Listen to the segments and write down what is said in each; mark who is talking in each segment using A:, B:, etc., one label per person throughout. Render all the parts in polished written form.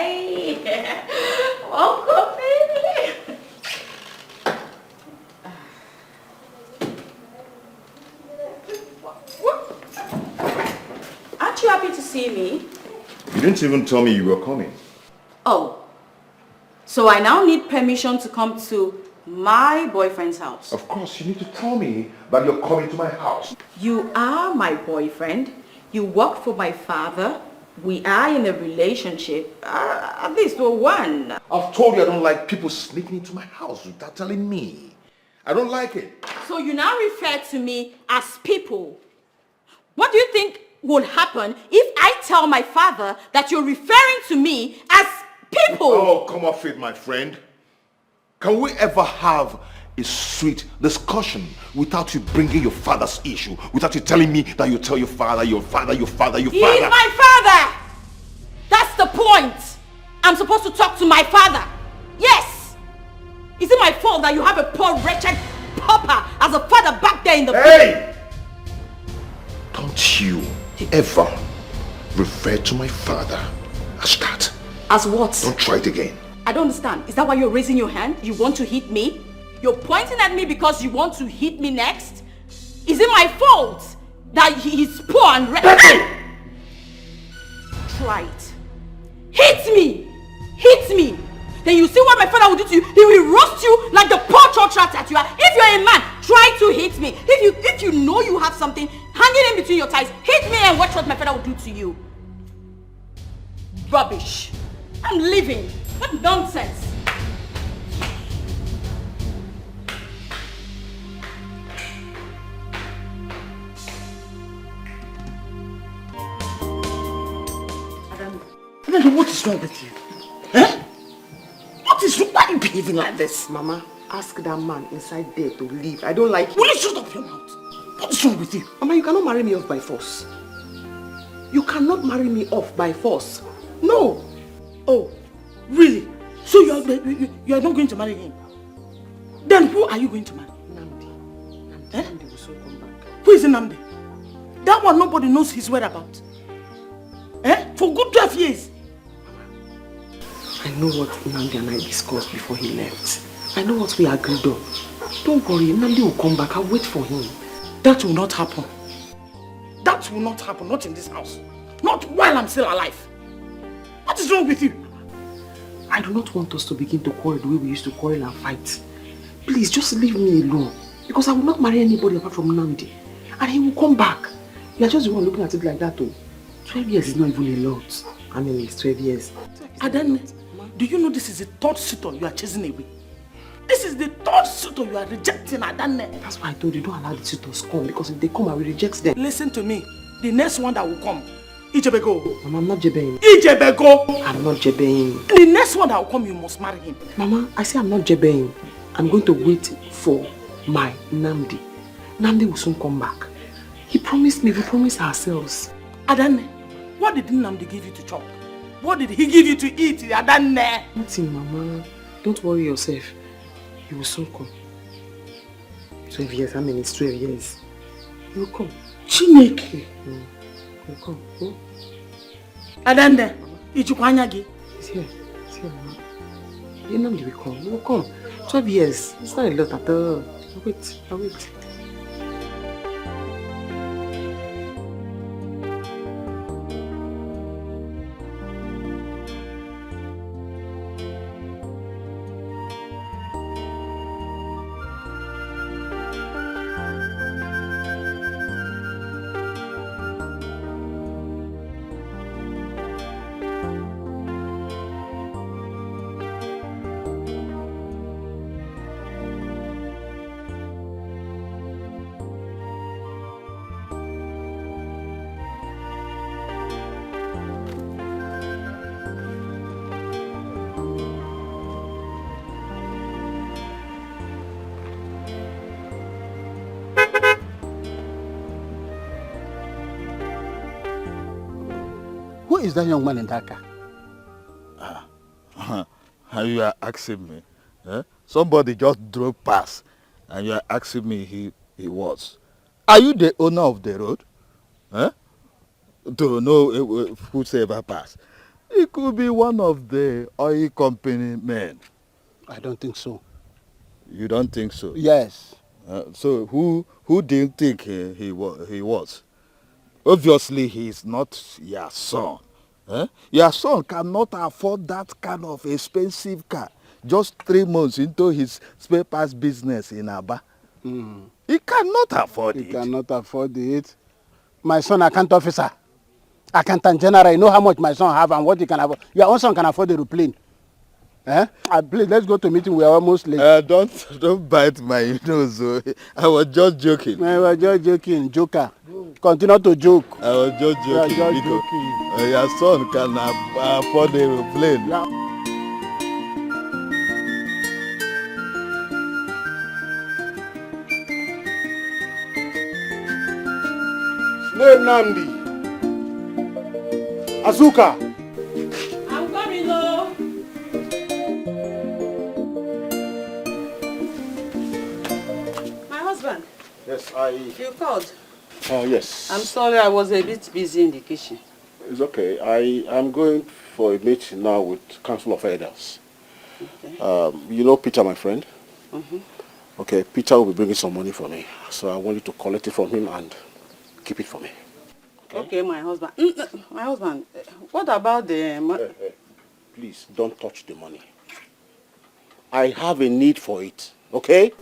A: Hi. Welcome, baby. What? Aren't you happy to see me?
B: You didn't even tell me you were coming.
A: Oh. So I now need permission to come to my boyfriend's house.
B: Of course, you need to tell me that you're coming to my house.
A: You are my boyfriend. You work for my father. We are in a relationship. At least we're one.
B: I've told you I don't like people sneaking into my house without telling me. I don't like it.
A: So you now refer to me as people. What do you think will happen if I tell my father that you're referring to me as people?
B: Oh, come off it, my friend. Can we ever have a sweet discussion without you bringing your father's issue, without you telling me that you tell your father, your father, your father, your father?
A: He's my father! That's the point. I'm supposed to talk to my father. Yes! Is it my fault that you have a poor wretched pauper as a father back there in the...
B: Hey! Don't you ever refer to my father as that.
A: As what?
B: Don't try it again.
A: I don't understand. Is that why you're raising your hand? You want to hit me? You're pointing at me because you want to hit me next? Is it my fault that he's poor and wretched? Try it. Hit me! Hit me! Then you see what my father will do to you. He will roast you like the poor church rat that you are. If you're a man, try to hit me. If you know you have something hanging in between your thighs, hit me and watch what my father will do to you. Rubbish. I'm leaving. What nonsense.
C: Adam, what is wrong with you? Eh? What is wrong? Why are you behaving like this?
D: Mama, ask that man inside there to leave. I don't like him.
C: Will you shut up your mouth? What is wrong with you?
D: Mama, you cannot marry me off by force. You cannot marry me off by force. No.
C: Oh, really? So you are not going to marry him? Then who are you going to marry?
D: Namdi.
C: Eh?
D: Namdi will soon come back.
C: Who is Namdi? That one nobody knows his whereabouts. Eh? For good 12 years.
D: I know what Namdi and I discussed before he left. I know what we agreed on. Don't worry, Namdi will come back. I'll wait for him.
C: That will not happen. That will not happen. Not in this house. Not while I'm still alive. What is wrong with you?
D: I do not want us to begin to quarrel the way we used to quarrel and fight. Please, just leave me alone. Because I will not marry anybody apart from Namdi. And he will come back. You are just the one looking at it like that though. 12 years is not even a lot. I mean, it's 12 years.
C: Adan, do you know this is the third suitor you are chasing away? This is the third suitor you are rejecting, Adan.
D: That's why I told you, don't allow the suitors come. Because if they come, I will reject them.
C: Listen to me. The next one that will come, Ijebego.
D: Mama, I'm not jebeing.
C: Ijebego!
D: I'm not jebeing.
C: The next one that will come, you must marry him.
D: Mama, I say I'm not jebeing. I'm going to wait for my Namdi. Namdi will soon come back. He promised me, we promised ourselves.
C: Adan, what did Namdi give you to chop? What did he give you to eat, Adan?
D: Nothing, Mama. Don't worry yourself. He will soon come. 12 years, I mean it's 12 years. He will come.
C: Chineke.
D: He will come. Oh.
C: Adan, Ichukwanyagi.
D: He's here. He's here, Mama. You know he will come. He will come. 12 years. It's not a lot at all. I'll wait.
E: Who is that young man in that car?
F: And you are asking me? Eh? Somebody just drove past and you are asking me he was. Are you the owner of the road? Eh? To know whosoever passed. He could be one of the oil company men.
E: I don't think so.
F: You don't think so?
E: Yes.
F: So who do you think he was? Obviously, he's not your son. Your son cannot afford that kind of expensive car. Just 3 months into his spare parts business in Aba. He cannot afford it.
E: He cannot afford it. My son, account officer, accountant general, you know how much my son have and what he can afford. Your own son can afford the aeroplane. Please, let's go to meeting. We are almost late.
F: Don't bite my nose. I was just joking.
E: I was just joking, joker. Continue to joke.
F: I was just joking.
E: You are just joking.
F: Your son can afford the aeroplane.
E: Yeah.
C: Namdi. Azuka.
A: I'm coming, though. My husband.
C: Yes,
A: You called.
C: yes.
A: I'm sorry, I was a bit busy in the kitchen.
C: It's okay. I am going for a meeting now with Council of Elders.
A: Okay.
C: You know Peter, my friend? Okay, Peter will be bringing some money for me. So I want you to collect it from him and keep it for me.
A: Okay, my husband. My husband, what about the...
C: Please, don't touch the money. I have a need for it, okay?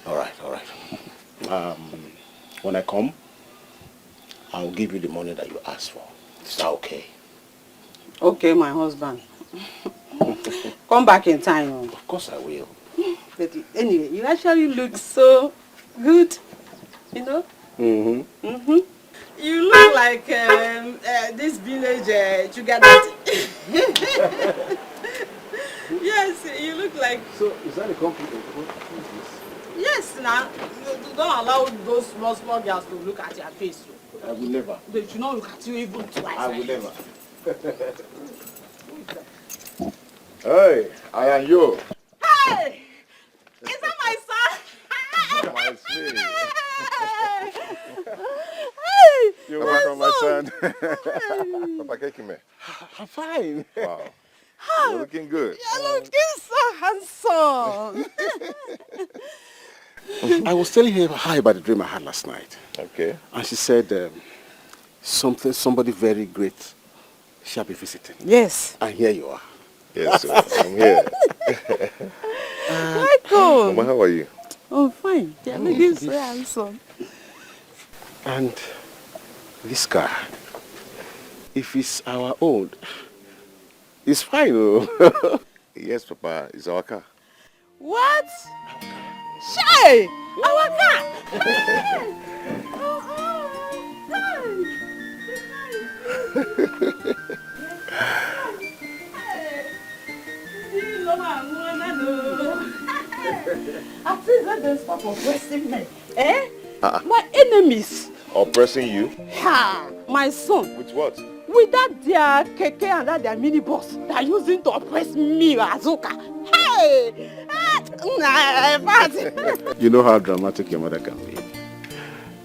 C: All right. When I come, I'll give you the money that you asked for. Is that okay?
A: Okay, my husband. Come back in time.
C: Of course I will.
A: But anyway, you actually look so good, you know? You look like this village sugar daddy. Yes, you look like...
C: So, is that a compliment?
A: Yes, now. You don't allow those small girls to look at your face.
C: I will never.
A: They should not look at you even twice.
C: I will never.
B: Hey, I am you.
A: Hey! Is that my son?
B: My sweet.
A: Hey!
B: You're welcome, my son. Papa Kekime.
C: I'm fine.
B: Wow. You're looking good.
A: You're looking so handsome.
C: I was telling her hi about the dream I had last night.
B: Okay.
C: And she said somebody very great shall be visiting.
A: Yes.
C: And here you are.
B: Yes, sir. I'm here.
A: Michael.
B: Mama, how are you?
A: Oh, fine. You're looking so handsome.
C: And this car, if it's our own, it's fine. Oh.
B: Yes, Papa. It's our car.
A: What? Shay! Our car! I think that they stop oppressing me. My enemies.
B: Oppressing you?
A: Ha! My son.
B: With what?
A: With that their keke and that their mini bus they are using to oppress me, Azuka. Hey!
C: You know how dramatic your mother can be.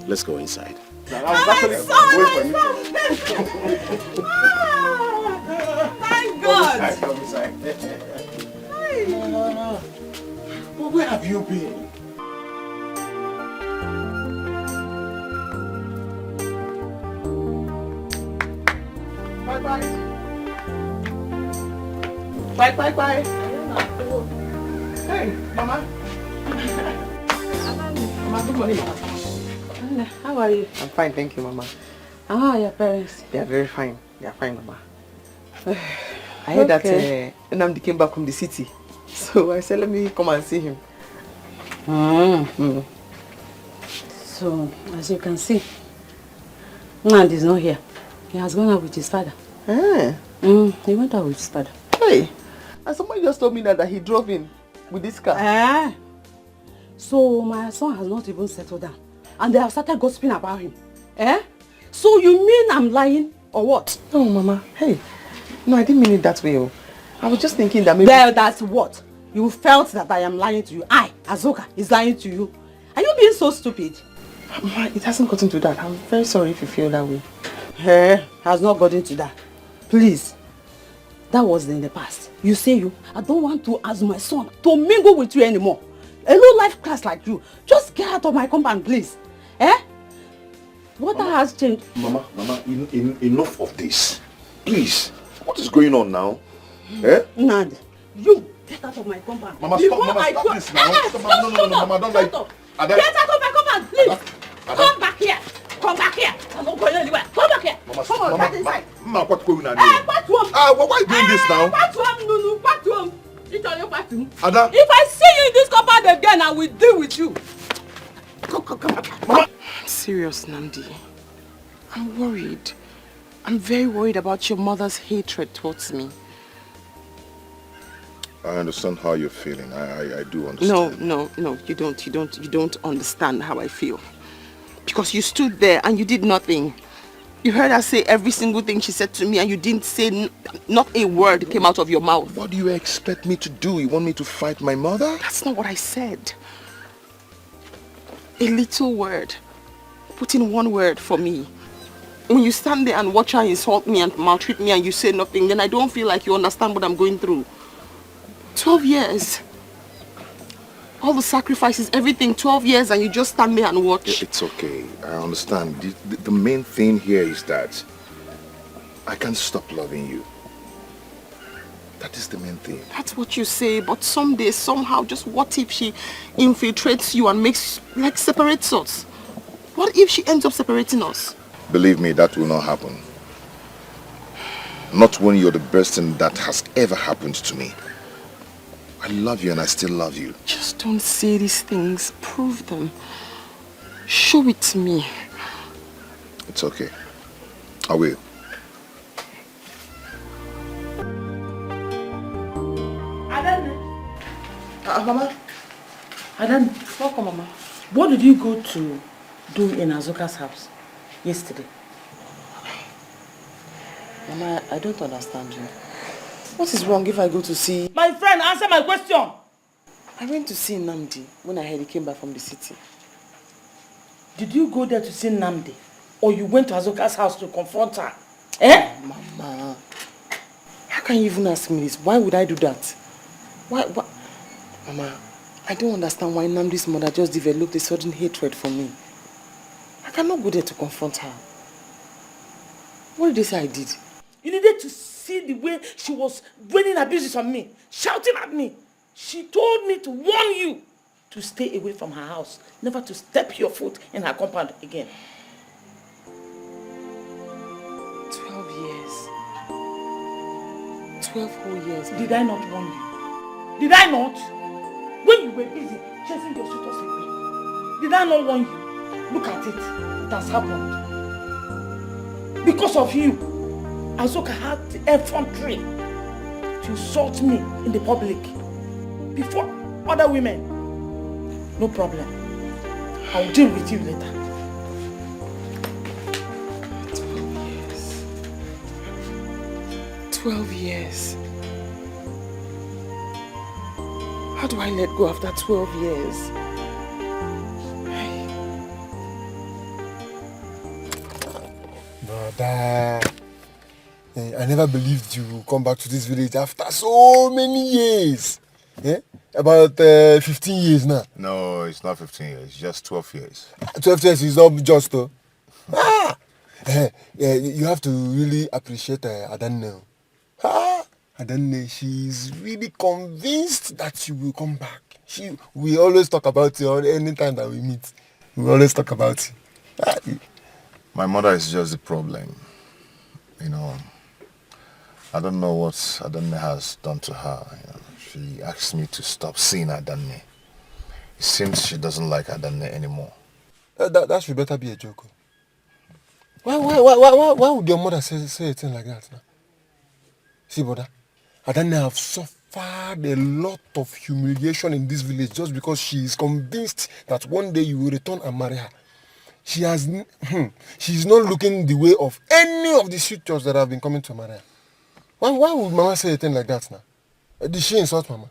C: Let's go inside.
A: Thank God!
C: But where have you been? Bye. Hey, Mama. Mama, good morning, Mama.
A: How are you?
G: I'm fine, thank you, Mama.
A: How are your parents?
G: They are very fine. They are fine, Mama. I heard that Nnamdi came back from the city. So I said, let me come and see him.
A: So, as you can see, Nnamdi is not here. He has gone out with his father. He went out with his father.
G: Hey, and somebody just told me that he drove in with this car.
A: So my son has not even settled down. And they have started gossiping about him. So you mean I'm lying or what?
G: No, Mama. Hey, no, I didn't mean it that way. Oh. I was just thinking that maybe...
A: Well, that's what? You felt that I am lying to you. I, Azuka, is lying to you. Are you being so stupid?
G: Mama, it hasn't gotten to that. I'm very sorry if you feel that way.
A: Has not gotten to that. Please. That was in the past. You say I don't want to ask my son to mingle with you anymore. A low-life class like you. Just get out of my compound, please. Eh? What has changed?
B: Mama, enough of this. Please. What is going on now? Eh?
A: Nad, you get out of my compound.
B: Mama, stop, stop this now. No, Mama, don't like...
A: Get out of my compound, please. Come back here. Come back here. I'm not going anywhere. Come back here.
B: Mama,
A: come on, get inside.
B: Mama, what's going on
A: here? Why
B: are you doing this now? Ada?
A: If I see you in this compound again, I will deal with you. Come back.
D: Mama. I'm serious, Namdi. I'm worried. I'm very worried about your mother's hatred towards me.
B: I understand how you're feeling. I do understand.
D: No, you don't understand how I feel. Because you stood there and you did nothing. You heard her say every single thing she said to me and you didn't say not a word came out of your mouth.
B: What do you expect me to do? You want me to fight my mother?
D: That's not what I said. A little word. Put in one word for me. When you stand there and watch her insult me and maltreat me and you say nothing, then I don't feel like you understand what I'm going through. 12 years. All the sacrifices, everything, 12 years and you just stand there and watch.
B: It's okay. I understand. The main thing here is that I can't stop loving you. That is the main thing.
D: That's what you say, but someday, somehow, just what if she infiltrates you and separates us? What if she ends up separating us?
B: Believe me, that will not happen. Not when you're the best thing that has ever happened to me. I love you and I still love you.
D: Just don't say these things. Prove them. Show it to me.
B: It's okay. I will.
C: Mama. Adan, welcome, Mama. What did you go to do in Azuka's house yesterday?
G: Mama, I don't understand you. What is wrong if I go to see...
C: My friend, answer my question!
G: I went to see Namdi when I heard he came back from the city.
C: Did you go there to see Namdi? Or you went to Azuka's house to confront her? Eh?
G: Mama, how can you even ask me this? Why would I do that? Why? Mama, I don't understand why Namdi's mother just developed a sudden hatred for me. I cannot go there to confront her. What did they say I did?
C: You needed to see the way she was raining abuses on me, shouting at me. She told me to warn you to stay away from her house, never to step your foot in her compound again.
G: 12 years. 12 whole years.
C: Did I not warn you? Did I not? When you were busy chasing your suitors away, did I not warn you? Look at it. It has happened. Because of you, Azuka had the effrontery to insult me in the public before other women. No problem. I'll deal with you later.
G: 12 years. How do I let go after 12 years?
H: Brother, I never believed you would come back to this village after so many years. About 15 years now.
B: No, it's not 15 years, it's just 12 years.
H: 12 years is not just though. You have to really appreciate Adanne. Adanne, she's really convinced that you will come back. We always talk about you any time that we meet. We always talk about you.
B: My mother is just the problem. You know, I don't know what Adanne has done to her. You know, she asked me to stop seeing Adanne. It seems she doesn't like Adanne anymore.
H: That should better be a joke. Why would your mother say a thing like that now? See, brother, Adanne have suffered a lot of humiliation in this village just because she is convinced that one day you will return and marry her. She's not looking the way of any of the suitors that have been coming to marry her. Why would Mama say a thing like that now? Did she insult Mama?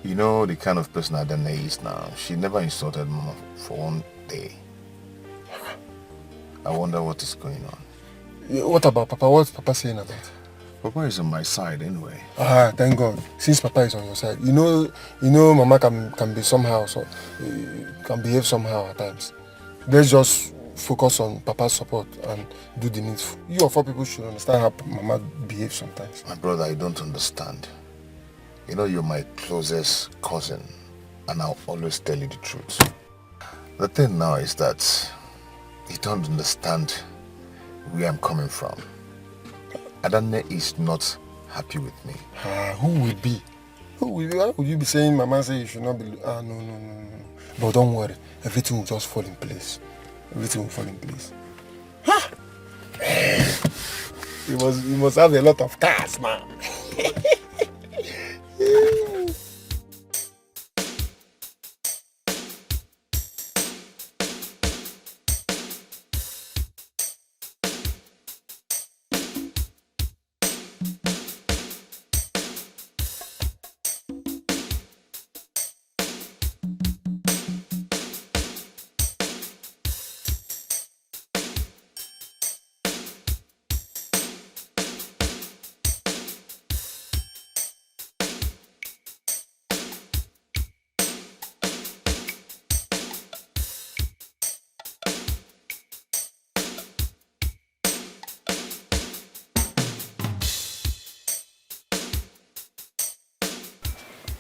B: You know the kind of person Adanne is now. She never insulted Mama for one day. I wonder what is going on.
H: What about Papa? What's Papa saying about it?
B: Papa is on my side anyway.
H: Ah, thank God. Since Papa is on your side, you know, Mama can be somehow, can behave somehow at times. Let's just focus on Papa's support and do the needful. You of all people should understand how Mama behaves sometimes.
B: My brother, I don't understand. You know, you're my closest cousin, and I'll always tell you the truth. The thing now is that you don't understand where I'm coming from. Adanne is not happy with me.
H: Who will be? Who will be? Why would you be saying Mama say you should not be... No. But don't worry. Everything will just fall in place. Everything will fall in place. You must have a lot of cars, man.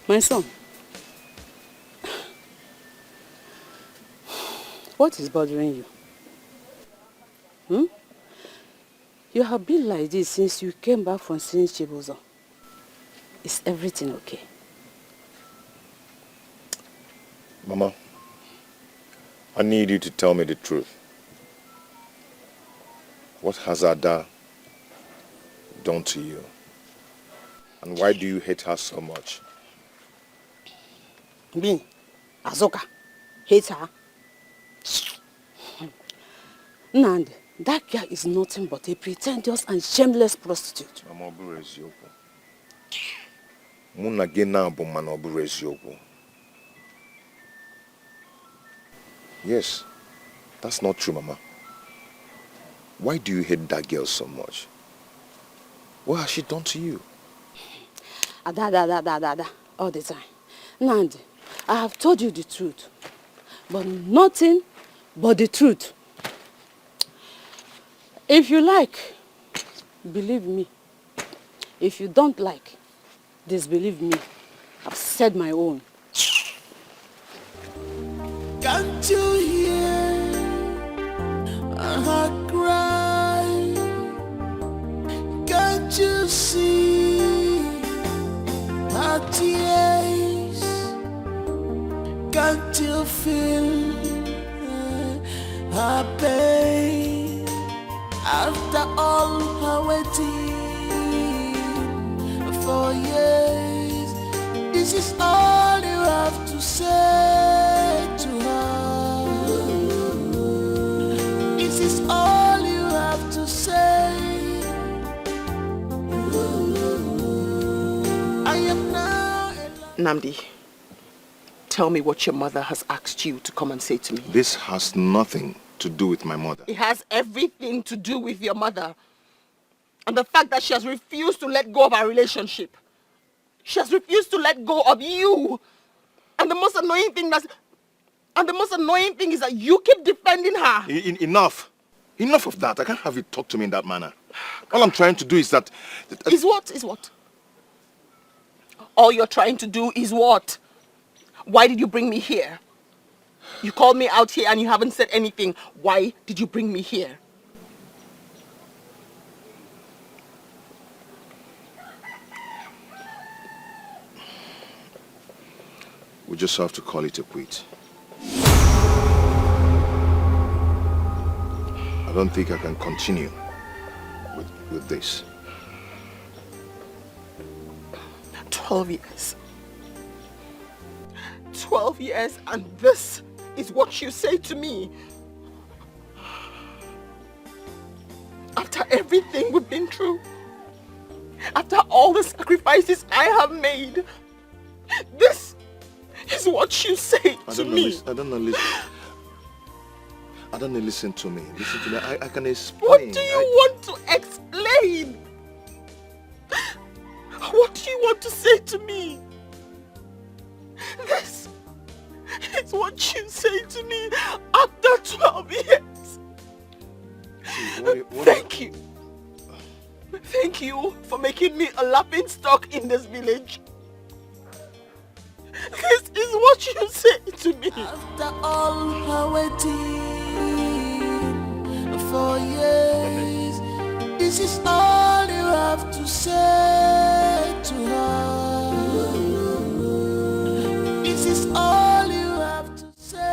A: My son, what is bothering you? You have been like this since you came back from seeing Chibuzo. Is everything okay?
B: Mama, I need you to tell me the truth. What has Ada done to you? And why do you hate her so much?
A: Me, Azoka, hate her. Nandi, that girl is nothing but a pretentious and shameless prostitute.
B: Yes, that's not true, Mama. Why do you hate that girl so much? What has she done to you?
A: Ada, all the time. Nandi, I have told you the truth, but nothing but the truth. If you like, believe me. If you don't like, disbelieve me. I've said my own.
I: Can't you hear her cry? Can't you see her tears? Can't you feel her pain? After all her waiting for years, this is all you have to say to her. This is all you have to say. I am now
G: Namdi, tell me what your mother has asked you to come and say to me.
B: This has nothing to do with my mother.
G: It has everything to do with your mother. And the fact that she has refused to let go of our relationship. She has refused to let go of you. And the most annoying thing is that you keep defending her.
B: Enough. Enough of that. I can't have you talk to me in that manner. All I'm trying to do is that...
G: Is what? All you're trying to do is what? Why did you bring me here? You called me out here and you haven't said anything. Why did you bring me here?
B: We just have to call it a quit. I don't think I can continue with this.
G: 12 years. 12 years and this is what you say to me. After everything we've been through. After all the sacrifices I have made. This is what you say to me.
B: I don't know, listen. Adane, listen to me. Listen to me. I can explain.
D: What do you want to explain? What do you want to say to me? This is what you say to me after 12 years. Thank you. Thank you for making me a laughing stock in this village. This is what you say to me.
I: After all her waiting for years, this is all you have to say to her. This is all you have to say.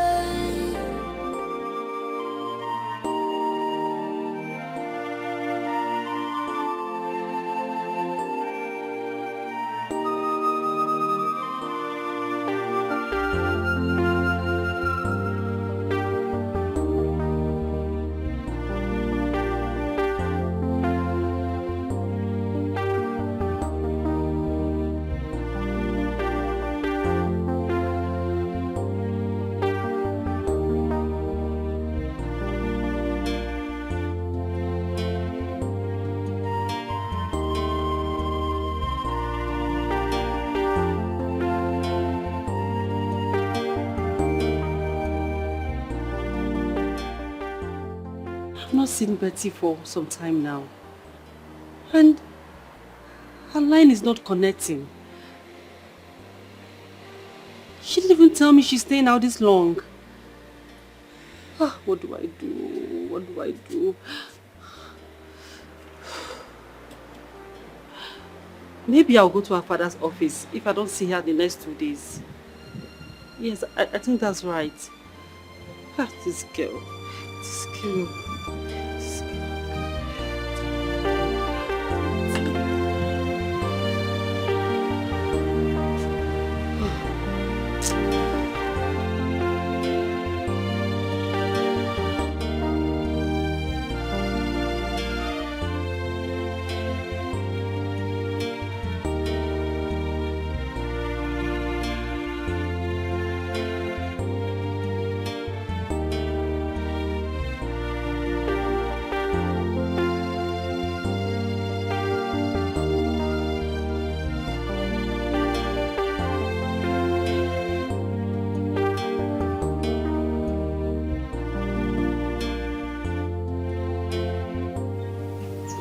A: I've not seen Betty for some time now. And her line is not connecting. She didn't even tell me she's staying out this long. What do I do? What do I do? Maybe I'll go to her father's office if I don't see her the next 2 days. Yes, I think that's right. This girl. This girl.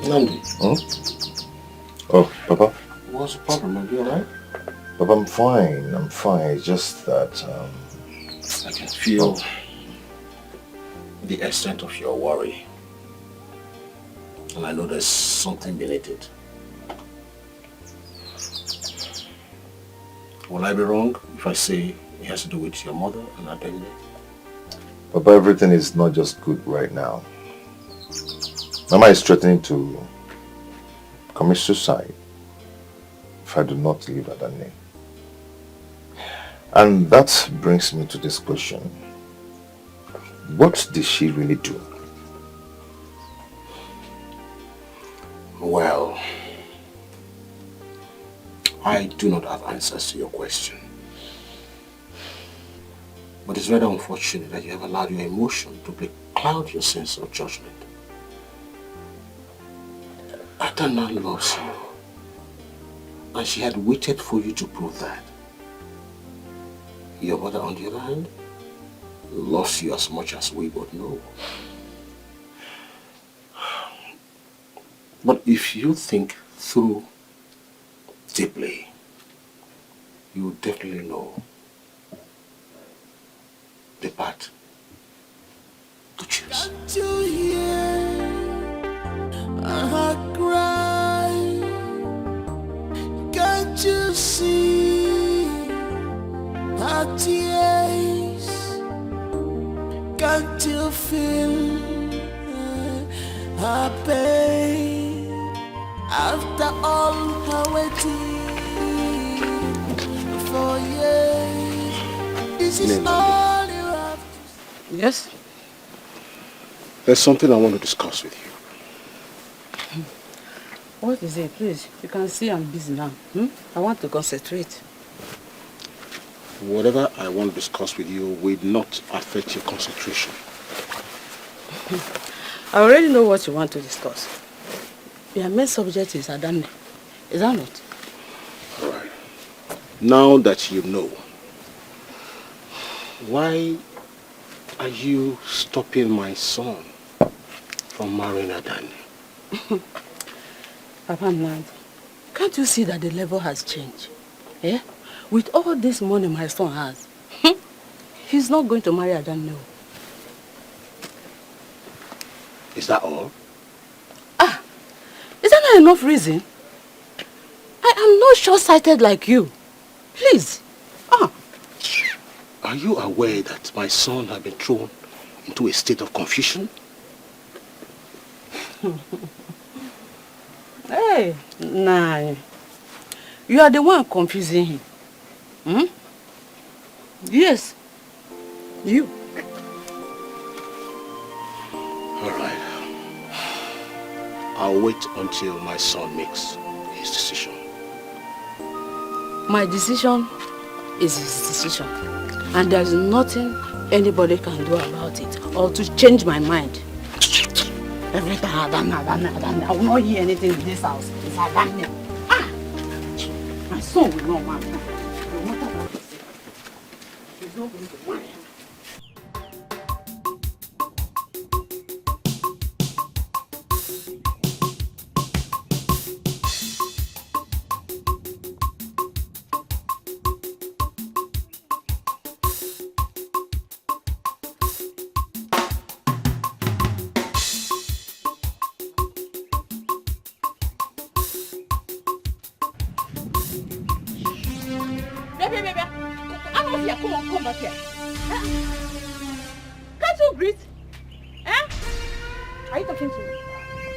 B: Nandi. Oh, Papa?
E: What's the problem? Are you alright?
B: Papa, I'm fine. I'm fine. It's just that
E: I can feel the extent of your worry. And I know there's something beneath it. Will I be wrong if I say it has to do with your mother and Adele?
B: Papa, everything is not just good right now. Mama is threatening to commit suicide if I do not leave Adane. And that brings me to this question. What did she really do?
E: Well, I do not have answers to your question. But it's very unfortunate that you have allowed your emotion to cloud your sense of judgment. Adana loves you, and she had waited for you to prove that. Your mother, on the other hand, loves you as much as we both know. But if you think through deeply, you will definitely know the path to choose.
I: Can't you hear her cry? Can't you see her tears? Can't you feel her pain? After all her waiting for years, this is all you have to say.
A: Yes?
E: There's something I want to discuss with you.
A: What is it? Please, you can see I'm busy now. I want to concentrate.
E: Whatever I want to discuss with you will not affect your concentration.
C: I already know what you want to discuss. Your main subject is Adane. Is that not?
E: All right. Now that you know, why are you stopping my son from marrying Adane?
C: Papa Nand, can't you see that the level has changed? Eh? With all this money my son has, he's not going to marry Adane.
E: Is that all?
C: Is that not enough reason? I am not short-sighted like you. Please.
E: Are you aware that my son has been thrown into a state of confusion?
C: Hey, nah. You are the one confusing him. Yes. You.
E: All right. I'll wait until my son makes his decision.
C: My decision is his decision. And there's nothing anybody can do about it or to change my mind. Every time Adane, I will not hear anything in this house. It's Adane. My son will not marry. No matter what he says, he's not going to marry. Come back here. Can't you breathe? Are you talking to me?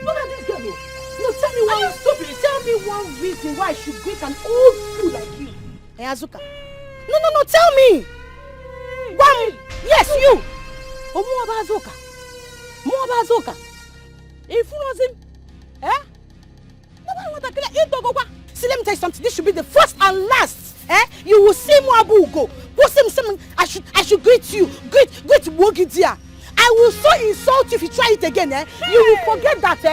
C: Look at this girl. No, tell me why you stupid. Tell me one reason why I should greet an old fool like you. Hey, Azuka. No, tell me. One. Yes, you. Oh, more about Azuka. If you know him, nobody want to kill you. See, let me tell you something. This should be the first and last. You will see Moabu go. I should greet you. Greet Wogidia. I will so insult you if you try it again. You will forget that.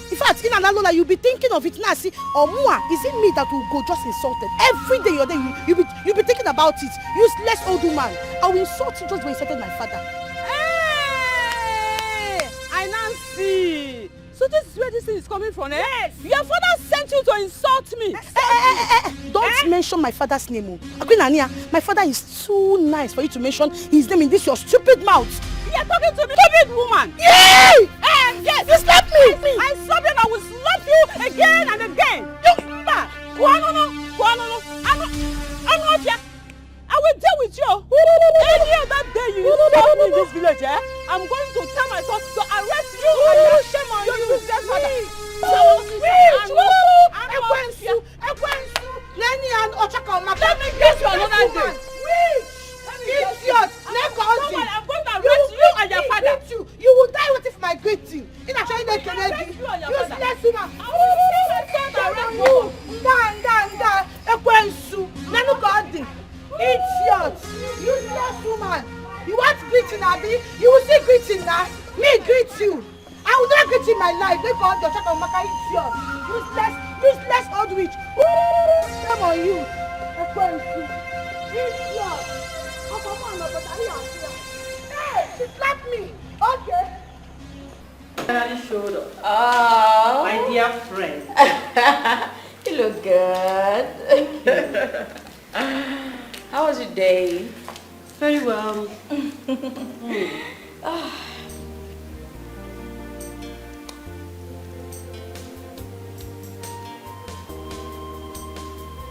C: In fact, in Analola, you'll be thinking of it now. See, or more, is it me that will go just insulted? Every day you're there, you'll be thinking about it. Useless old woman. I will insult you just when you insulted my father. Hey! I now see. So this is where this thing is coming from, Yes. Your father sent you to insult me. Don't mention my father's name. My father is too nice for you to mention his name in this your stupid mouth. You're talking to me, stupid woman. Yay! Yes, you slapped me. I slapped you and I will slap you again and again. I will deal with you. Any other day you insult me in this village, I'm going to tell my son to arrest you and shame on you. Let me get you another day. Idiot! I'm going to arrest you and your father. You will die with it for my greeting. In a China Kennedy. Useless woman. I will arrest you. Idiot! Useless woman! You want greeting, Abby? You will see greeting now. Me greet you. I will not greet in my life. They call the shot of Maka idiot. Useless old witch. Shame on you. Idiot! Hey, she slapped me. Okay.
A: Finally showed up.
G: Oh.
A: My dear friend.
G: You look good. How was your day?
A: Very well.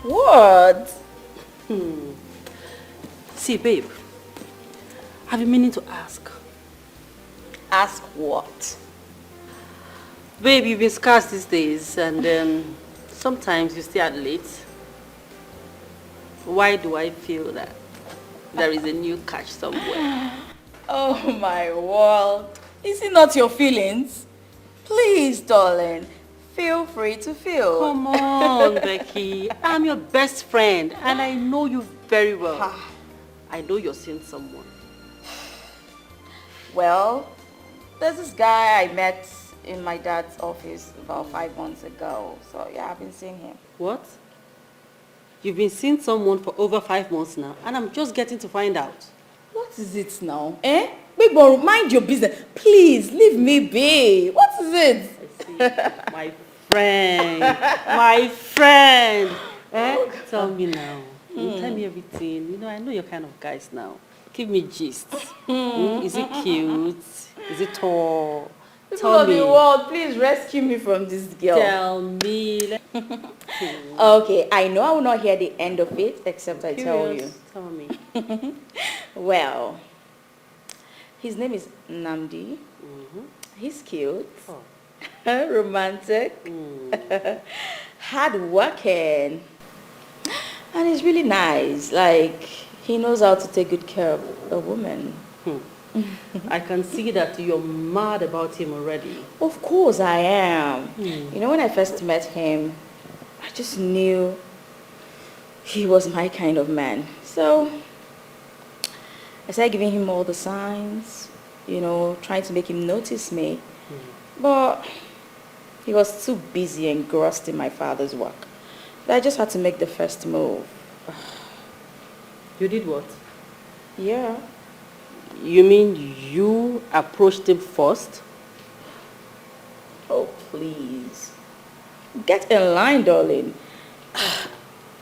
G: What?
A: See, babe, I've been meaning to ask.
G: Ask what?
A: Babe, you've been scarce these days, and sometimes you stay out late. Why do I feel that there is a new catch somewhere?
G: Oh my world. Is it not your feelings? Please, darling, feel free to feel.
A: Come on, Becky. I'm your best friend, and I know you very well. I know you're seeing someone.
G: Well,
A: there's this guy I met in my dad's office about 5 months ago. So yeah, I've been seeing him.
J: What? You've been seeing someone for over 5 months now, and I'm just getting to find out.
A: What is it now? Eh? Big boy, mind your business. Please, leave me be. What is it?
J: I see. My friend. My friend. Eh? Tell me now. Tell me everything. You know, I know your kind of guys now. Give me gist. Is it cute? Is it tall?
A: People of the world, please rescue me from this girl.
J: Tell me.
A: Okay, I know I will not hear the end of it, except I tell you.
J: Tell me.
A: Well, his name is Namdi. He's cute, romantic, hardworking, and he's really nice. Like, he knows how to take good care of a woman.
J: I can see that you're mad about him already.
A: Of course I am. You know, when I first met him, I just knew he was my kind of man. So I started giving him all the signs, you know, trying to make him notice me. But he was too busy and engrossed in my father's work. So I just had to make the first move.
J: You did what?
A: Yeah.
J: You mean you approached him first?
A: Oh, please. Get in line, darling.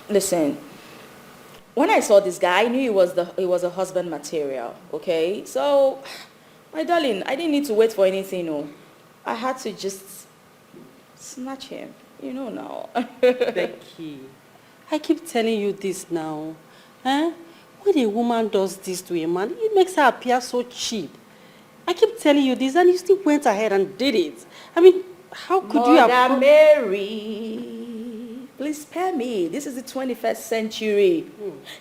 A: Listen, when I saw this guy, I knew he was a husband material, okay? So, my darling, I didn't need to wait for anything, no. I had to just snatch him, you know now.
J: Becky, I keep telling you this now. Eh? When a woman does this to a man, it makes her appear so cheap. I keep telling you this, and you still went ahead and did it. I mean, how could you have...
A: Mother Mary, please spare me. This is the 21st century.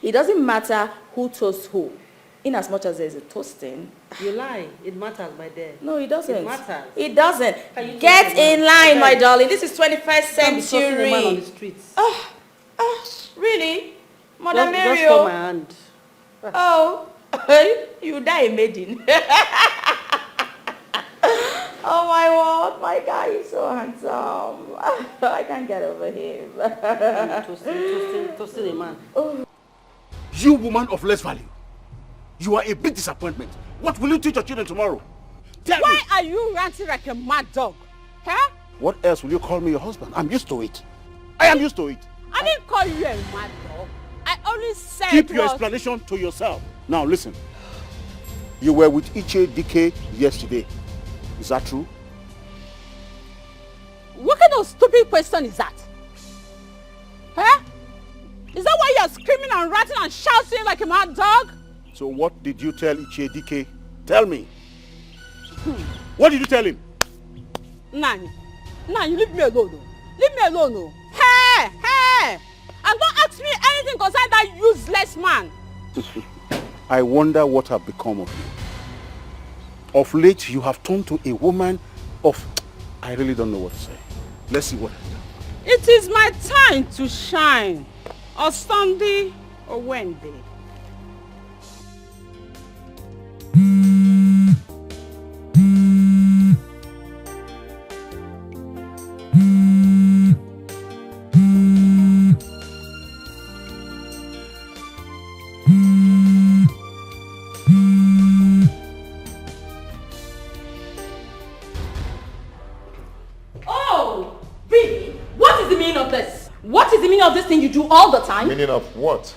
A: It doesn't matter who toasts who, in as much as there's a toasting.
J: You lie. It matters, my dear.
A: No, it doesn't.
J: It matters.
A: It doesn't. Get in line, my darling. This is 21st century.
J: A man on the streets.
A: Really? Mother Mary.
J: Just hold my hand.
A: Oh, you die a maiden. Oh my word, my guy is so handsome. I can't get over him.
J: Toasting a man.
E: You woman of less value. You are a big disappointment. What will you teach your children tomorrow? Tell
C: Why
E: me.
C: are you ranting like a mad dog? Huh?
E: What else will you call me your husband? I'm used to it. I am used to it.
C: I didn't call you a mad dog. I only said
E: Keep your explanation to yourself. Now listen. You were with Dikeh yesterday. Is that true?
C: What kind of stupid question is that? Huh? Is that why you're screaming and ranting and shouting like a mad dog?
E: So what did you tell Dikeh? Tell me. What did you tell him?
C: Nani, leave me alone. Leave me alone. Hey, hey! And don't ask me anything concerning that useless man.
E: I wonder what have become of you. Of late, you have turned to a woman of... I really don't know what to say. Let's see what happens.
C: It is my time to shine. Or Sunday or Wednesday.
A: Of this thing you do all the time?
B: Meaning of what?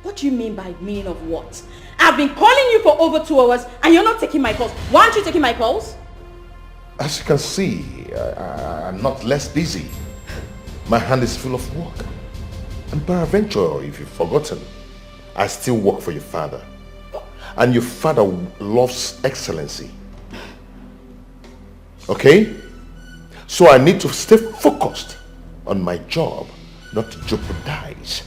A: What do you mean by meaning of what? I've been calling you for over 2 hours and you're not taking my calls. Why aren't you taking my calls?
B: As you can see, I'm not less busy. My hand is full of work. And peradventure, if you've forgotten, I still work for your father. And your father loves excellency. Okay? So I need to stay focused on my job, not to jeopardize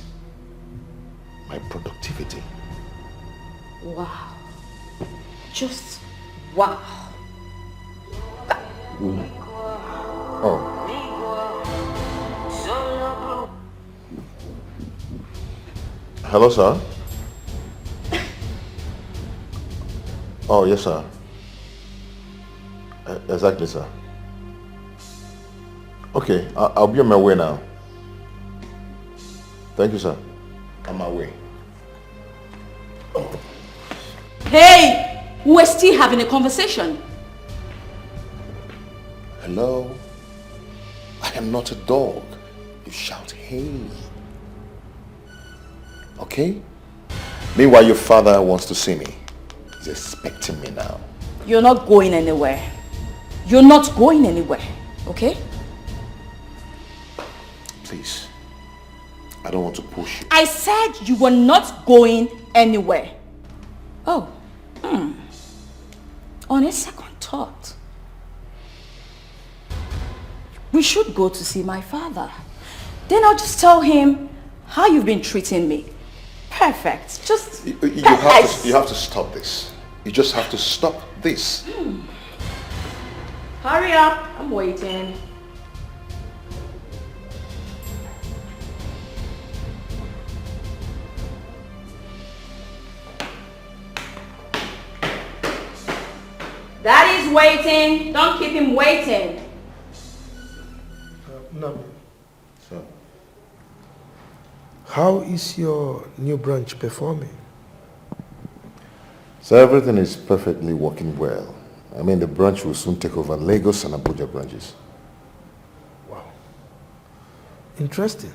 B: my productivity.
A: Wow. Just wow.
B: Oh. Hello, sir. Oh, yes, sir. Exactly, sir. Okay, I'll be on my way now. Thank you, sir. On my way.
A: Hey! We're still having a conversation.
B: Hello? I am not a dog. You shout, hey. Okay? Meanwhile, your father wants to see me. He's expecting me now.
A: You're not going anywhere. You're not going anywhere, okay?
B: Please. I don't want to push you.
A: I said you were not going anywhere. Oh. On a second thought, we should go to see my father. Then I'll just tell him how you've been treating me. Perfect. Just
B: You have to stop this. You just have to stop this.
A: Hurry up. I'm waiting. Daddy's waiting. Don't keep him waiting.
K: No.
B: So,
K: How is your new branch performing?
B: so everything is perfectly working well. I mean, the branch will soon take over Lagos and Abuja branches.
K: Wow. Interesting.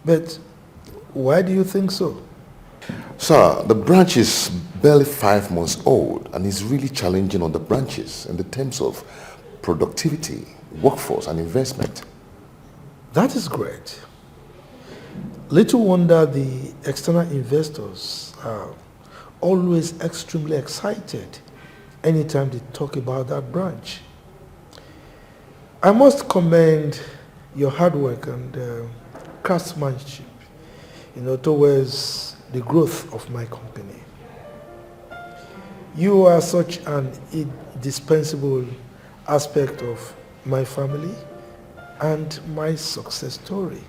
K: But why do you think so?
B: Sir, the branch is barely 5 months old and is really challenging on the branches in the terms of productivity, workforce and investment.
K: That is great. Little wonder the external investors are always extremely excited anytime they talk about that branch. I must commend your hard work and craftsmanship, towards the growth of my company. You are such an indispensable aspect of my family and my success story.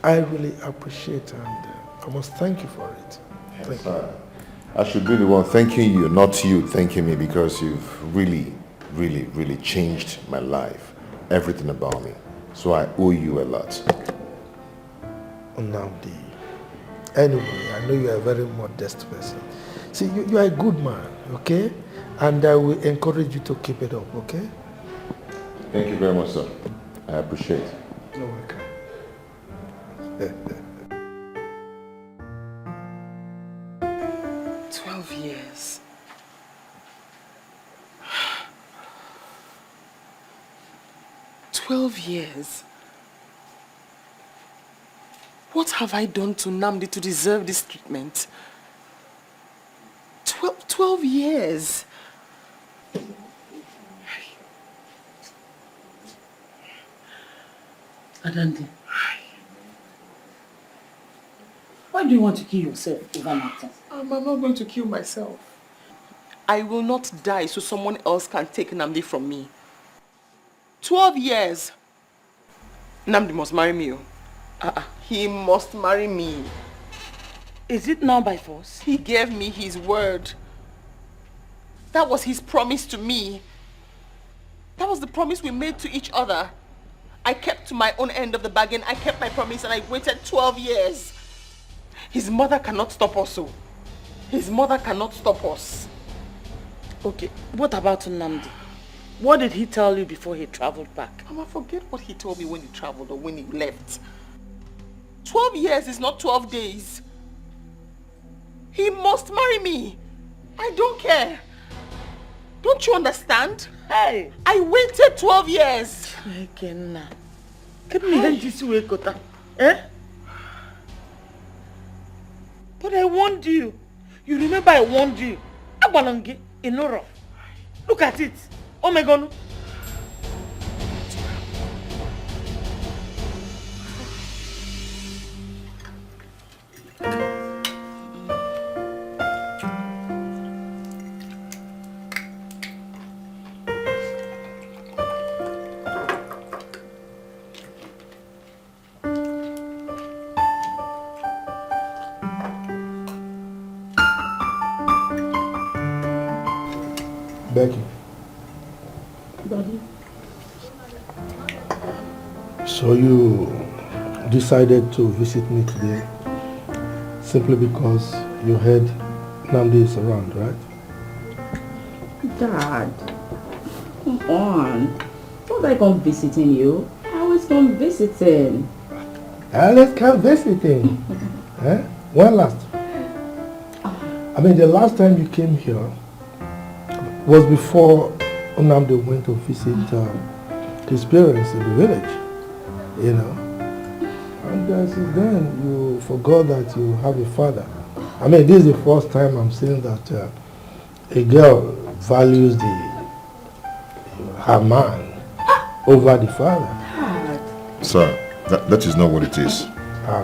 K: I really appreciate and I must thank you for it. Thank you.
B: I should be the one thanking you, not you thanking me, because you've really, really, really changed my life, everything about me. So I owe you a lot.
K: Nnamdi, anyway, I know you are a very modest person. See, you are a good man, okay? And I will encourage you to keep it up, okay?
B: Thank you very much, sir. I appreciate it.
K: You're welcome.
G: 12 years. $12. What have I done to Nnamdi to deserve this treatment? 12 years.
C: Adante, why do you want to kill yourself over matters?
G: I'm not going to kill myself. I will not die so someone else can take Nnamdi from me. 12 years. Nnamdi must marry me. He must marry me.
C: Is it now by force?
G: He gave me his word. That was his promise to me. That was the promise we made to each other. I kept to my own end of the bargain. I kept my promise and I waited 12 years. His mother cannot stop us. His mother cannot stop us.
C: Okay, what about Nnamdi? What did he tell you before he traveled back?
G: Mama, forget what he told me when he traveled or when he left. 12 years is not 12 days. He must marry me. I don't care. Don't you understand?
C: Hey!
G: I waited 12 years.
C: Kenna. Can me hand this way, Kota? Eh? But I warned you. You remember I warned you. Abalonge, Inoro. Look at it. Oh my God.
K: Becky, So you decided to visit me today simply because you heard Namdi is around, right?
A: Dad, come on. Don't I come visiting you? I always come visiting.
K: Let's come visiting. Eh? When last? I mean, the last time you came here was before Namdi went to visit his parents in the village, you know. And since then, you forgot that you have a father. I mean, this is the first time I'm seeing that a girl values her man over the father.
B: Sir, that is not what it is.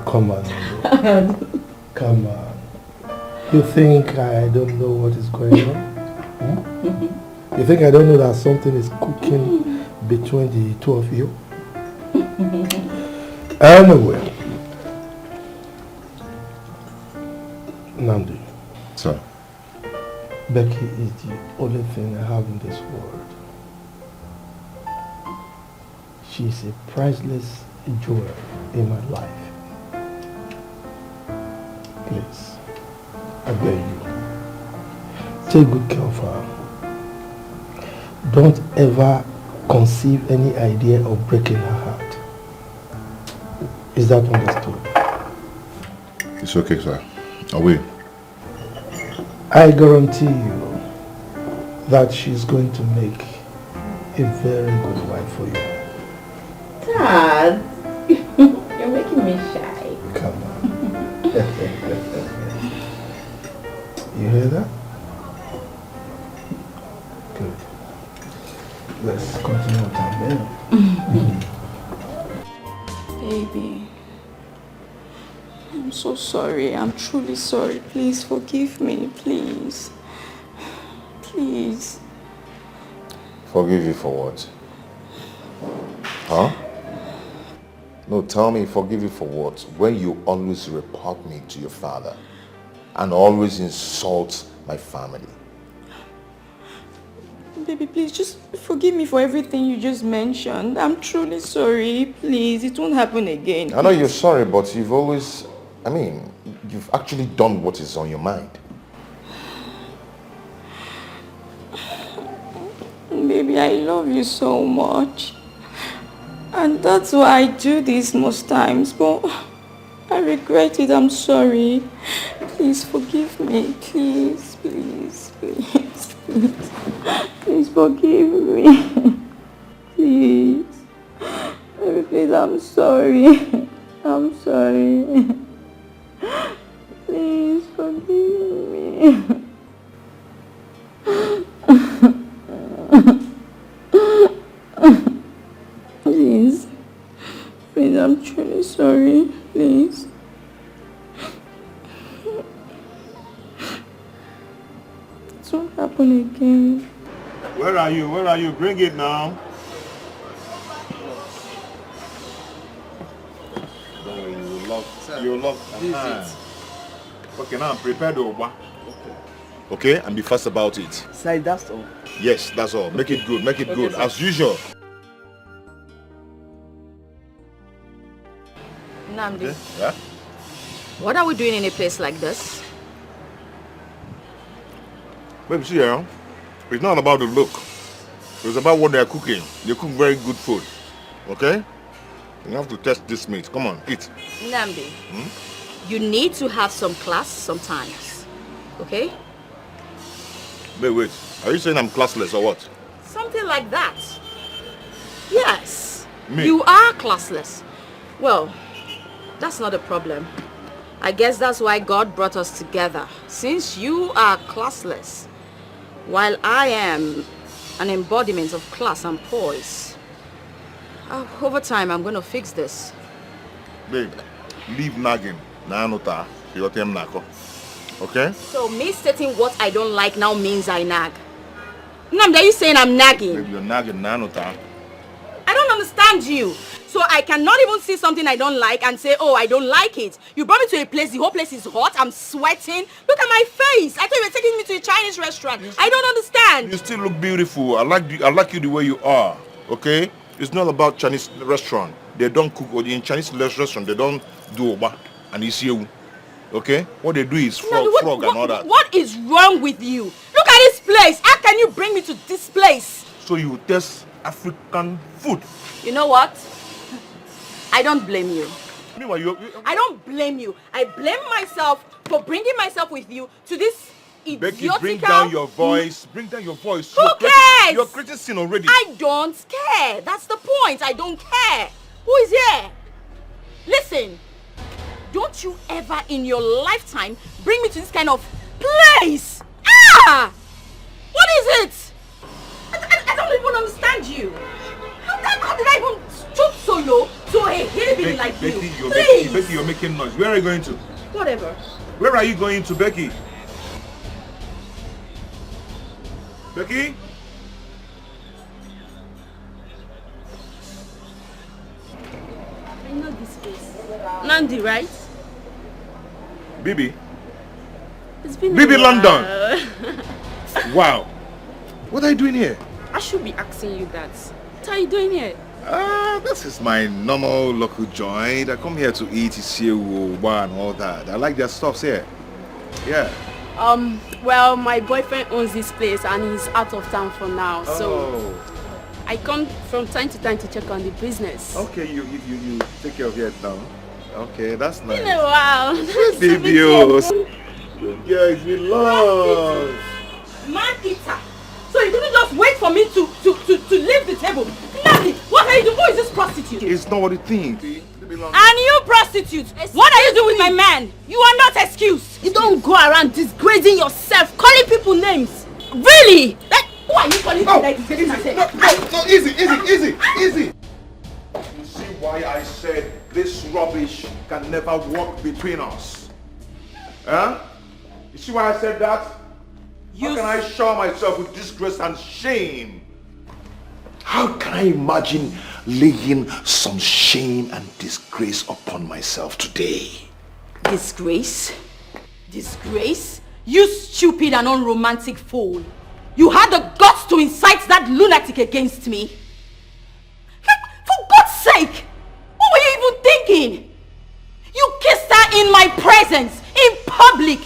K: Come on. Come on. You think I don't know what is going on? You think I don't know that something is cooking between the two of you? Anyway. Namdi.
B: Sir.
K: Becky is the only thing I have in this world. She is a priceless jewel in my life. Please, I beg you, take good care of her. Don't ever conceive any idea of breaking her heart. Is that understood?
B: It's okay, sir. I will.
K: I guarantee you that she's going to make a very good wife for you.
A: Dad, you're making me shy.
K: Come on. You hear that? Good. Let's continue with our meal.
A: Baby, I'm so sorry. I'm truly sorry. Please forgive me, please. Please.
B: Forgive you for what? Huh? No, tell me, forgive you for what? When you always report me to your father and always insult my family.
A: Baby, please just forgive me for everything you just mentioned. I'm truly sorry. Please, it won't happen again.
B: I know you're sorry, but you've always, you've actually done what is on your mind.
A: Baby, I love you so much. And that's why I do this most times, but I regret it. I'm sorry. Please forgive me. Please, please, please, please. Please forgive me. Please. Baby, please, I'm sorry. I'm sorry. Please forgive me. Please. Please, I'm truly sorry. Please. It won't happen again.
F: Where are you? Where are you? Bring it now. Don't worry, you love. Okay, now prepare the oba. Okay, and be fast about it.
G: Sir, that's all.
F: Yes, that's all. Make it good. Make it good.
G: Sir.
F: As usual.
A: Namdi,
F: Okay? Yeah?
A: what are we doing in a place like this?
F: Baby, see here. It's not about the look. It's about what they're cooking. They cook very good food. Okay? You have to test this meat. Come on, eat.
A: Namdi, you need to have some class sometimes. Okay?
F: Wait. Are you saying I'm classless or what?
A: Something like that. Yes.
F: Me?
A: You are classless. Well, that's not a problem. I guess that's why God brought us together. Since you are classless, while I am an embodiment of class and poise. Over time, I'm going to fix this.
F: Babe, leave nagging. Naanota, yotem nako. Okay?
A: So me stating what I don't like now means I nag. Namdi, are you saying I'm nagging?
F: Babe, you're nagging naanota.
A: I don't understand you. So I cannot even see something I don't like and say, oh, I don't like it. You brought me to a place, the whole place is hot, I'm sweating. Look at my face. I thought you were taking me to a Chinese restaurant. I don't understand.
F: You still look beautiful. I like you the way you are. Okay? It's not about Chinese restaurant. they don't cook, or in Chinese restaurant, they don't do oba and isiu. Okay? What they do is frog and all that.
A: What is wrong with you? Look at this place. How can you bring me to this place?
F: So you taste African food.
A: You know what? I don't blame you.
F: Meanwhile,
A: I don't blame you. I blame myself for bringing myself with you to this idiotical...
F: Becky, bring down your voice. Bring down your voice.
A: Who cares?
F: You're creating sin already.
A: I don't care. That's the point. I don't care. Who is here? Listen. Don't you ever in your lifetime bring me to this kind of place. Ah! What is it? I don't even understand you. How did I even stoop so low to a hillbilly like you?
F: Becky, you're making noise. Where are you going to?
A: Whatever.
F: Where are you going to, Becky? Becky?
A: I know this face. Nandi, right?
F: Bibi?
A: It's been
F: Bibi
A: a
F: London! Wow. What are you doing here?
A: I should be asking you that. What are you doing here?
F: This is my normal local joint. I come here to eat isiu, oba and all that. I like their stuffs here. Yeah.
L: Well, my boyfriend owns this place and he's out of town for now. So I come from time to time to check on the business.
F: Okay, you take care of it now. Okay, that's nice.
L: Been a while.
F: Baby, yeah, it's been long.
A: Man eater. So you couldn't just wait for me to leave the table. Nandi, what are you doing? Who is this prostitute?
F: It's not what you think.
A: And you prostitute, what are you doing with my man? You are not excused. You don't go around disgracing yourself, calling people names. Really? Who are you calling people like disgracing myself?
F: No, easy. You see why I said this rubbish can never walk between us? Huh? You see why I said that? How can I shower myself with disgrace and shame? How can I imagine laying some shame and disgrace upon myself today?
A: Disgrace? Disgrace? You stupid and unromantic fool. You had the guts to incite that lunatic against me. For God's sake! What were you even thinking? You kissed her in my presence, in public.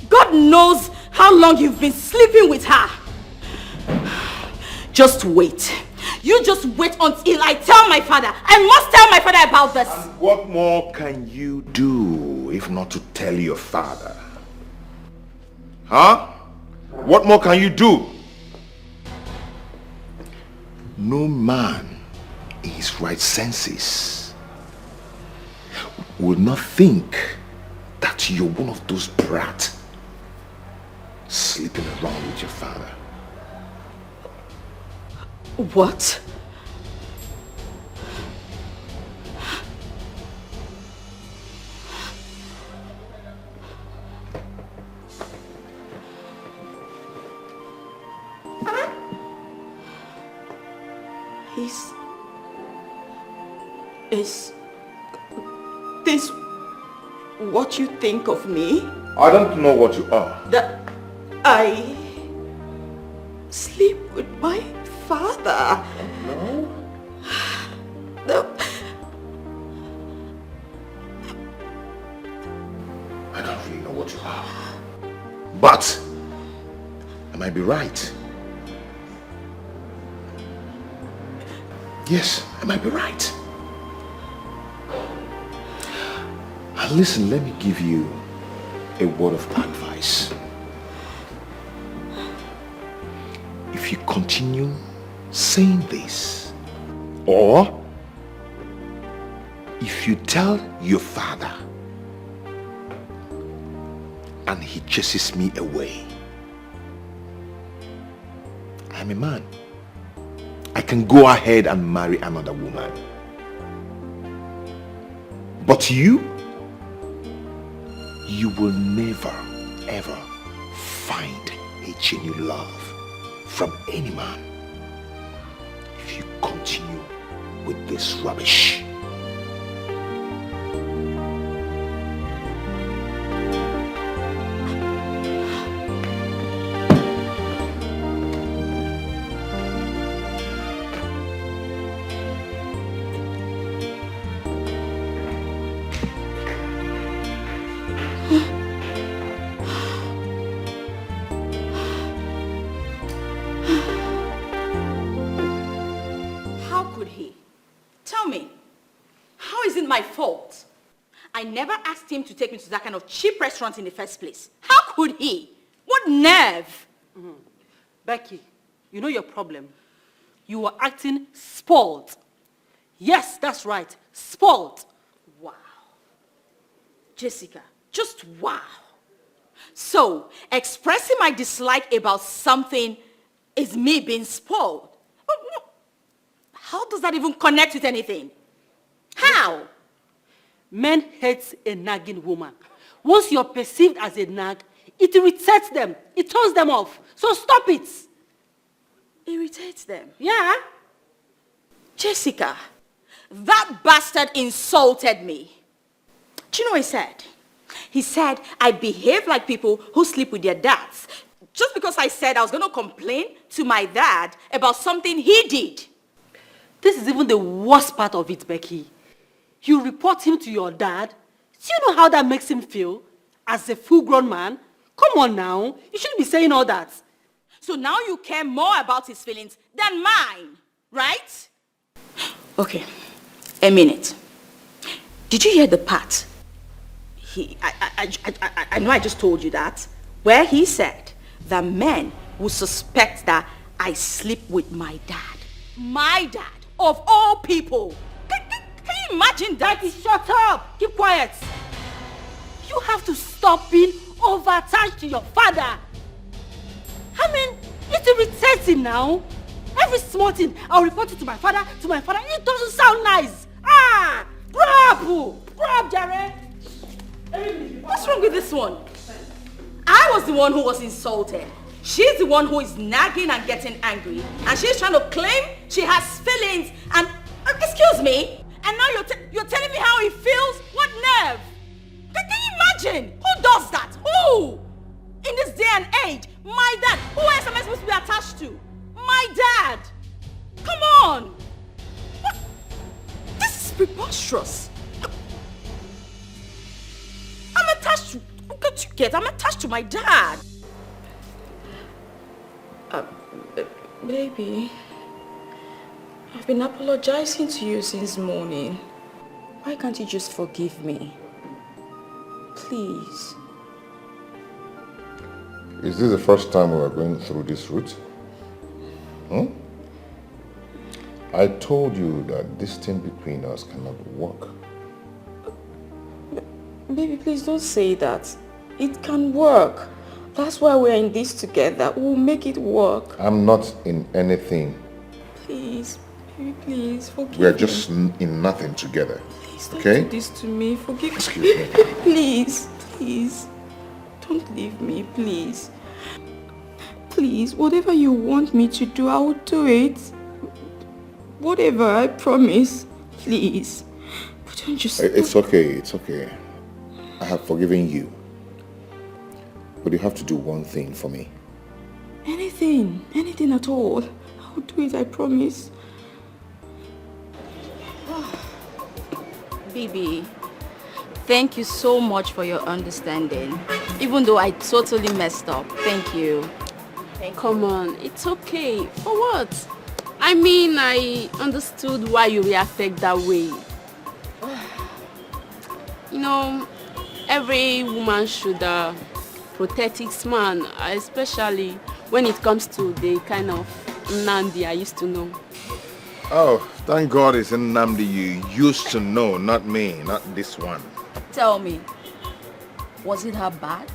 A: God knows how long you've been sleeping with her. Just wait. You just wait until I tell my father. I must tell my father about this.
F: And what more can you do if not to tell your father? Huh? What more can you do? No man in his right senses will not think that you're one of those brats sleeping around with your father.
A: What? Is this what you think of me?
F: I don't know what you are.
A: That I sleep with my father.
F: No.
A: No.
F: I don't really know what you are. But I might be right. Yes, I might be right. And listen, let me give you a word of advice. If you continue saying this, or if you tell your father and he chases me away, I'm a man. I can go ahead and marry another woman. But you will never ever find a genuine love from any man if you continue with this rubbish.
A: could he? Tell me, how is it my fault? I never asked him to take me to that kind of cheap restaurant in the first place. How could he? What nerve?
J: Becky, you know your problem. You were acting spoiled. Yes, that's right. Spoiled.
A: Wow. Jessica, just wow. So, expressing my dislike about something is me being spoiled. How does that even connect with anything? How?
J: Men hate a nagging woman. Once you're perceived as a nag, it irritates them. It turns them off. So stop it.
A: Irritates them?
J: Yeah.
A: Jessica, that bastard insulted me. Do you know what he said? He said I behave like people who sleep with their dads. Just because I said I was going to complain to my dad about something he did.
J: This is even the worst part of it, Becky. You report him to your dad. Do you know how that makes him feel? As a full-grown man? Come on now. You shouldn't be saying all that.
A: So now you care more about his feelings than mine, right? Okay, a minute. Did you hear the part? I know I just told you that. Where he said that men will suspect that I sleep with my dad. My dad, of all people. Can you imagine that?
J: Becky, shut up. Keep quiet. You have to stop being over-attached to your father. I mean, it irritates him now. Every small thing, I'll report it to my father, It doesn't sound nice. Grow up, Jared.
A: What's wrong with this one? I was the one who was insulted. She's the one who is nagging and getting angry. And she's trying to claim she has feelings and... excuse me? And now you're telling me how he feels? What nerve? Can you imagine? Who does that? Who? In this day and age? My dad. Who else am I supposed to be attached to? My dad. Come on. What? This is preposterous. I'm attached to... What you get? I'm attached to my dad. Baby, I've been apologizing to you since morning. Why can't you just forgive me? Please.
B: Is this the first time we are going through this route? I told you that this thing between us cannot work.
A: Baby, please don't say that. It can work. That's why we're in this together. We'll make it work.
B: I'm not in anything.
A: Please, baby, please, forgive me.
B: We're just in nothing together.
A: Please don't
B: okay?
A: do this to me. Forgive me.
B: Excuse me.
A: Please, please. Don't leave me, please. Please, whatever you want me to do, I will do it. Whatever, I promise. Please. But don't just...
B: It's okay, it's okay. I have forgiven you. But you have to do one thing for me.
A: Anything at all. I will do it, I promise. Baby, thank you so much for your understanding. Even though I totally messed up. Thank you.
L: Come on, it's okay. For what? I mean, I understood why you reacted that way. You know, every woman should protect its man, especially when it comes to the kind of Nandi I used to know.
B: Oh, thank God it's in Namdi you used to know, not me, not this one.
A: Tell me, was it her bad?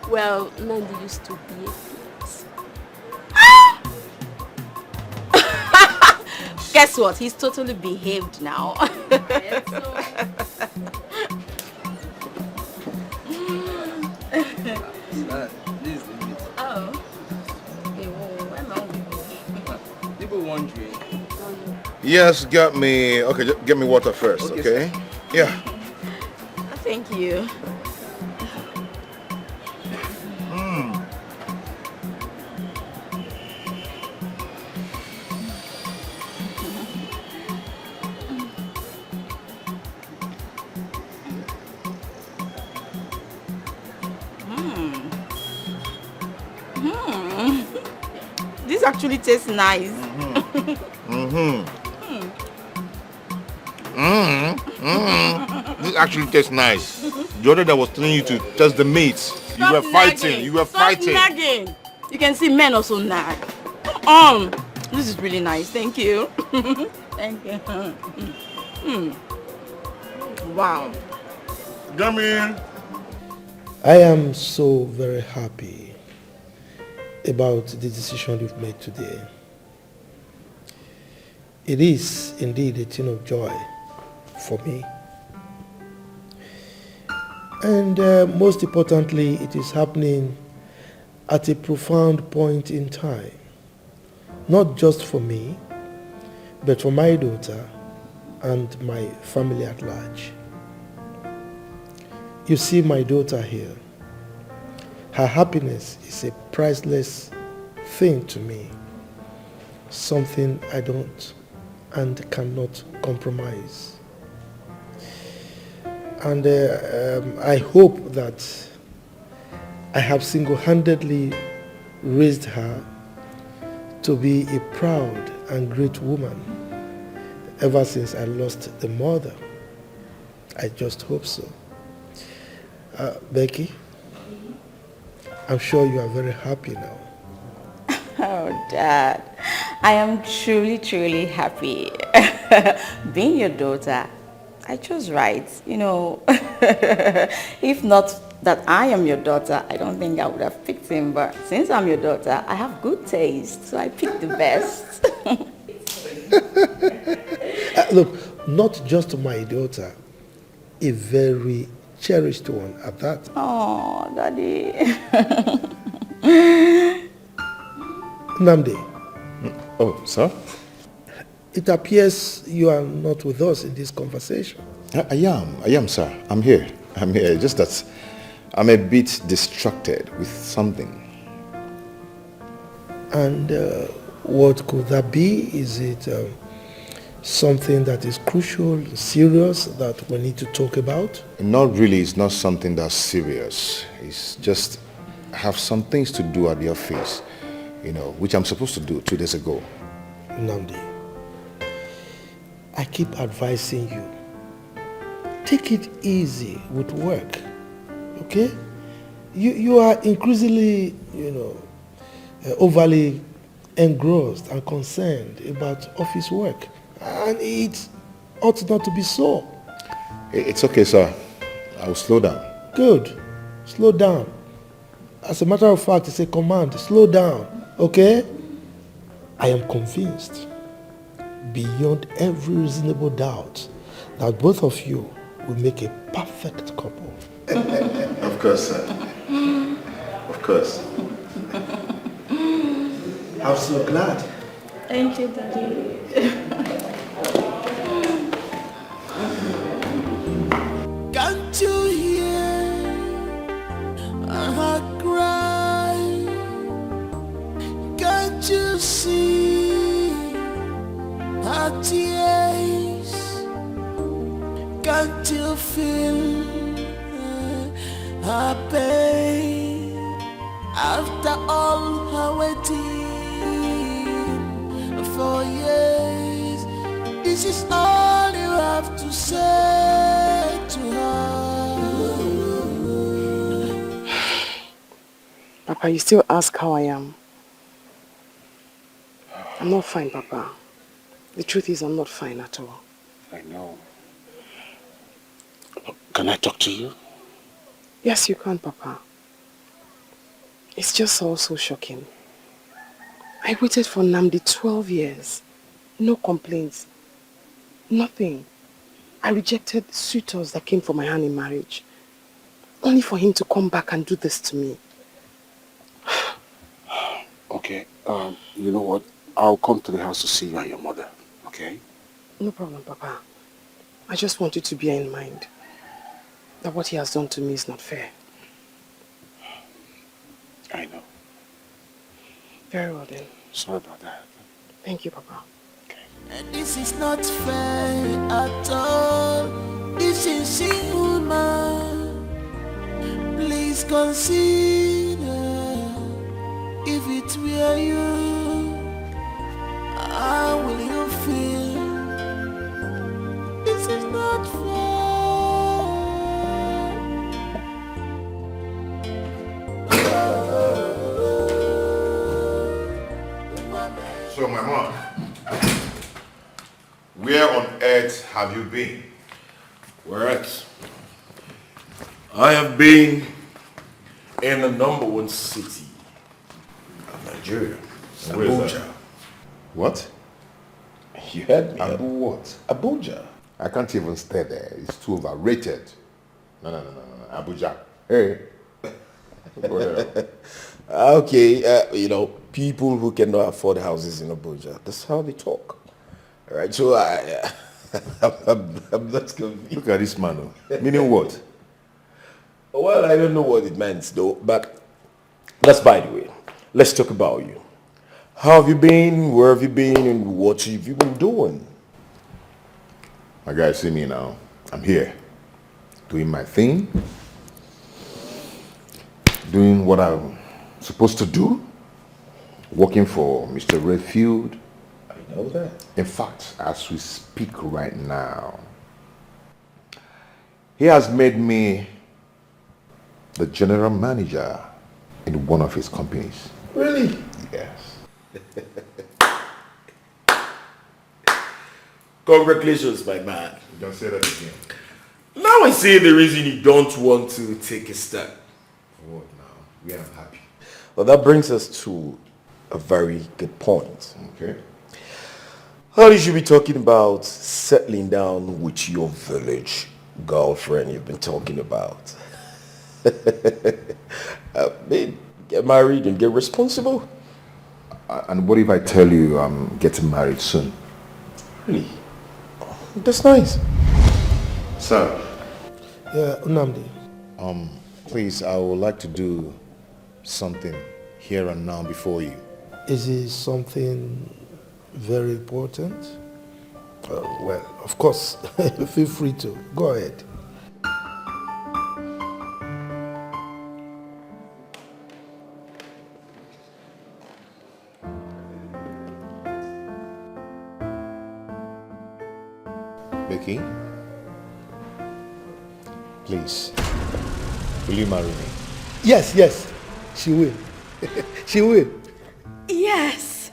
L: Well, Nandi used to be a prince.
A: Guess what? He's totally behaved now.
B: Yes, get me water first, okay? Yeah.
A: Thank you. This actually tastes nice.
F: This actually tastes nice. The other that was telling you to test the meat. You were fighting. You were fighting.
A: Stop nagging. You can see men also nag. This is really nice. Thank you. Thank you. Wow.
F: Come in.
K: I am so very happy about the decision you've made today. It is indeed a thing of joy for me. And most importantly, it is happening at a profound point in time. Not just for me, but for my daughter and my family at large. You see my daughter here. Her happiness is a priceless thing to me. Something I don't and cannot compromise. And I hope that I have single-handedly raised her to be a proud and great woman ever since I lost the mother. I just hope so. Becky, I'm sure you are very happy now.
A: Oh, Dad, I am truly, truly happy. Being your daughter, I chose right. You know, if not that I am your daughter, I don't think I would have picked him. But since I'm your daughter, I have good taste, so I picked the best.
K: Look, not just my daughter, a very cherished one at that.
A: Oh, Daddy.
K: Namdi.
B: Oh, sir?
K: It appears you are not with us in this conversation.
B: I am, sir. I'm here. Just that I'm a bit distracted with something.
K: And what could that be? Is it something that is crucial, serious, that we need to talk about?
B: Not really. It's not something that's serious. It's just I have some things to do at the office, which I'm supposed to do 2 days ago.
K: Namdi, I keep advising you, take it easy with work, okay? You are increasingly, overly engrossed and concerned about office work, and it ought not to be so.
B: It's okay, sir. I will slow down.
K: Good. Slow down. As a matter of fact, it's a command. Slow down, okay? I am convinced, beyond every reasonable doubt, that both of you will make a perfect couple.
B: Of course, sir. Of course.
K: I'm so glad.
A: Thank you, Daddy.
I: Can't you hear her cry? Can't you see her tears? Can't you feel her pain? After all her waiting for years, this is all you have to say to her.
G: Papa, you still ask how I am. I'm not fine, Papa. The truth is, I'm not fine at all.
E: I know. Can I talk to you?
G: Yes, you can, Papa. It's just all so shocking. I waited for Namdi 12 years. No complaints. Nothing. I rejected suitors that came for my hand in marriage. Only for him to come back and do this to me.
E: Okay, you know what? I'll come to the house to see you and your mother, okay?
G: No problem, Papa. I just want you to bear in mind that what he has done to me is not fair.
E: I know.
G: Very well then.
E: Sorry about that.
G: Thank you, Papa.
I: And this is not fair at all. This is single man. Please consider if it were you, how will you feel? This is not fair.
B: So, my mom, where on earth have you been?
M: Where at? I have been in the #1 city of Nigeria,
B: Where is
M: Abuja.
B: that? What?
M: You heard me.
B: Abu what?
M: Abuja.
B: I can't even stay there. It's too overrated. No. Abuja. Hey. Go there.
M: Okay, people who cannot afford houses in Abuja, that's how they talk. All right, so I'm not convinced.
B: Look at this man. Meaning what?
M: Well, I don't know what it means though, but that's by the way. Let's talk about you. How have you been? Where have you been? And what have you been doing?
B: My guys, see me now. I'm here. Doing my thing. Doing what I'm supposed to do. Working for Mr. Redfield.
M: I know that.
B: In fact, as we speak right now, he has made me the general manager in one of his companies.
M: Really?
B: Yes.
M: Congratulations, my man.
B: Don't say that again.
M: Now I see the reason you don't want to take a step.
B: What now? We are happy.
M: Well, that brings us to a very good point.
B: Okay.
M: How you should be talking about settling down with your village girlfriend you've been talking about. Get married and get responsible.
B: And what if I tell you I'm getting married soon?
M: Really? That's nice.
B: Sir.
K: Yeah, Unamdi.
B: Please, I would like to do something here and now before you.
K: Is it something very important? Well, of course, feel free to. Go ahead.
B: Becky, please, will you marry me?
K: Yes, she will. She will.
A: Yes.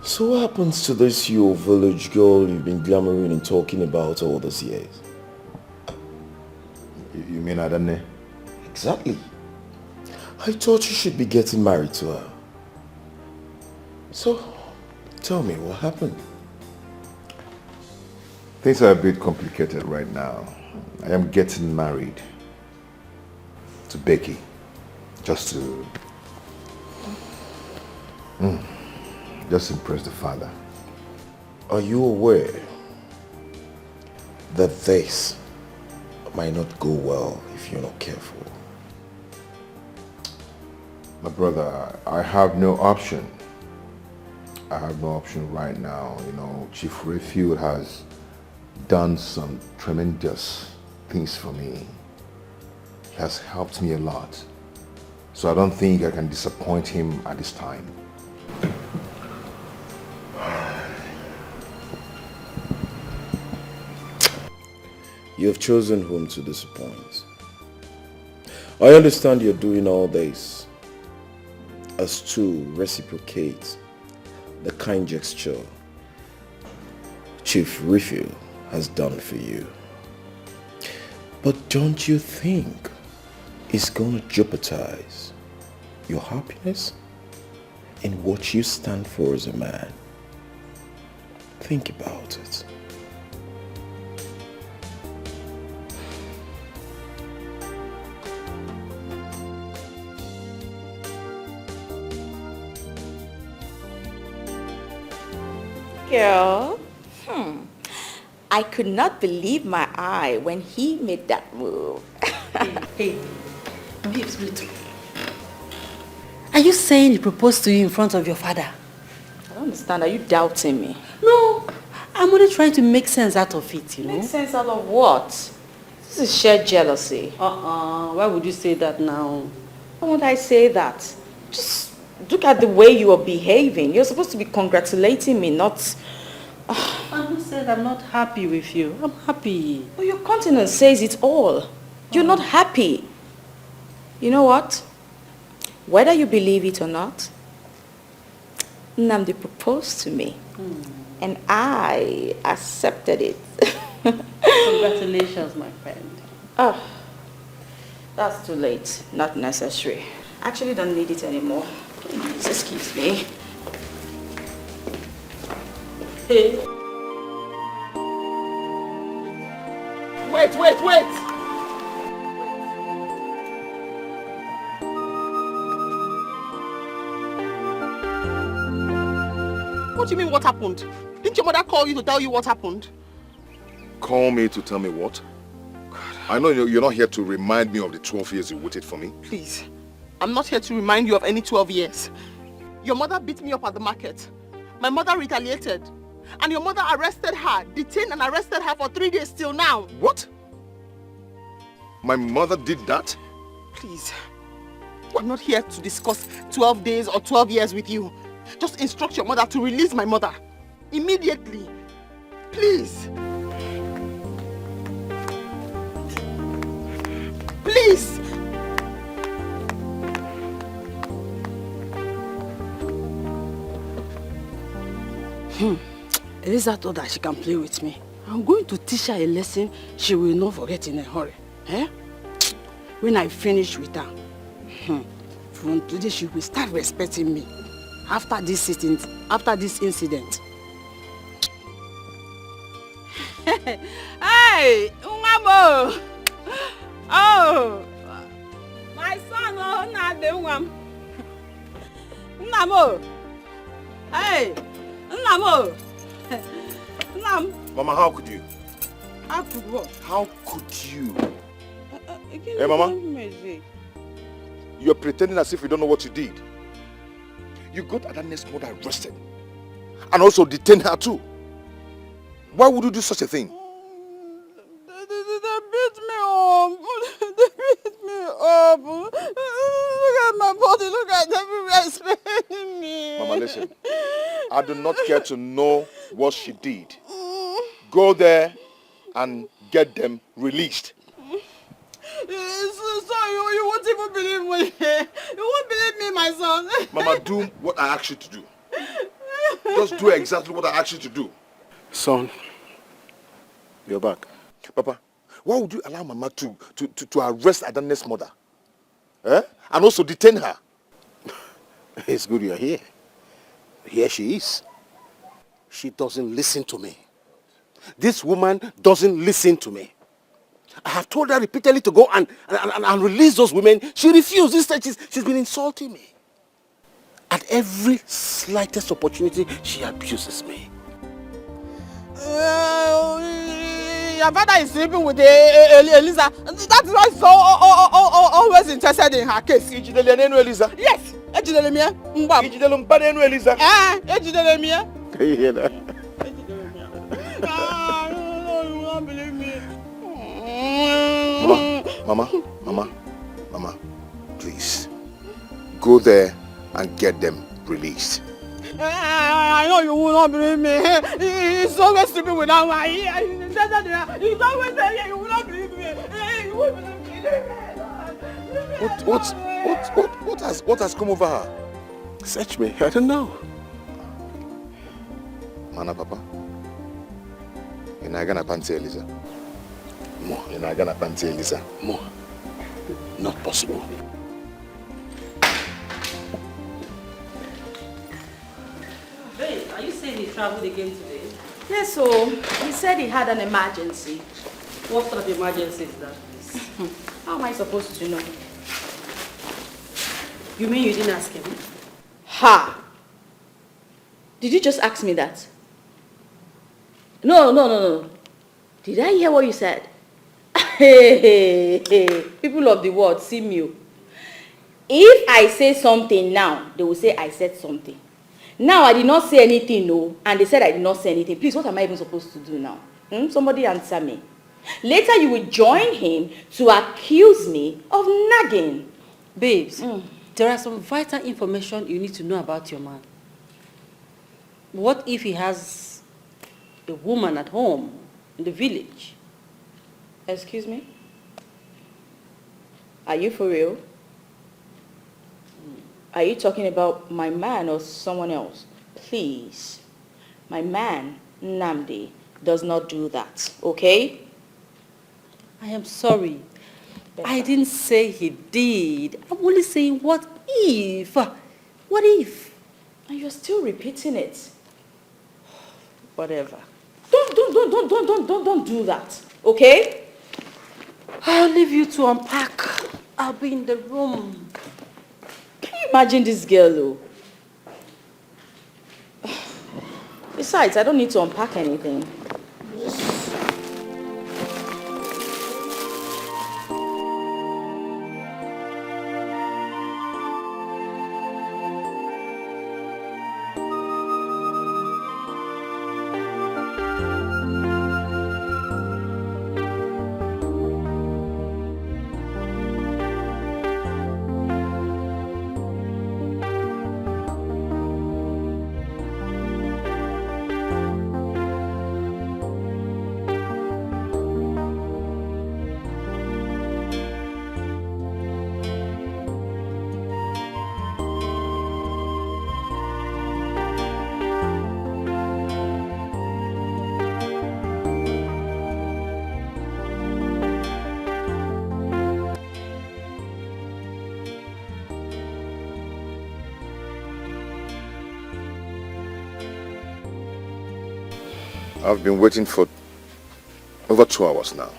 M: So what happens to this your village girl you've been glamoring and talking about all these years?
B: You mean Adane?
M: Exactly. I thought you should be getting married to her. So, tell me what happened.
B: Things are a bit complicated right now. I am getting married to Becky just to impress the father.
M: Are you aware that this might not go well if you're not careful?
B: My brother, I have no option. I have no option right now. You know, Chief Redfield has done some tremendous things for me. He has helped me a lot. So I don't think I can disappoint him at this time.
M: You have chosen whom to disappoint. I understand you're doing all this as to reciprocate the kind gesture Chief Redfield has done for you. But don't you think it's going to jeopardize your happiness and what you stand for as a man? Think about it.
A: Girl, I could not believe my eye when he made that move.
J: Hey, babes, wait. Are you saying he proposed to you in front of your father?
G: I don't understand. Are you doubting me?
J: No. I'm only trying to make sense out of it, you know.
G: Make sense out of what? This is sheer jealousy.
J: Why would you say that now?
G: Why would I say that? Just look at the way you are behaving. You're supposed to be congratulating me, not...
J: I'm not saying I'm not happy with you. I'm happy.
G: Well, your countenance says it all. You're not happy. You know what? Whether you believe it or not, Nnamdi proposed to me. And I accepted it.
J: Congratulations, my friend.
G: Oh, that's too late. Not necessary. Actually don't need it anymore. Please, excuse me.
J: Hey.
D: Wait! What do you mean, what happened? Didn't your mother call you to tell you what happened?
B: Call me to tell me what? I know you're not here to remind me of the 12 years you waited for me.
D: Please, I'm not here to remind you of any 12 years. Your mother beat me up at the market. My mother retaliated. And your mother arrested her, detained and arrested her for 3 days till now.
B: What? My mother did that?
D: Please, I'm not here to discuss 12 days or 12 years with you. Just instruct your mother to release my mother. Immediately. Please. Please.
C: Eliza thought that she can play with me. I'm going to teach her a lesson she will not forget in a hurry. Eh? When I finish with her, from today she will start respecting me. After this incident. Hey, Umamo! Oh, my son, oh, not the one. Namo! Hey, Namo!
B: Mama, how could you?
C: How could what?
B: How could you? Hey, Mama. You're pretending as if you don't know what you did. You got Adanne's mother arrested. And also detained her too. Why would you do such a thing?
C: They beat me up. They beat me up. Look at my body. Look at everywhere it's paining me.
B: Mama, listen. I do not care to know what she did. Go there and get them released.
C: So you won't even believe me. You won't believe me, my son.
B: Mama, do what I asked you to do. Just do exactly what I asked you to do.
E: Son, you're back.
B: Papa, why would you allow Mama to arrest Adanne's mother? Eh? And also detain her?
E: It's good you're here. Here she is. She doesn't listen to me. This woman doesn't listen to me. I have told her repeatedly to go and release those women. She refused. Instead, she's been insulting me. At every slightest opportunity, she abuses me.
C: Your father is sleeping with Eliza. That's why he's always interested in her case.
B: Eliza?
C: Yes.
B: Eliza?
E: Can you hear that?
C: You won't believe me.
B: Mama, please. Go there and get them released.
C: I know you will not believe me. He's always sleeping with that one. He's always saying you will not believe me. You won't believe me.
B: What has come over her?
E: Search me. I don't know.
B: Mana, Papa. You're not gonna panty Eliza.
E: More.
B: You're not gonna panty Eliza.
E: More. Not possible.
J: Babe, are you saying he traveled again today?
A: Yes, so he said he had an emergency.
J: What sort of emergency is that?
A: How am I supposed to know?
J: You mean you didn't ask him?
A: Ha! Did you just ask me that? No. Did I hear what you said? Hey. People of the world, see me. If I say something now, they will say I said something. Now I did not say anything, no, and they said I did not say anything. Please, what am I even supposed to do now? Somebody answer me. Later you will join him to accuse me of nagging.
J: Babes, there are some vital information you need to know about your man. What if he has a woman at home in the village?
A: Excuse me? Are you for real? Are you talking about my man or someone else? Please. My man, Nnamdi, does not do that, okay?
J: I am sorry. I didn't say he did. I'm only saying what if? What if?
A: And you're still repeating it.
J: Whatever.
A: Don't do that, okay?
J: I'll leave you to unpack. I'll be in the room.
A: Can you imagine this girl, though? Besides, I don't need to unpack anything.
B: I've been waiting for over 2 hours now.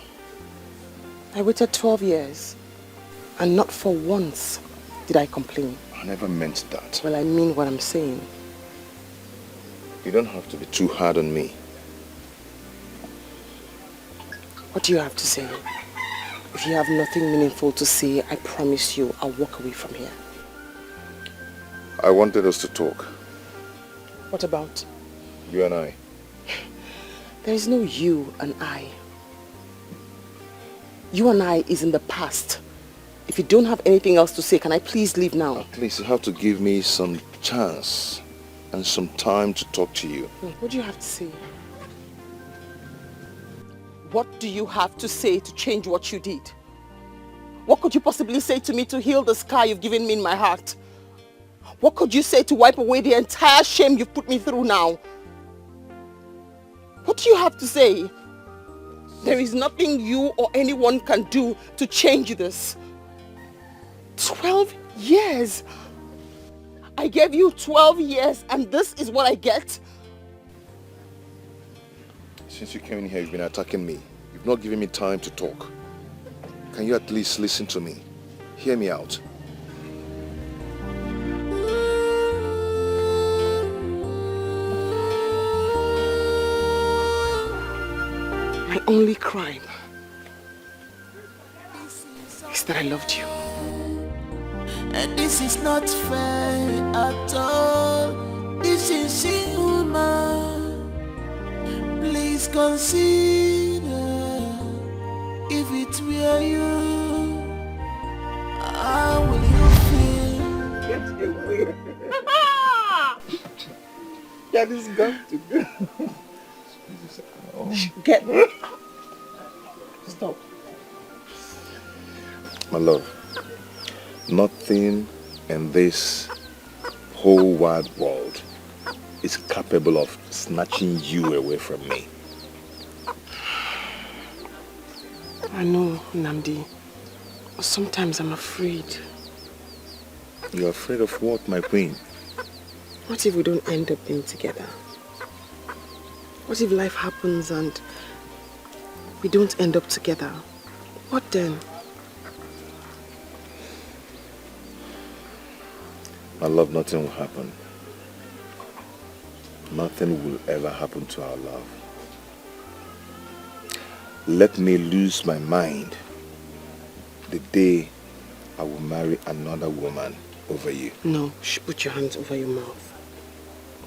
G: I waited 12 years, and not for once did I complain.
B: I never meant that.
G: Well, I mean what I'm saying.
B: You don't have to be too hard on me.
G: What do you have to say? If you have nothing meaningful to say, I promise you I'll walk away from here.
B: I wanted us to talk.
G: What about?
B: You and I.
G: There is no you and I. You and I is in the past. If you don't have anything else to say, can I please leave now?
B: At least you have to give me some chance and some time to talk to you.
G: What do you have to say? What do you have to say to change what you did? What could you possibly say to me to heal the scar you've given me in my heart? What could you say to wipe away the entire shame you've put me through now? What do you have to say? There is nothing you or anyone can do to change this. 12 years. I gave you 12 years and this is what I get?
B: Since you came in here, you've been attacking me. You've not given me time to talk. Can you at least listen to me? Hear me out.
G: My only crime is that I loved you.
I: And this is not fair at all. This is inhuman. Please consider if it were you, how will you feel?
F: Get away. Yeah, this is got to go.
G: Get stop.
B: My love, nothing in this whole wide world is capable of snatching you away from me.
G: I know, Nnamdi. Sometimes I'm afraid.
B: You're afraid of what, my queen?
G: What if we don't end up being together? What if life happens and we don't end up together? What then?
B: My love, nothing will happen. Nothing will ever happen to our love. Let me lose my mind the day I will marry another woman over you.
G: No, put your hands over your mouth.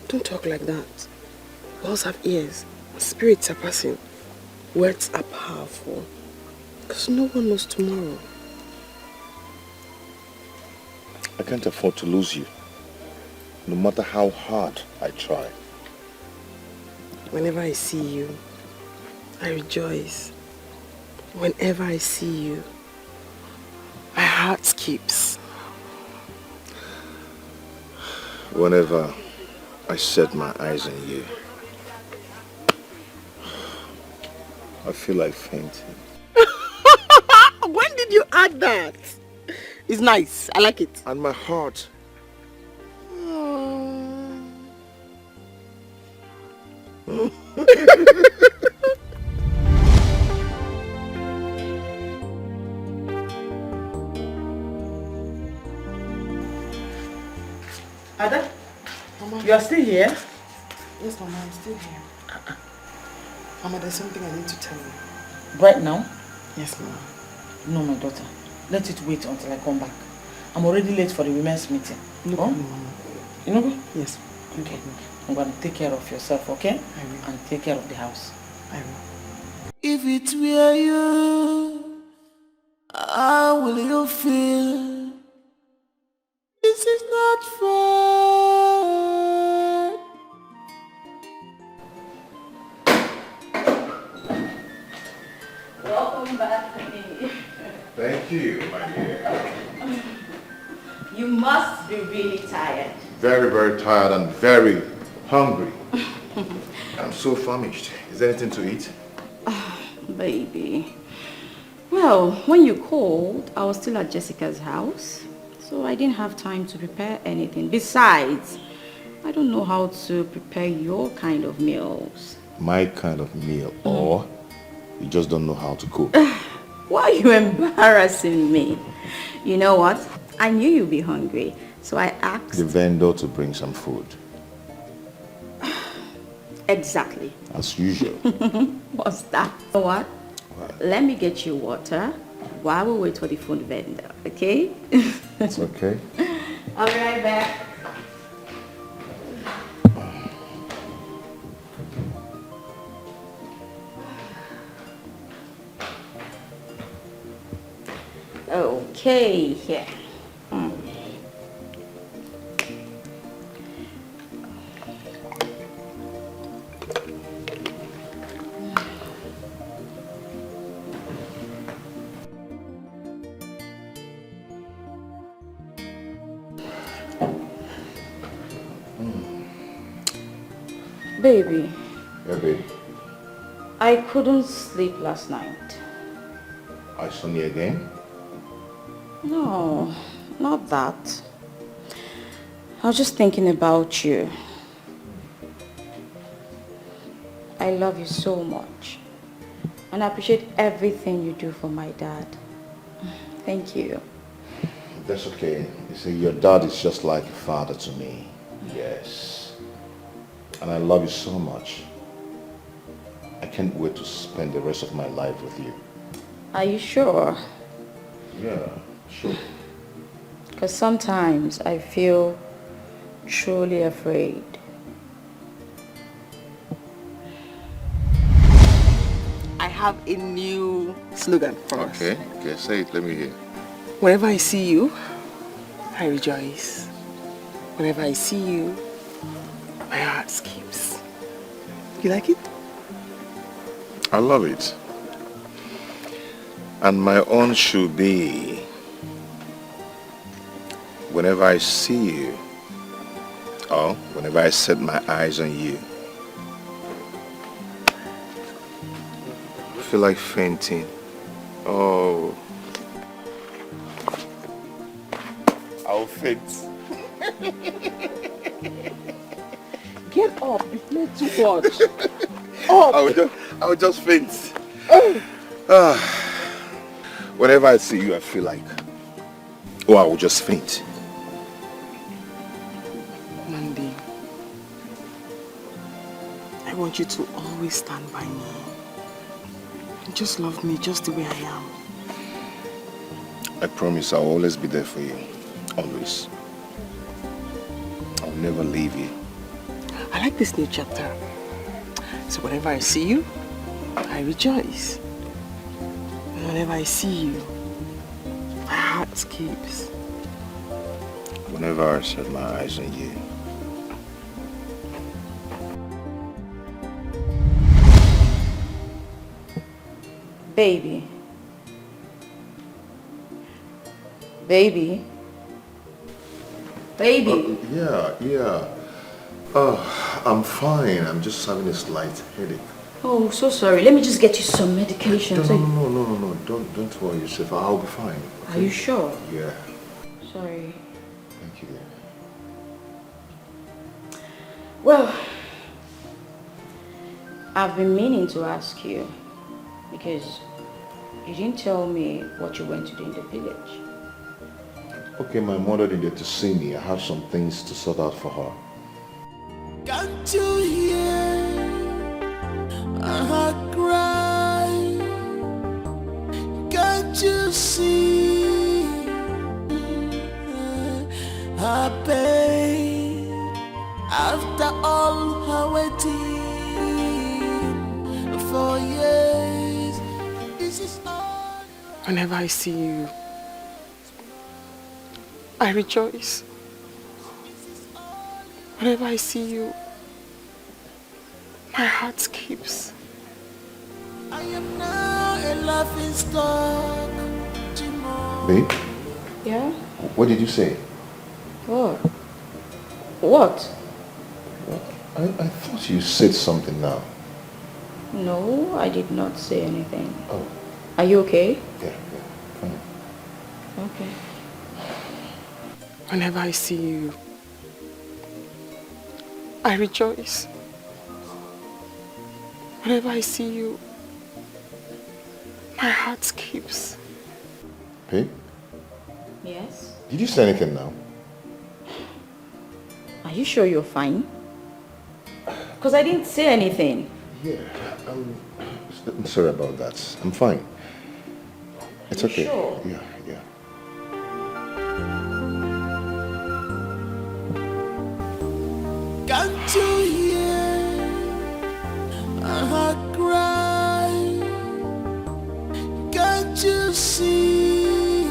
G: Don't talk like that. Walls have ears. Spirits are passing. Words are powerful. Because no one knows tomorrow.
B: I can't afford to lose you, no matter how hard I try.
G: Whenever I see you, I rejoice. Whenever I see you, my heart skips.
B: Whenever I set my eyes on you, I feel like fainting.
G: When did you add that? It's nice. I like it.
B: And my heart.
C: Ada,
G: Mama.
C: you are still here?
G: Yes, Mama, I'm still here. Mama, there's something I need to tell you.
C: Right now?
G: Yes, Mama.
C: No, my daughter. Let it wait until I come back. I'm already late for the women's meeting.
G: No problem, Mama.
C: You know what?
G: Yes.
C: Okay. I'm going to take care of yourself, okay?
G: I will.
C: And take care of the house.
G: I will.
I: If it were you, how will you feel? This is not fair.
A: Welcome back, honey.
B: Thank you, my dear.
A: You must be really tired.
B: Very, very tired and very hungry. I'm so famished. Is there anything to eat?
A: Baby. Well, when you called, I was still at Jessica's house, so I didn't have time to prepare anything. Besides, I don't know how to prepare your kind of meals.
B: My kind of meal, or you just don't know how to cook.
A: Why are you embarrassing me? You know what? I knew you'd be hungry, so I asked...
B: The vendor to bring some food.
A: Exactly.
B: As usual.
A: What's that? You know what?
B: What?
A: Let me get you water while we wait for the food vendor, okay?
B: It's okay.
A: I'll be right back. Okay, here. Baby.
B: Yeah, babe.
A: I couldn't sleep last night.
B: I saw you again?
A: No, not that. I was just thinking about you. I love you so much. And I appreciate everything you do for my dad. Thank you.
B: That's okay. You see, your dad is just like a father to me. Yes. And I love you so much. I can't wait to spend the rest of my life with you.
A: Are you sure?
B: Yeah, sure.
A: Because sometimes I feel truly afraid.
G: I have a new slogan for us.
B: Okay, say it. Let me hear.
G: Whenever I see you, I rejoice. Whenever I see you, my heart skips. You like it?
B: I love it. And my own should be, whenever I see you, or whenever I set my eyes on you, I feel like fainting. Oh, I'll faint.
G: Get up, you play too much. Up.
B: I will just faint. Whenever I see you, I feel like, I will just faint.
G: Mandy, I want you to always stand by me. Just love me just the way I am.
B: I promise I'll always be there for you. Always. I'll never leave you.
G: I like this new chapter. So whenever I see you, I rejoice. And whenever I see you, my heart skips.
B: Whenever I set my eyes on you.
A: Baby. Baby. Baby.
B: Yeah. I'm fine. I'm just having a slight headache.
A: Oh, so sorry. Let me just get you some medication.
B: No. Don't worry yourself. I'll be fine. Okay?
A: Are you sure?
B: Yeah.
A: Sorry.
B: Thank you.
A: Well, I've been meaning to ask you because you didn't tell me what you went to do in the village.
B: Okay, my mother needed to see me. I have some things to sort out for her.
I: Can't you hear her cry? Can't you see her pain? After all her waiting for years, this is all.
G: Whenever I see you, I rejoice. Whenever I see you, my heart skips.
I: I am now a laughing stock.
B: Babe?
A: Yeah?
B: What did you say?
A: What? What?
B: I thought you said something now.
A: No, I did not say anything.
B: Oh.
A: Are you okay?
B: Yeah, fine.
A: Okay.
G: Whenever I see you, I rejoice. Whenever I see you, my heart skips.
B: Babe?
A: Yes?
B: Did you say anything now?
A: Are you sure you're fine? Because I didn't say anything.
B: Yeah, I'm sorry about that. I'm fine. It's
A: You
B: okay.
A: sure?
B: Yeah.
I: Can't you hear her cry? Can't you see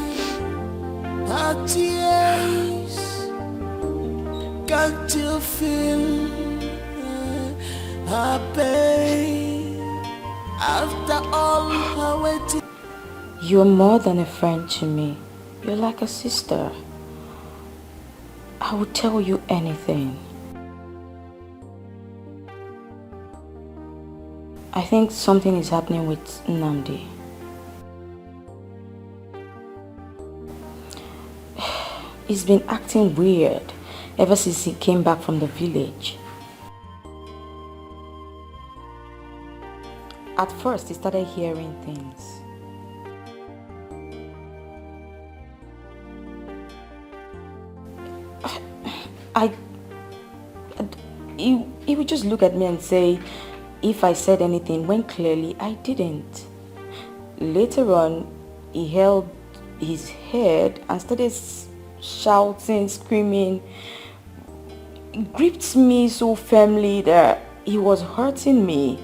I: her tears? Can't you feel her pain? After all her waiting.
A: You're more than a friend to me. You're like a sister. I would tell you anything. I think something is happening with Nnamdi. He's been acting weird ever since he came back from the village. At first, he started hearing things. He would just look at me and say, if I said anything, when clearly I didn't. Later on, he held his head and started shouting, screaming. He gripped me so firmly that he was hurting me.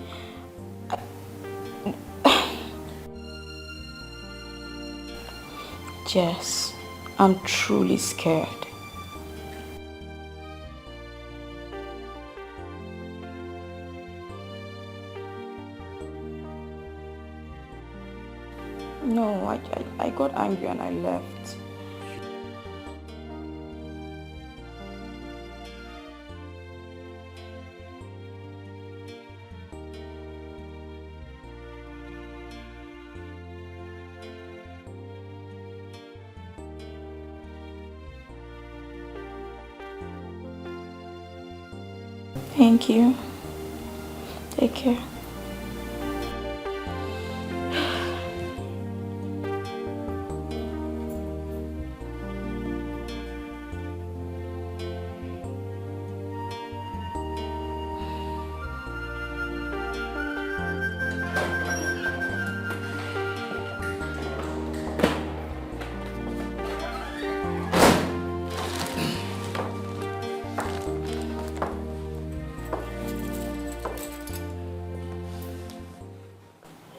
A: Jess, I'm truly scared. No, I got angry and I left. Thank you. Take care.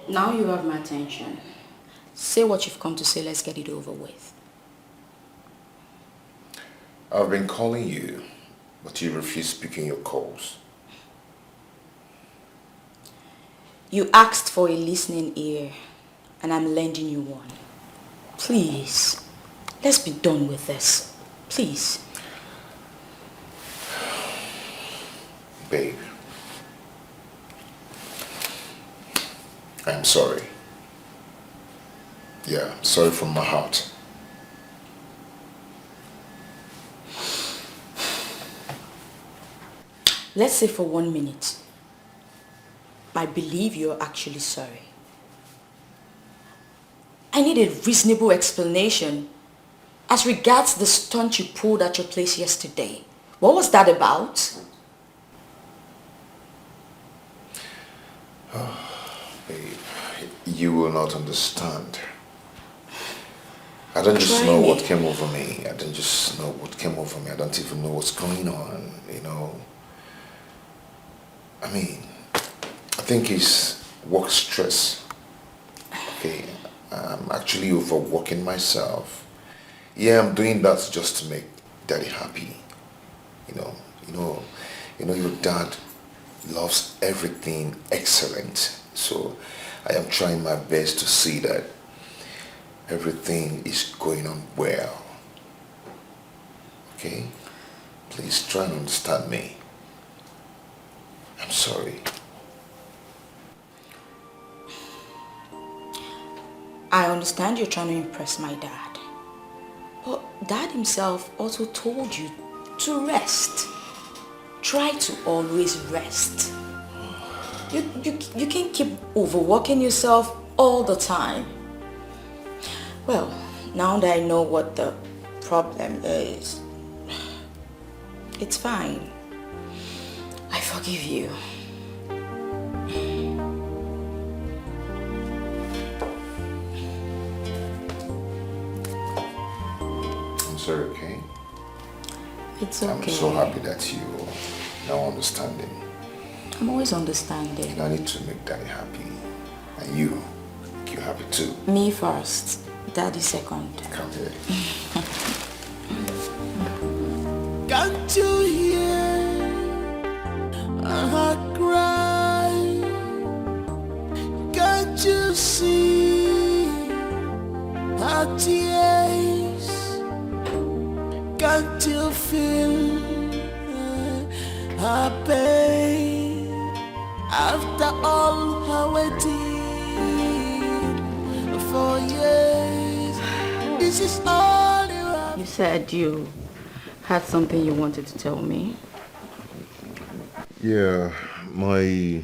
A: Now you have my attention. Say what you've come to say, let's get it over with.
B: I've been calling you, but you refuse picking your calls.
A: You asked for a listening ear, and I'm lending you one. Please, let's be done with this. Please.
B: Babe, I'm sorry. Yeah, sorry from my heart.
A: Let's say for 1 minute, I believe you're actually sorry. I need a reasonable explanation as regards the stunt you pulled at your place yesterday. What was that about?
B: Oh, babe, you will not understand. I don't just know what came over me. I don't just know what came over me. I don't even know what's going on, you know. I mean, I think it's work stress. Okay, I'm actually overworking myself. Yeah, I'm doing that just to make daddy happy. Your dad loves everything excellent. So I am trying my best to see that everything is going on well. Okay? Please try and understand me. I'm sorry.
A: I understand you're trying to impress my dad. But dad himself also told you to rest. Try to always rest. You can't keep overworking yourself all the time. Well, now that I know what the problem is, it's fine. I forgive you.
B: I'm sorry, okay?
A: It's okay.
B: I'm so happy that you are now understanding.
A: I'm always understanding.
B: I need to make daddy happy. And you happy too.
A: Me first, daddy second.
B: Come here.
I: Can't you hear a heart cry? Can't you see her tears? Can't you feel her pain? After all her waiting for years, this is all you have.
A: You said you had something you wanted to tell me.
B: Yeah, my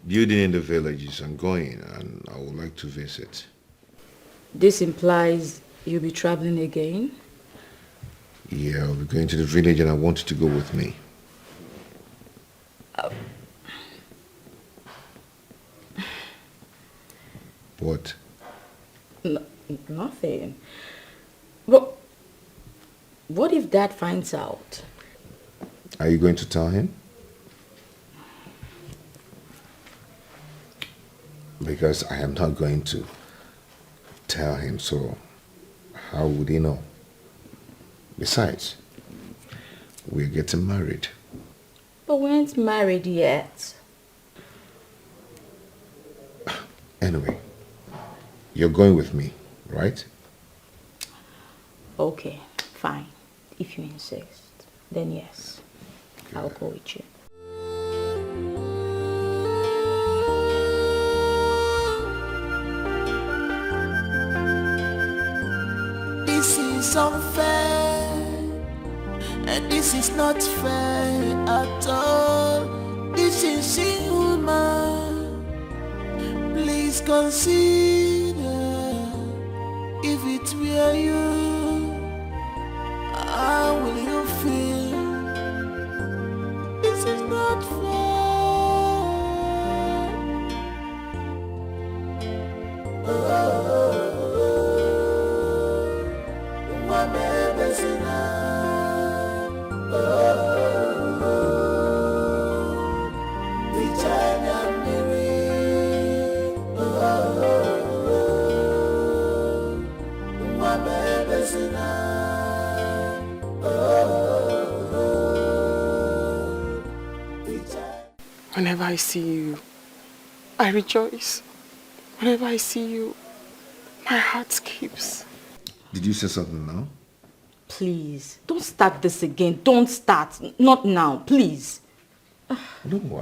B: building in the village is ongoing and I would like to visit.
A: This implies you'll be traveling again?
B: Yeah, I'll be going to the village and I want you to go with me. What?
A: Nothing. But what if Dad finds out?
B: Are you going to tell him? Because I am not going to tell him, so how would he know? Besides, we're getting married.
A: But we aren't married yet.
B: Anyway, you're going with me, right?
A: Okay, fine. If you insist, then yes, I'll go with you.
I: This is unfair, and this is not fair at all. This is inhuman. Please consider if it were you, how will you feel? This is not fair.
G: Whenever I see you, I rejoice. Whenever I see you, my heart skips.
B: Did you say something now?
A: Please, don't start this again. Don't start. Not now, please.
B: No,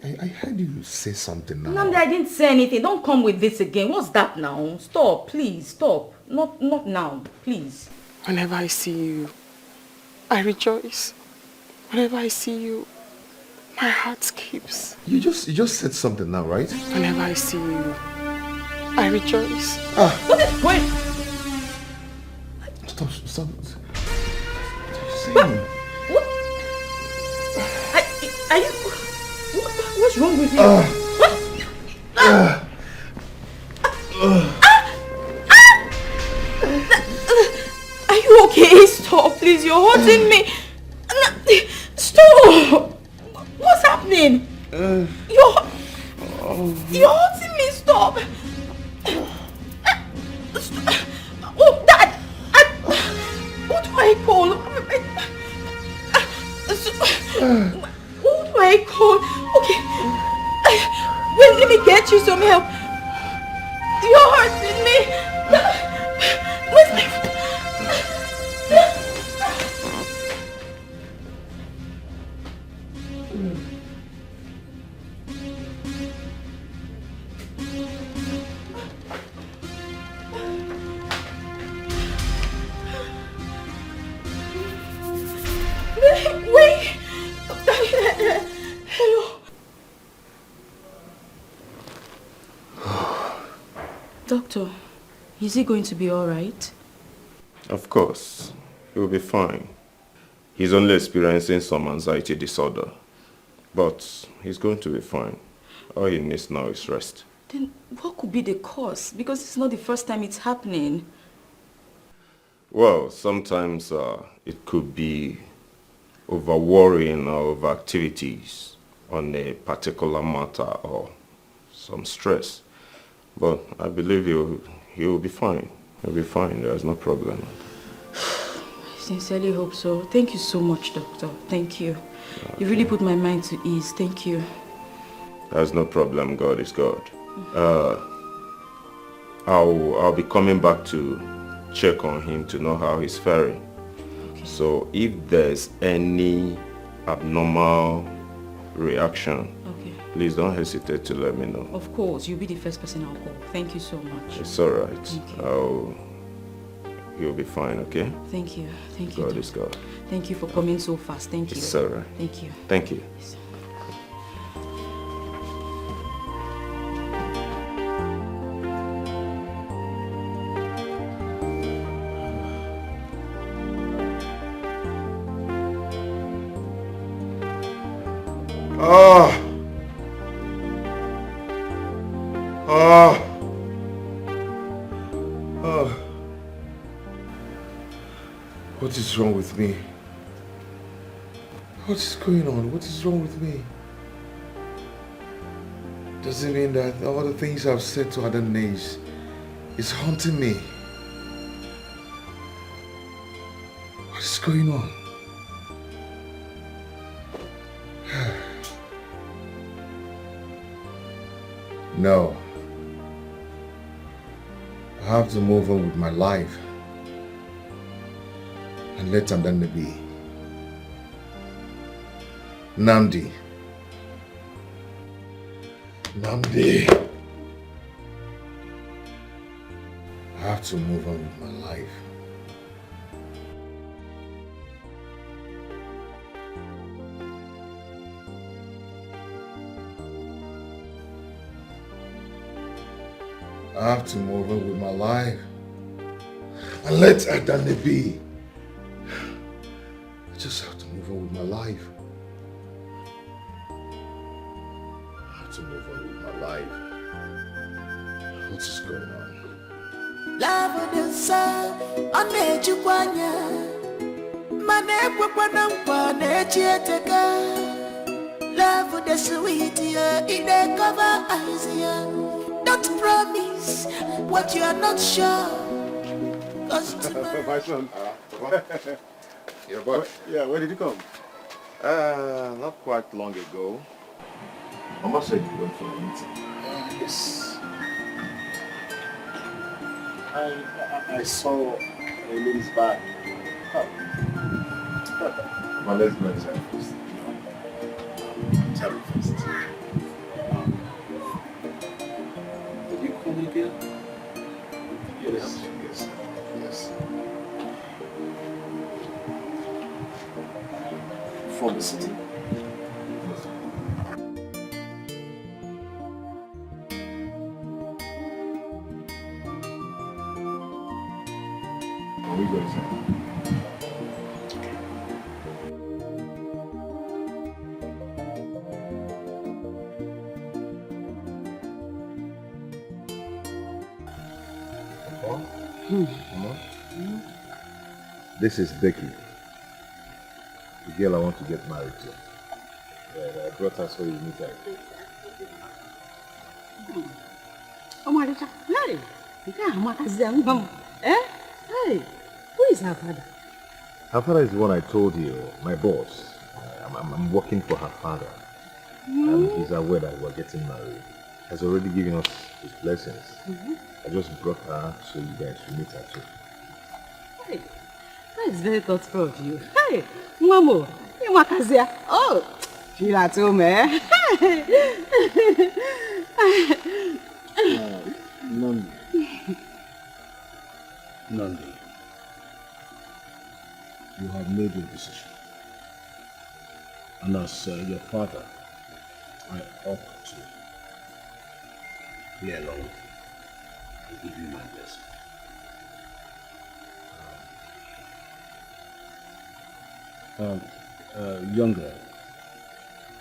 B: I heard you say something now.
A: Namdi, I didn't say anything. Don't come with this again. What's that now? Stop, please, stop. Not now, please.
G: Whenever I see you, I rejoice. Whenever I see you, my heart skips.
B: You just said something now, right?
G: Whenever I see you, I rejoice.
A: What is going?
B: Stop. What are you saying?
A: What? Are you? What's wrong with you? Are you okay? Stop, please. You're hurting me. Stop. What's happening? You're hurting me. Stop. Oh, Dad. Who do I call? Who do I call? Okay. Wait, let me get you some help. You're hurting me. Where's my phone? Wait. Hello. Doctor, is he going to be all right?
M: Of course, he will be fine. He's only experiencing some anxiety disorder, but he's going to be fine. All he needs now is rest.
A: Then what could be the cause? Because it's not the first time it's happening.
M: Well, sometimes it could be over-worrying or over-activities on a particular matter or some stress. But I believe he will be fine. He'll be fine. There's no problem.
A: I sincerely hope so. Thank you so much, Doctor. Thank you. Okay. You really put my mind to ease. Thank you.
M: There's no problem. God is God. I'll be coming back to check on him to know how he's faring. Okay. So if there's any abnormal reaction, okay, please don't hesitate to let me know.
A: Of course, you'll be the first person I'll call. Thank you so much.
M: It's all right. You'll be fine, okay?
A: Thank you. Thank you.
M: God is God.
A: Thank you for coming so fast. Thank you.
M: It's all right.
A: Thank you.
M: Thank you.
A: Yes.
B: What is wrong with me? What is going on? What is wrong with me? Does it mean that all the things I've said to other names is haunting me? What is going on? No. I have to move on with my life and let Adane be. Namdi. I have to move on with my life. I have to move on with my life and let Adane be. I just have to move on with my life. I have to move on with my life. What is going on?
I: Love the sun, on the Jukwanya, Mane Papa, Chiataka. Love the sweet, in the cover, Isaiah. Don't promise what you are not sure.
H: My son. Yeah, where did you come?
B: Not quite long ago. Mama said you went for a meeting.
E: Yes. I saw a lady's bag.
B: Well, let's go inside first.
E: Tell me first. Did you call me again? Yes. Yes. From the city?
B: Can we go inside? Mama? This is Dikeh, the girl I want to get married to. I brought her so you meet her.
A: Oh my God, hey, hey, who is her father?
B: Her father is the one I told you, my boss. I'm working for her father. And he's aware that we're getting married. Has already given us his blessings. I just brought her so you guys will meet her too.
A: Hey, that is very thoughtful of you. Hey, Mamo, you Makazia. Oh, feel at home, eh?
E: Nandi, you have made your decision. And as your father, I ought to play along and give you my blessing. Younger,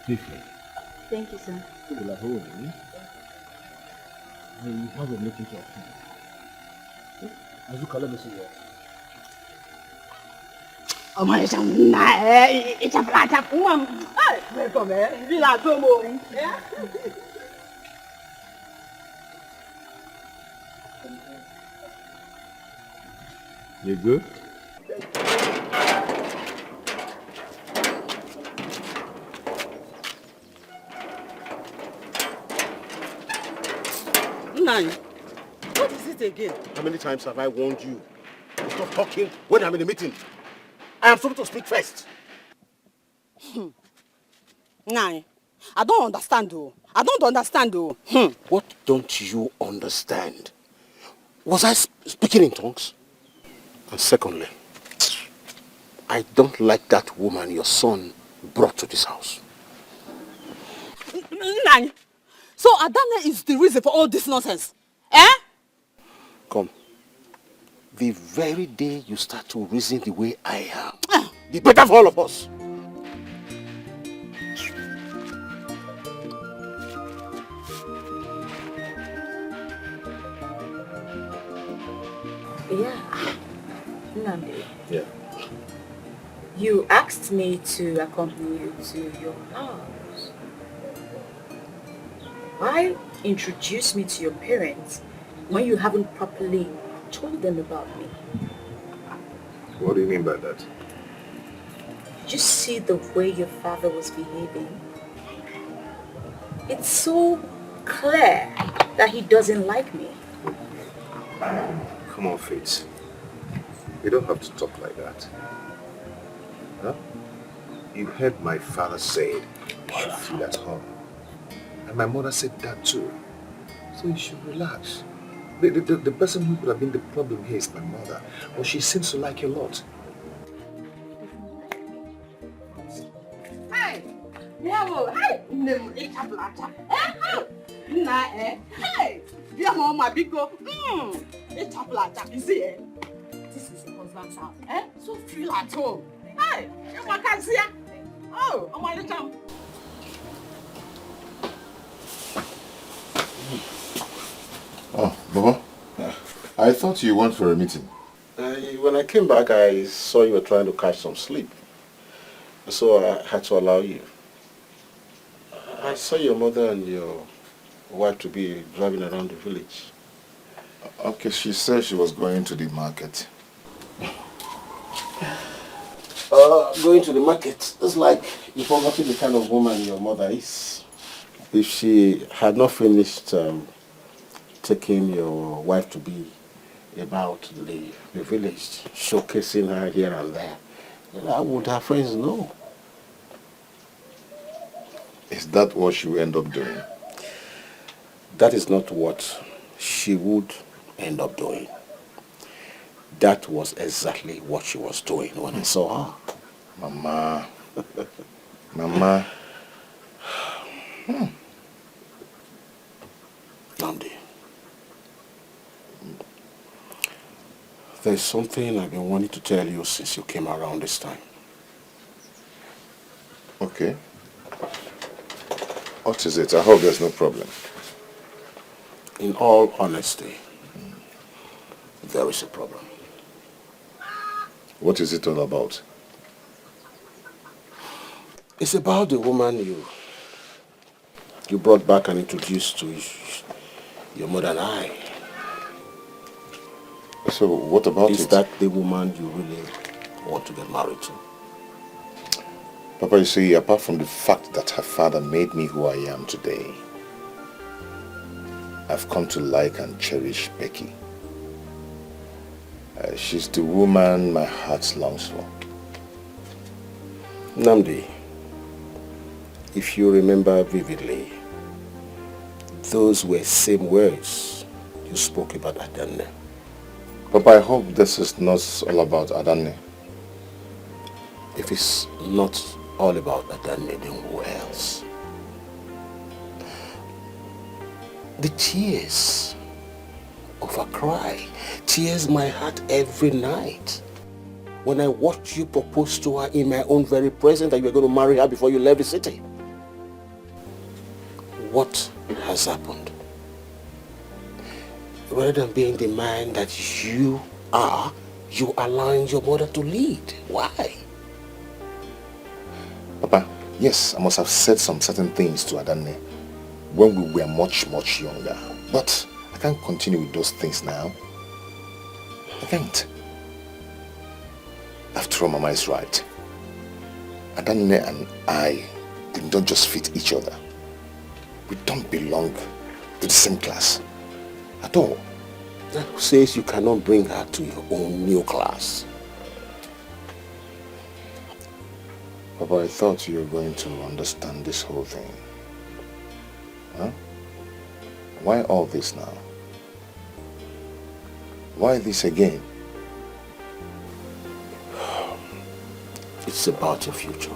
E: Fifi.
L: Thank you, sir.
E: You have a meeting to attend. As you call it,
A: Oh my God, it's a flat up woman. Hey, welcome, eh? Villa Tomo. Yeah?
B: You good?
A: Nine. What is it again?
E: How many times have I warned you to stop talking when I'm in a meeting? I am supposed to speak first.
A: Nine. I don't understand though.
E: What don't you understand? Was I speaking in tongues? And secondly, I don't like that woman your son brought to this house.
A: Nine. So Adana is the reason for all this nonsense. Eh?
E: Come. The very day you start to reason the way I am, the better for all of us.
N: Yeah. Nandi.
B: Yeah.
N: You asked me to accompany you to your house. Why introduce me to your parents when you haven't properly told them about me?
B: What do you mean by that?
N: Did you see the way your father was behaving? It's so clear that he doesn't like me.
B: Come on, Faith. You don't have to talk like that. Huh? You heard my father say it. You should feel at home. And my mother said that too. So you should relax. The person who could have been the problem here is my mother. But she seems to like you a lot.
A: Hey! Bravo! Hey! It's a blatter. Hey! Hey! Bravo, my big girl. It's a blatter. You see, eh? This is your husband's house. Eh? So feel at home. Hey! You can see. Oh, I'm on the jump.
B: Oh, Baba. I thought you went for a meeting.
E: When I came back, I saw you were trying to catch some sleep. So I had to allow you. I saw your mother and your wife to be driving around the village.
B: Okay, she said she was going to the market.
E: Going to the market. It's like you forgot the kind of woman your mother is. If she had not finished taking your wife to be about the village, showcasing her here and there, how would her friends know?
B: Is that what she will end up doing?
E: That is not what she would end up doing. That was exactly what she was doing when I saw her.
B: Mama. Mama.
E: Namdi, there's something I've been wanting to tell you since you came around this time.
B: Okay. What is it? I hope there's no problem.
E: In all honesty, there is a problem.
B: What is it all about?
E: It's about the woman you brought back and introduced to your mother and I.
B: So what about
E: it? Is that the woman you really want to get married to?
B: Papa, you see, apart from the fact that her father made me who I am today, I've come to like and cherish Becky. She's the woman my heart longs for.
E: Namdi, if you remember vividly, those were same words you spoke about Adanne.
B: Papa, I hope this is not all about Adanne.
E: If it's not all about Adanne, then who else? The tears of a cry tears my heart every night. When I watched you propose to her in my own very presence that you were going to marry her before you left the city. What has happened? Rather than being the man that you are, you allowing your mother to lead. Why?
B: Papa, yes, I must have said some certain things to Adanne when we were much, much younger. But I can't continue with those things now. I can't. After all, Mama is right. Adanne and I did not just fit each other. We don't belong to the same class at all.
E: That who says you cannot bring her to your own new class?
B: Papa, I thought you were going to understand this whole thing. Huh? Why all this now? Why this again?
E: It's about your future.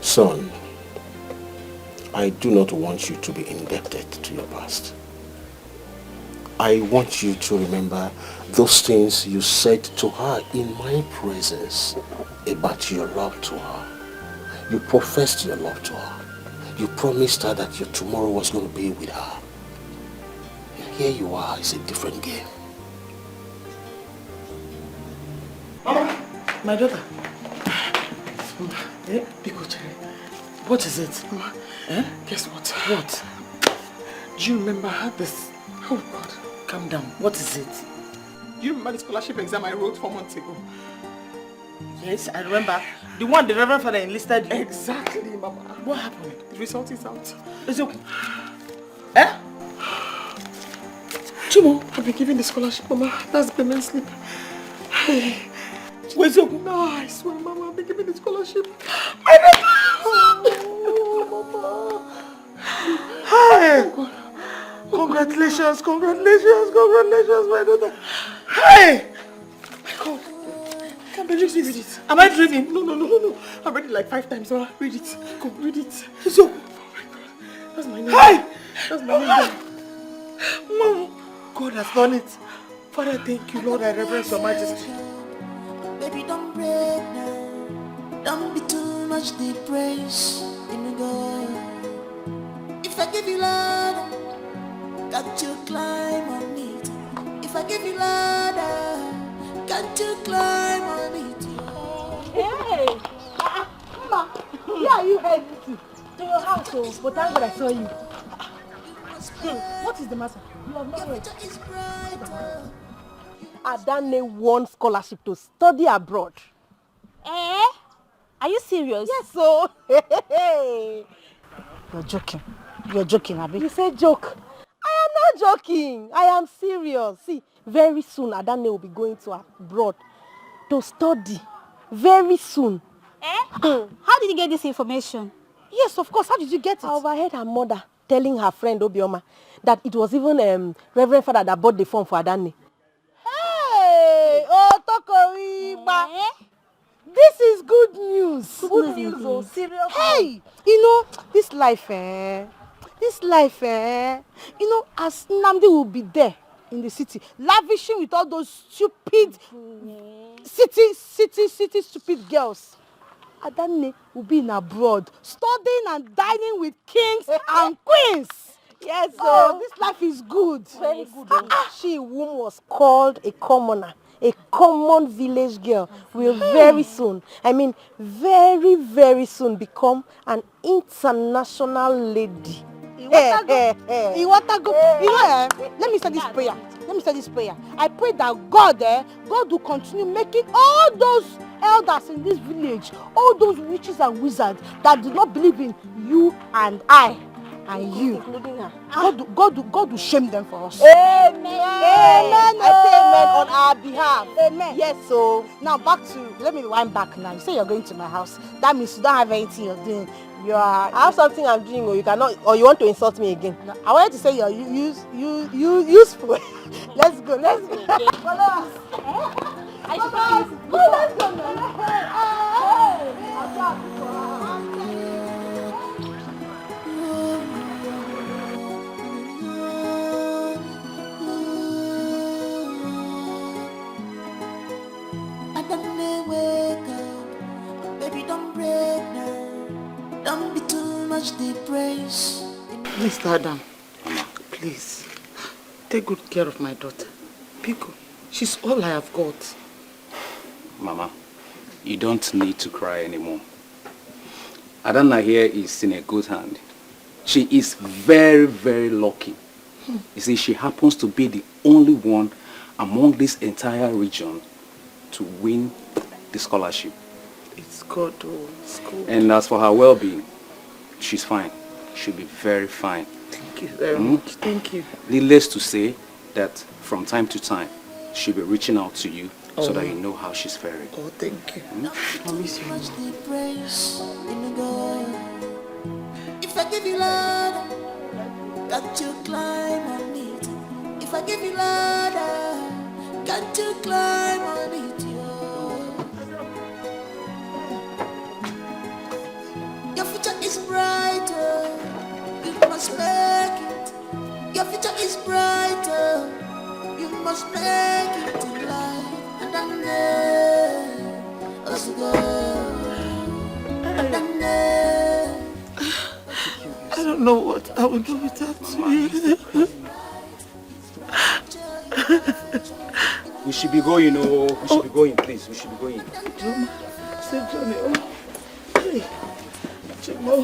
E: Son, I do not want you to be indebted to your past. I want you to remember those things you said to her in my presence about your love to her. You professed your love to her. You promised her that your tomorrow was going to be with her. And here you are, it's a different game.
C: Mama, my daughter. What is it? Mama, guess what? What? Do you remember how this... Oh God, calm down. What is it? Do you remember the scholarship exam I wrote 4 months ago? Yes, I remember. The one the Reverend Father enlisted you. Exactly, Mama. What happened? The result is out. Is it... Eh? Chimo, I've been given the scholarship, Mama. That's the payment slip. Hey. Where's your... No, I swear, Mama, I've been given the scholarship. My daughter! Oh, Mama. Hey! Congratulations, congratulations, congratulations, my daughter. Hey! My God. Can't believe this. Read it. Am I dreaming? No. I read it like 5 times, Mama. Read it. Go, read it. So, oh my God. That's my name. Hey! That's my name. Mom, God has done it. Father, thank you, Lord. I reverence your majesty.
I: Baby, don't break now. Don't be too much the praise in God. If I give you ladder, got to climb on it. If I give you ladder, got to climb on it.
A: Hey! Mama, where are you heading to? To your house, oh, but thank God I saw you. What is the matter? You have not heard.
O: Adane won scholarship to study abroad.
A: Eh? Are you serious?
O: Yes, so.
A: You're joking. You're joking, Abi.
O: You say joke. I am not joking. I am serious. See, very soon Adane will be going to abroad to study. Very soon.
A: How did you get this information?
O: Yes, of course. How did you get it? I overheard her mother telling her friend Obioma that it was even Reverend Father that bought the form for Adane. Hey! Oh, Tokoriba! This is good news. Good news, oh, serious. Hey! You know, this life, you know, as Nnamdi will be there in the city, lavishing with all those stupid city stupid girls. Adane will be in abroad, studying and dining with kings and queens. Yes, oh, this life is good. Very good. She whom was called a commoner, a common village girl, will very soon, I mean very, very soon become an international lady. You want to go? You know, let me say this prayer. I pray that God will continue making all those elders in this village, all those witches and wizards that do not believe in you and I and you, including her. God will shame them for us. Amen. Amen. I say amen on our behalf. Amen. Yes, so now let me wind back now. You say you're going to my house. That means you don't have anything you're doing. I have something I'm doing, or you cannot, or you want to insult me again. No, I wanted to say you're useful. Let's go. Follow us. Let's go
I: Wake up, baby, don't break now. Don't be too much depressed.
G: Mr. Adam, please, take good care of my daughter. Pico, she's all I have got.
P: Mama, you don't need to cry anymore. Adana here is in a good hand. She is very, very lucky. You see, she happens to be the only one among this entire region to win the scholarship.
G: It's good, oh, it's good.
P: And as for her well-being, she's fine. She'll be very fine.
G: Thank you very much. Thank you.
P: Needless to say that from time to time, she'll be reaching out to you so that you know how she's faring.
G: Oh, thank you.
I: I miss you. If I give you love, got to climb on it. If I give you love, got to climb on it. Your future is brighter, you must make it. Your future is brighter, you must make it in life. And I know, let's go. And I
G: don't know what I would do without you.
P: We should be going, we should be going, please. We should be going.
G: Say, Johnny, hey. Chimo.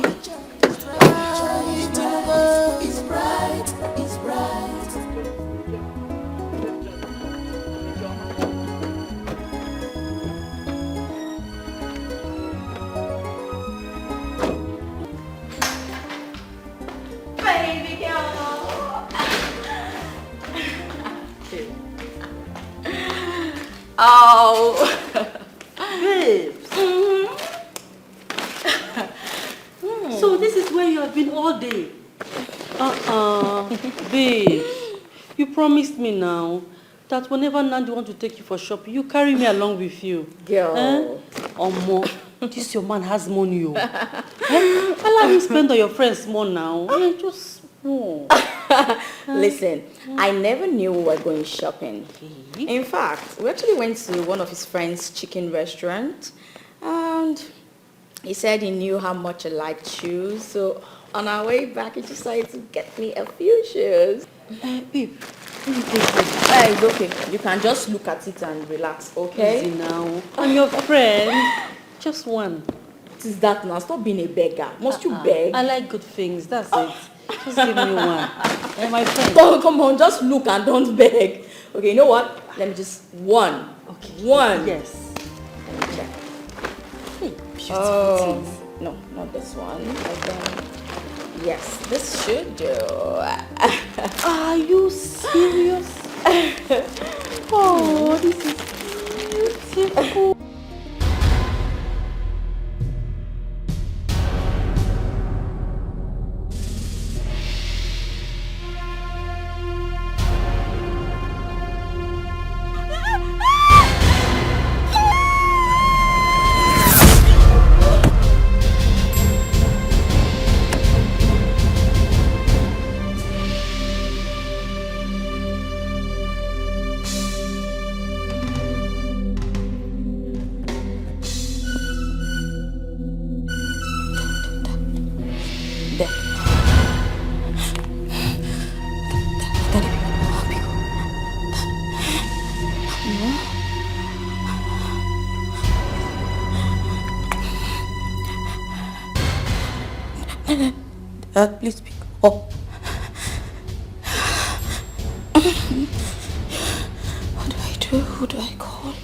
I: It's bright, it's bright.
A: Baby girl. Oh.
J: Babes. So this is where you have been all day. Babe, you promised me now that whenever Nandi wants to take you for shopping, you carry me along with you.
N: Girl.
J: Omo, this your man has money. Allow him spend on your friends more now. Just more.
N: Listen, I never knew we were going shopping. In fact, we actually went to one of his friend's chicken restaurant, and he said he knew how much I liked shoes, so on our way back, he decided to get me a few shoes.
J: Babe,
N: it's okay. You can just look at it and relax, okay?
J: Easy now. I'm your friend. Just one.
N: What is that now? Stop being a beggar. Must you beg?
J: I like good things, that's it. Just give me one. My friend.
N: Come on, just look and don't beg. Okay, you know what? Let me just one.
J: Okay.
N: One.
J: Yes.
N: Let me check.
J: Hey, beautiful
N: Oh,
J: things.
N: no, not this one. And then, yes, this should do.
J: Are you serious? Oh, this is beautiful.
N: Please pick up. What do I do? Who do I call?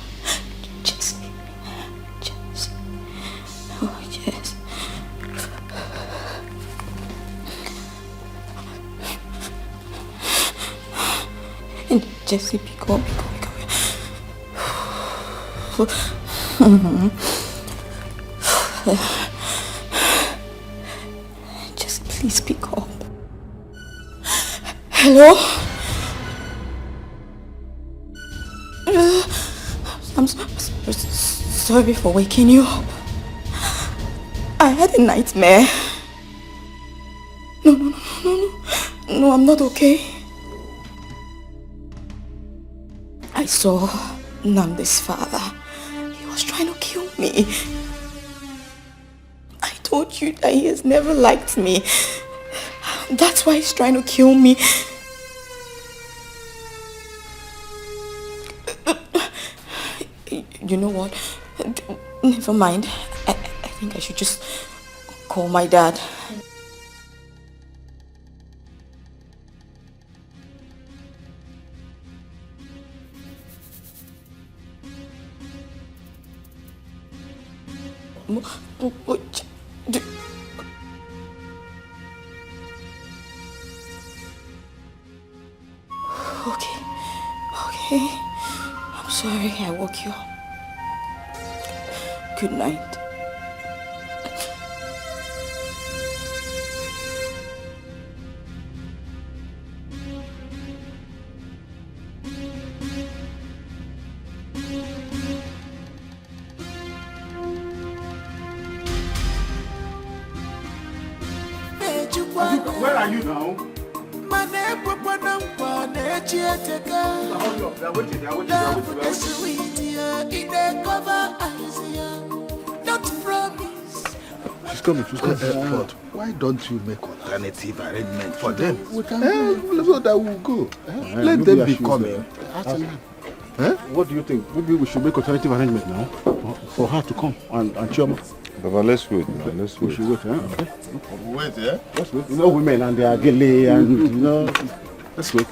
N: Jesse. Oh, yes. And Jesse, pick up. Just please pick up. Hello? I'm sorry for waking you up. I had a nightmare. No, I'm not okay. I saw Namdi's father. He was trying to kill me. I told you that he has never liked me. That's why he's trying to kill me. You know what? Never mind. I think I should just call my dad. Okay. I'm sorry I woke you up. Good night.
E: Where are you now?
F: She's coming. But why don't you make alternative arrangement for them?
E: We can
F: so that we'll go. Let them be coming.
E: What do you think? Maybe we should make alternative arrangement now for her to come and Chioma.
B: Baba, let's wait now. Let's wait.
E: We should wait, okay?
F: Wait, yeah?
E: Let's wait. You know women and they are gilly and you know. Let's wait.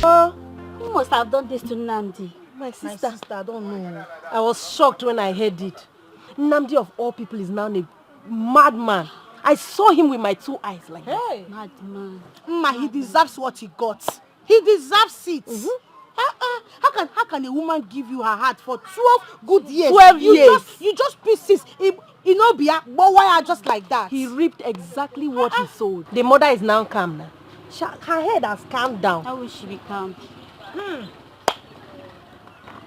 J: Who must have done this to Nnamdi?
O: My sister, I don't know. I was shocked when I heard it. Nnamdi of all people is now a madman. I saw him with my 2 eyes like
J: Hey. Madman.
O: He deserves what he got. He deserves it. How can a woman give you her heart for 12 good years?
J: 12 years.
O: You just pieces. But why are just like that?
J: He reaped exactly what he sowed.
O: The mother is now calm now. Her head has calmed down.
J: How will she be calm?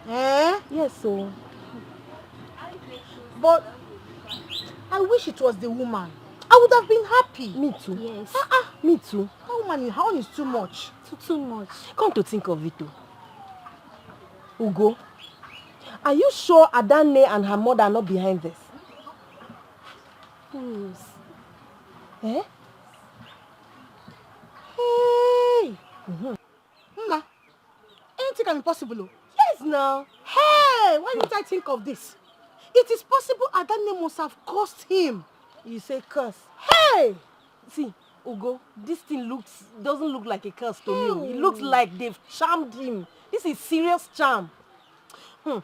O: Yes, so. But I wish it was the woman. I would have been happy.
J: Me too. Yes.
O: Me too. That woman, her own is too much.
J: Too much.
O: Come to think of it, Ugo, are you sure Adanne and her mother are not behind this?
J: Who knows?
O: Hey! Mma, anything can be possible. Yes, now. Hey, why didn't I think of this? It is possible Adanne must have cursed him.
J: You say curse?
O: Hey!
J: See, Ugo, this thing doesn't look like a curse to me. It looks like they've charmed him. This is serious charm.
O: But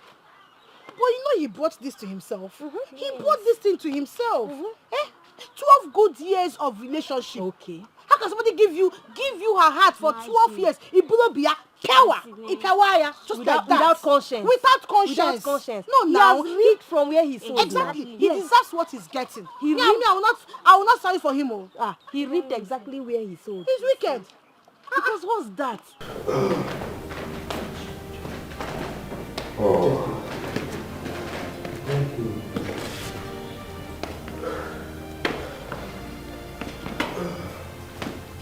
O: he brought this to himself. He brought this thing to himself. 12 good years of relationship.
J: Okay.
O: How can somebody give you her heart for 12 years? Just
J: without,
O: like that.
J: Without conscience.
O: Without conscience.
J: Without conscience.
O: No, now.
J: He has reaped from where he sowed.
O: Exactly.
J: Now.
O: He deserves what he's getting. I will not sorry for him.
J: He reaped exactly where he sowed.
O: He's wicked.
J: Because what's that?
M: Oh. Thank you.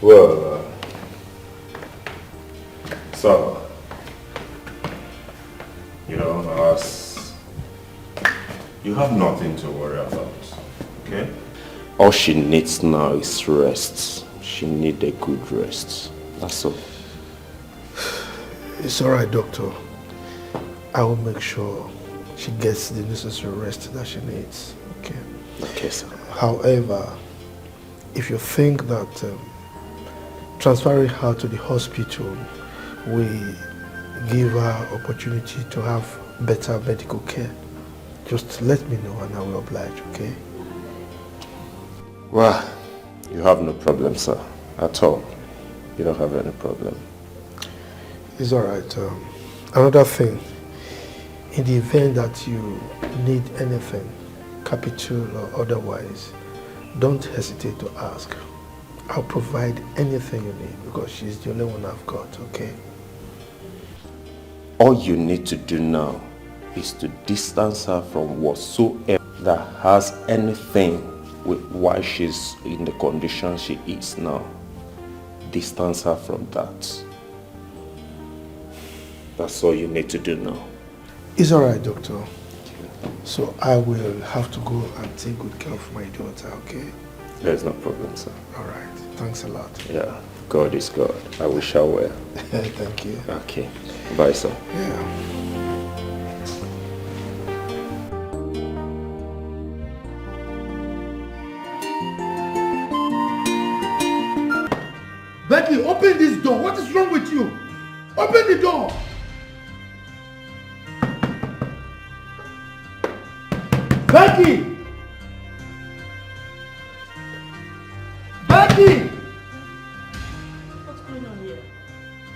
M: Well, so, as you have nothing to worry about, okay?
Q: All she needs now is rest. She needs a good rest. That's all.
K: It's all right, doctor. I will make sure she gets the necessary rest that she needs, okay?
Q: Okay, sir.
K: However, if you think that transferring her to the hospital will give her opportunity to have better medical care, just let me know and I will oblige, okay?
Q: Well, you have no problem, sir, at all. You don't have any problem.
K: It's all right. Another thing, in the event that you need anything, capital or otherwise, don't hesitate to ask. I'll provide anything you need because she's the only one I've got, okay?
Q: All you need to do now is to distance her from whatsoever that has anything with why she's in the condition she is now. Distance her from that. That's all you need to do now.
K: It's all right, doctor. So I will have to go and take good care of my daughter, okay?
Q: There's no problem, sir.
K: All right. Thanks a lot.
Q: Yeah. God is God. I wish her well.
K: Thank you.
Q: Okay. Bye, sir.
K: Yeah.
E: Becky, open this door. What is wrong with you? Open the door. Becky! Becky!
O: What's going on here?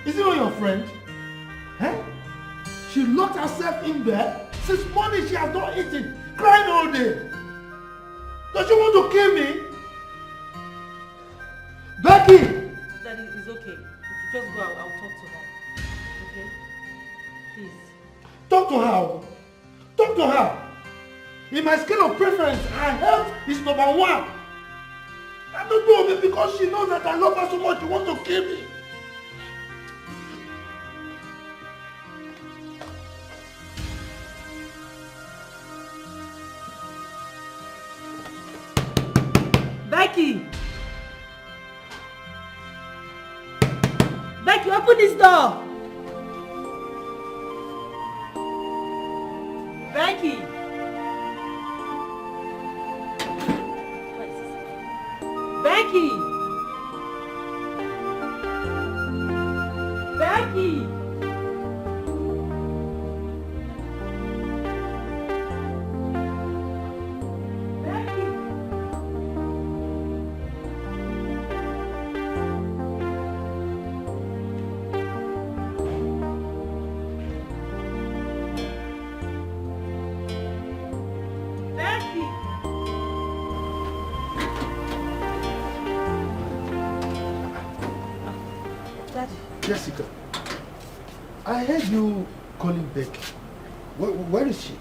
E: Is it not your friend? Eh? She locked herself in bed. Since morning she has not eaten. Crying all day. Does she want to kill me? Becky!
J: Daddy, it's okay. If you just go, I'll talk to her. Okay? Please.
E: Talk to her. Talk to her. In my scale of preference, her health is number one. I don't know, maybe because she knows that I love her so much, she wants to kill me.
J: Becky! Becky, open this door! Becky! Becky! Becky! Becky!
K: Jessica, I heard you calling Becky. Where is she?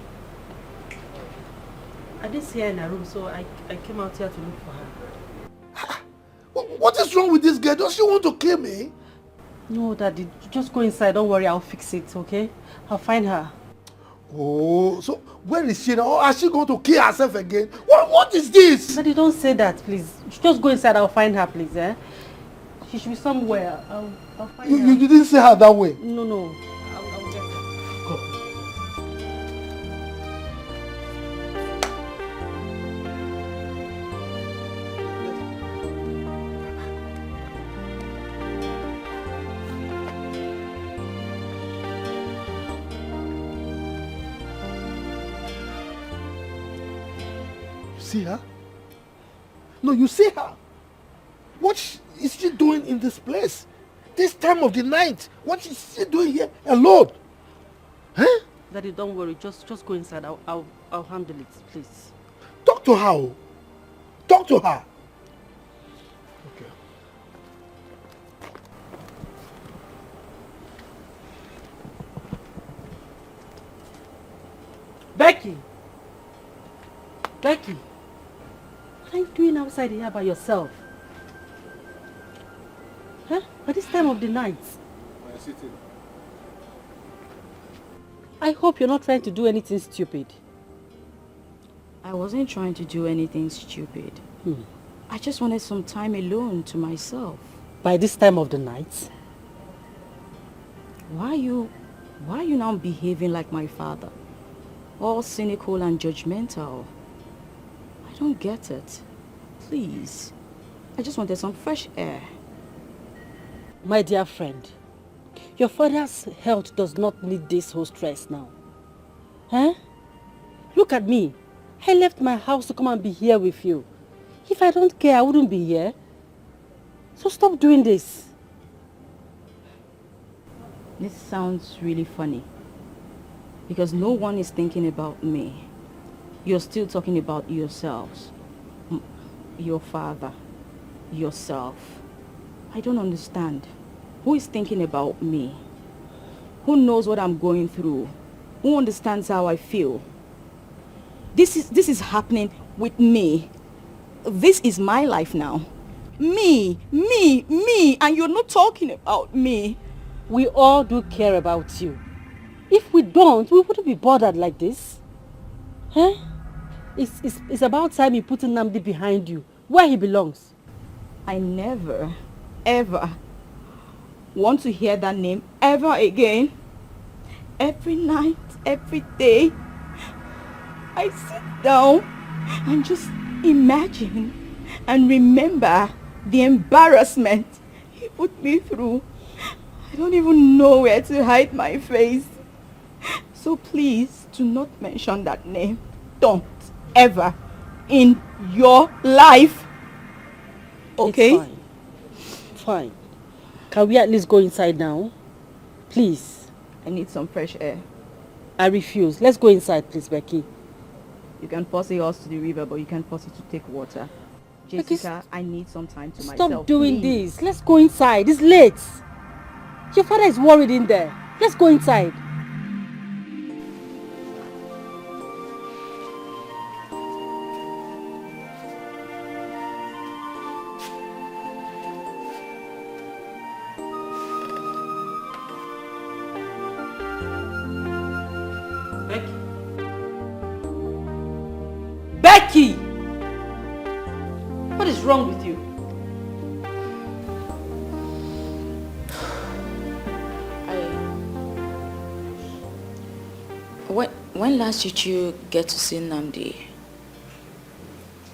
J: I didn't see her in her room, so I came out here to look for her.
K: What is wrong with this girl? Does she want to kill me?
J: No, Daddy, just go inside. Don't worry, I'll fix it, okay? I'll find her.
K: Oh, so where is she now? Or is she going to kill herself again? What is this?
J: Daddy, don't say that, please. Just go inside. I'll find her, please, eh? She should be somewhere. I'll find her.
K: You didn't say her that way?
J: No. I'll get her.
K: Come. See her? No, you see her. What is she doing in this place? This time of the night? What is she doing here alone? Huh?
J: Daddy, don't worry. Just go inside. I'll handle it, please.
K: Talk to her. Talk to her. Okay.
J: Becky! Becky! What are you doing outside here by yourself? Huh? At this time of the night?
H: I'm sitting.
J: I hope you're not trying to do anything stupid.
N: I wasn't trying to do anything stupid. I just wanted some time alone to myself.
J: By this time of the night?
N: Why are you now behaving like my father? All cynical and judgmental. I don't get it. Please. I just wanted some fresh air.
J: My dear friend, your father's health does not need this whole stress now. Huh? Look at me. I left my house to come and be here with you. If I don't care, I wouldn't be here. So stop doing this.
N: This sounds really funny. Because no one is thinking about me. You're still talking about yourselves. Your father. Yourself. I don't understand. Who is thinking about me? Who knows what I'm going through? Who understands how I feel? This is happening with me. This is my life now. Me, and you're not talking about me.
J: We all do care about you. If we don't, we wouldn't be bothered like this. Huh? It's about time you put Nnamdi behind you, where he belongs.
N: I never, ever want to hear that name ever again. Every night, every day, I sit down and just imagine and remember the embarrassment he put me through. I don't even know where to hide my face. So please do not mention that name. Don't ever in your life. Okay?
J: It's fine. Can we at least go inside now? Please.
N: I need some fresh air.
J: I refuse. Let's go inside, please, Becky.
N: You can force a horse to the river, but you can't force it to take water. Jessica, I need some time to myself.
J: Stop doing this. Let's go inside. It's late. Your father is worried in there. Let's go inside. Becky! What is wrong with you?
N: When last did you get to see Nnamdi?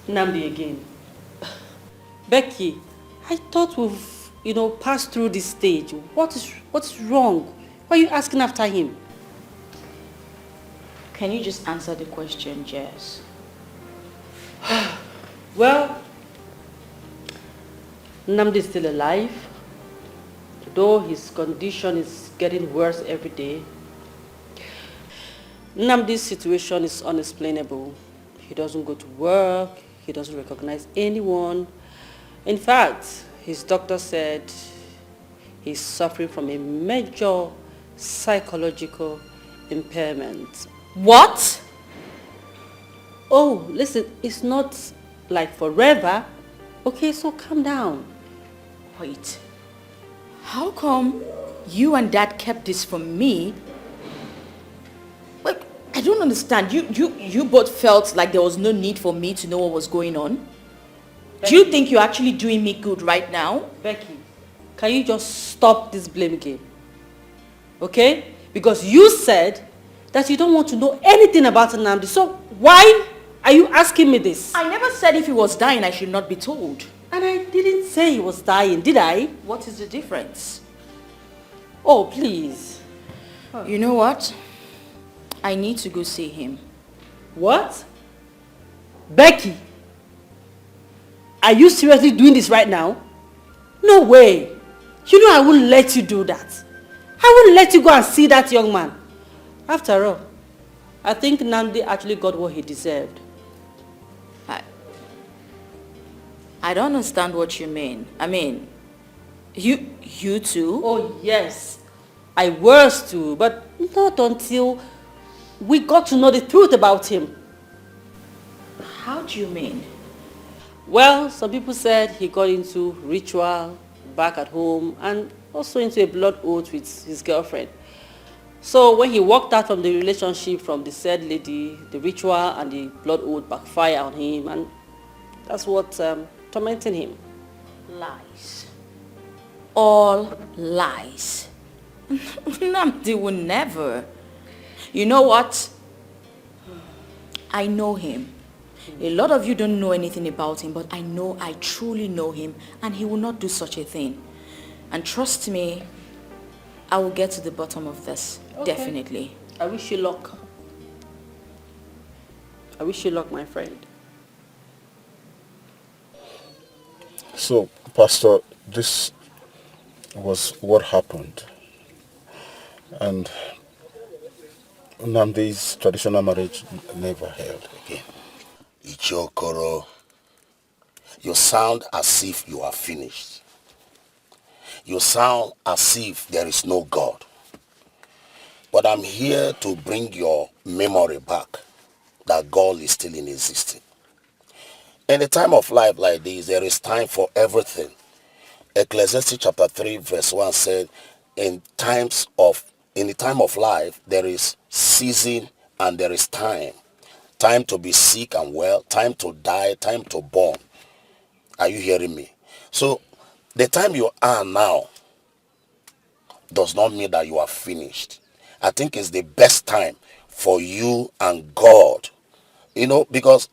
J: Nnamdi again. Becky, I thought we've pass through this stage. What's wrong? Why are you asking after him?
N: Can you just answer the question, Jess?
J: Well, Nnamdi is still alive, though his condition is getting worse every day. Nnamdi's situation is unexplainable. He doesn't go to work, he doesn't recognize anyone. In fact, his doctor said he's suffering from a major psychological impairment.
N: What?
J: Oh, listen, it's not like forever. Okay, so calm down.
N: Wait. How come you and Dad kept this from me? Like, I don't understand. You both felt like there was no need for me to know what was going on?
J: Becky.
N: Do you think you're actually doing me good right now?
J: Becky, can you just stop this blame game? Okay? Because you said that you don't want to know anything about Nnamdi. So why are you asking me this?
N: I never said if he was dying I should not be told.
J: And I didn't say he was dying, did I?
N: What is the difference?
J: Oh, please.
N: You know what? I need to go see him.
J: What? Becky? Are you seriously doing this right now? No way. You know I wouldn't let you do that. I wouldn't let you go and see that young man. After all, I think Nnamdi actually got what he deserved.
N: I don't understand what you mean. I mean, you too?
J: Oh yes, I was too, but not until we got to know the truth about him.
N: How do you mean?
J: Well, some people said he got into ritual back at home and also into a blood oath with his girlfriend. So when he walked out from the relationship from the said lady, the ritual and the blood oath backfire on him, and that's what tormenting him.
N: Lies. All lies. Nnamdi will never. You know what? I know him. A lot of you don't know anything about him, but I truly know him, and he will not do such a thing. And trust me, I will get to the bottom of this.
J: Okay.
N: Definitely.
J: I wish you luck. I wish you luck, my friend.
B: So, Pastor, this was what happened. And Nnamdi's traditional marriage never held again.
R: Ichokoro, you sound as if you are finished. You sound as if there is no God. But I'm here to bring your memory back that God is still in existence. In a time of life like this, there is time for everything. Ecclesiastes chapter 3 verse 1 said, in the time of life, there is season and there is time. Time to be sick and well, time to die, time to born. Are you hearing me? So, the time you are now does not mean that you are finished. I think it's the best time for you and God. Because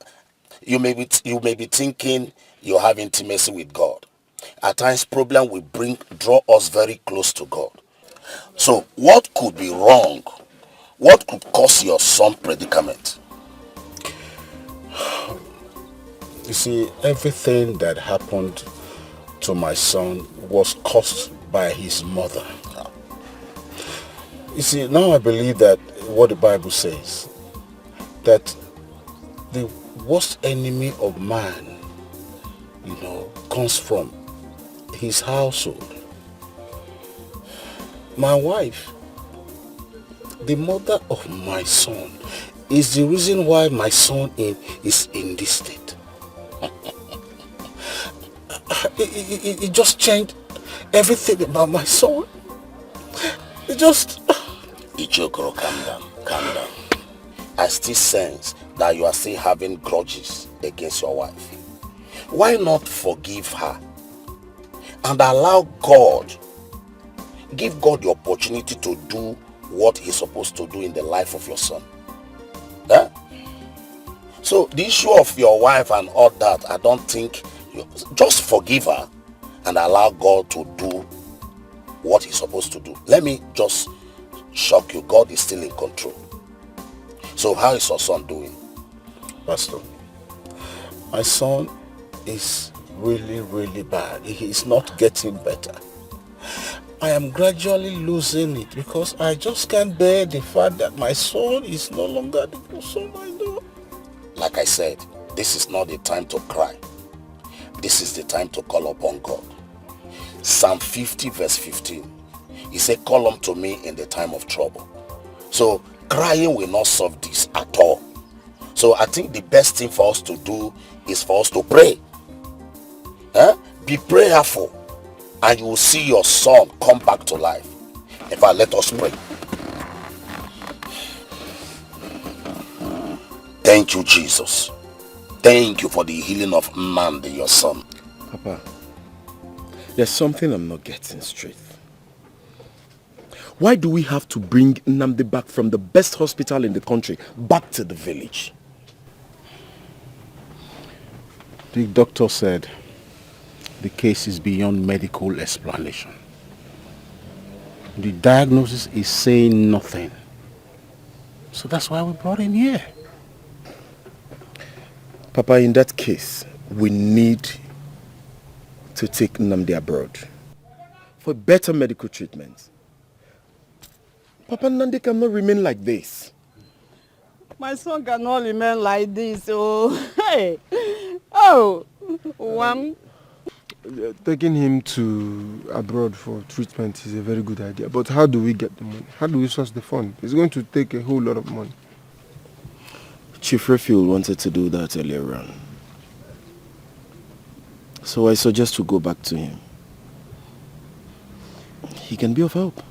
R: you may be thinking you have intimacy with God. At times, problem will draw us very close to God. So, what could be wrong? What could cause your son predicament?
B: You see, everything that happened to my son was caused by his mother. You see, now I believe that what the Bible says, that the worst enemy of man, comes from his household. My wife, the mother of my son, is the reason why my son is in this state. It just changed everything about my son. It just...
R: Ichokoro, calm down. I still sense that you are still having grudges against your wife. Why not forgive her and allow God, give God the opportunity to do what he's supposed to do in the life of your son? Huh? So the issue of your wife and all that, I don't think, just forgive her and allow God to do what he's supposed to do. Let me just shock you. God is still in control. So how is your son doing?
E: Pastor, my son is really, really bad. He is not getting better. I am gradually losing it because I just can't bear the fact that my son is no longer the son I know.
R: Like I said, this is not the time to cry. This is the time to call upon God. Psalm 50 verse 15. He said, call unto me in the time of trouble. So crying will not solve this at all. So I think the best thing for us to do is for us to pray. Be prayerful, and you will see your son come back to life. In fact, let us pray. Thank you, Jesus. Thank you for the healing of Nnamdi, your son.
M: Papa, there's something I'm not getting straight. Why do we have to bring Nnamdi back from the best hospital in the country back to the village?
E: The doctor said the case is beyond medical explanation. The diagnosis is saying nothing. So that's why we brought him here.
M: Papa, in that case, we need to take Nnamdi abroad for better medical treatment. Papa, Nnamdi cannot remain like this.
O: My son cannot remain like this. Oh, hey. Oh, one.
H: Taking him to abroad for treatment is a very good idea. But how do we get the money? How do we source the fund? It's going to take a whole lot of money.
M: Chief Refuel wanted to do that earlier on. So I suggest we go back to him. He can be of help.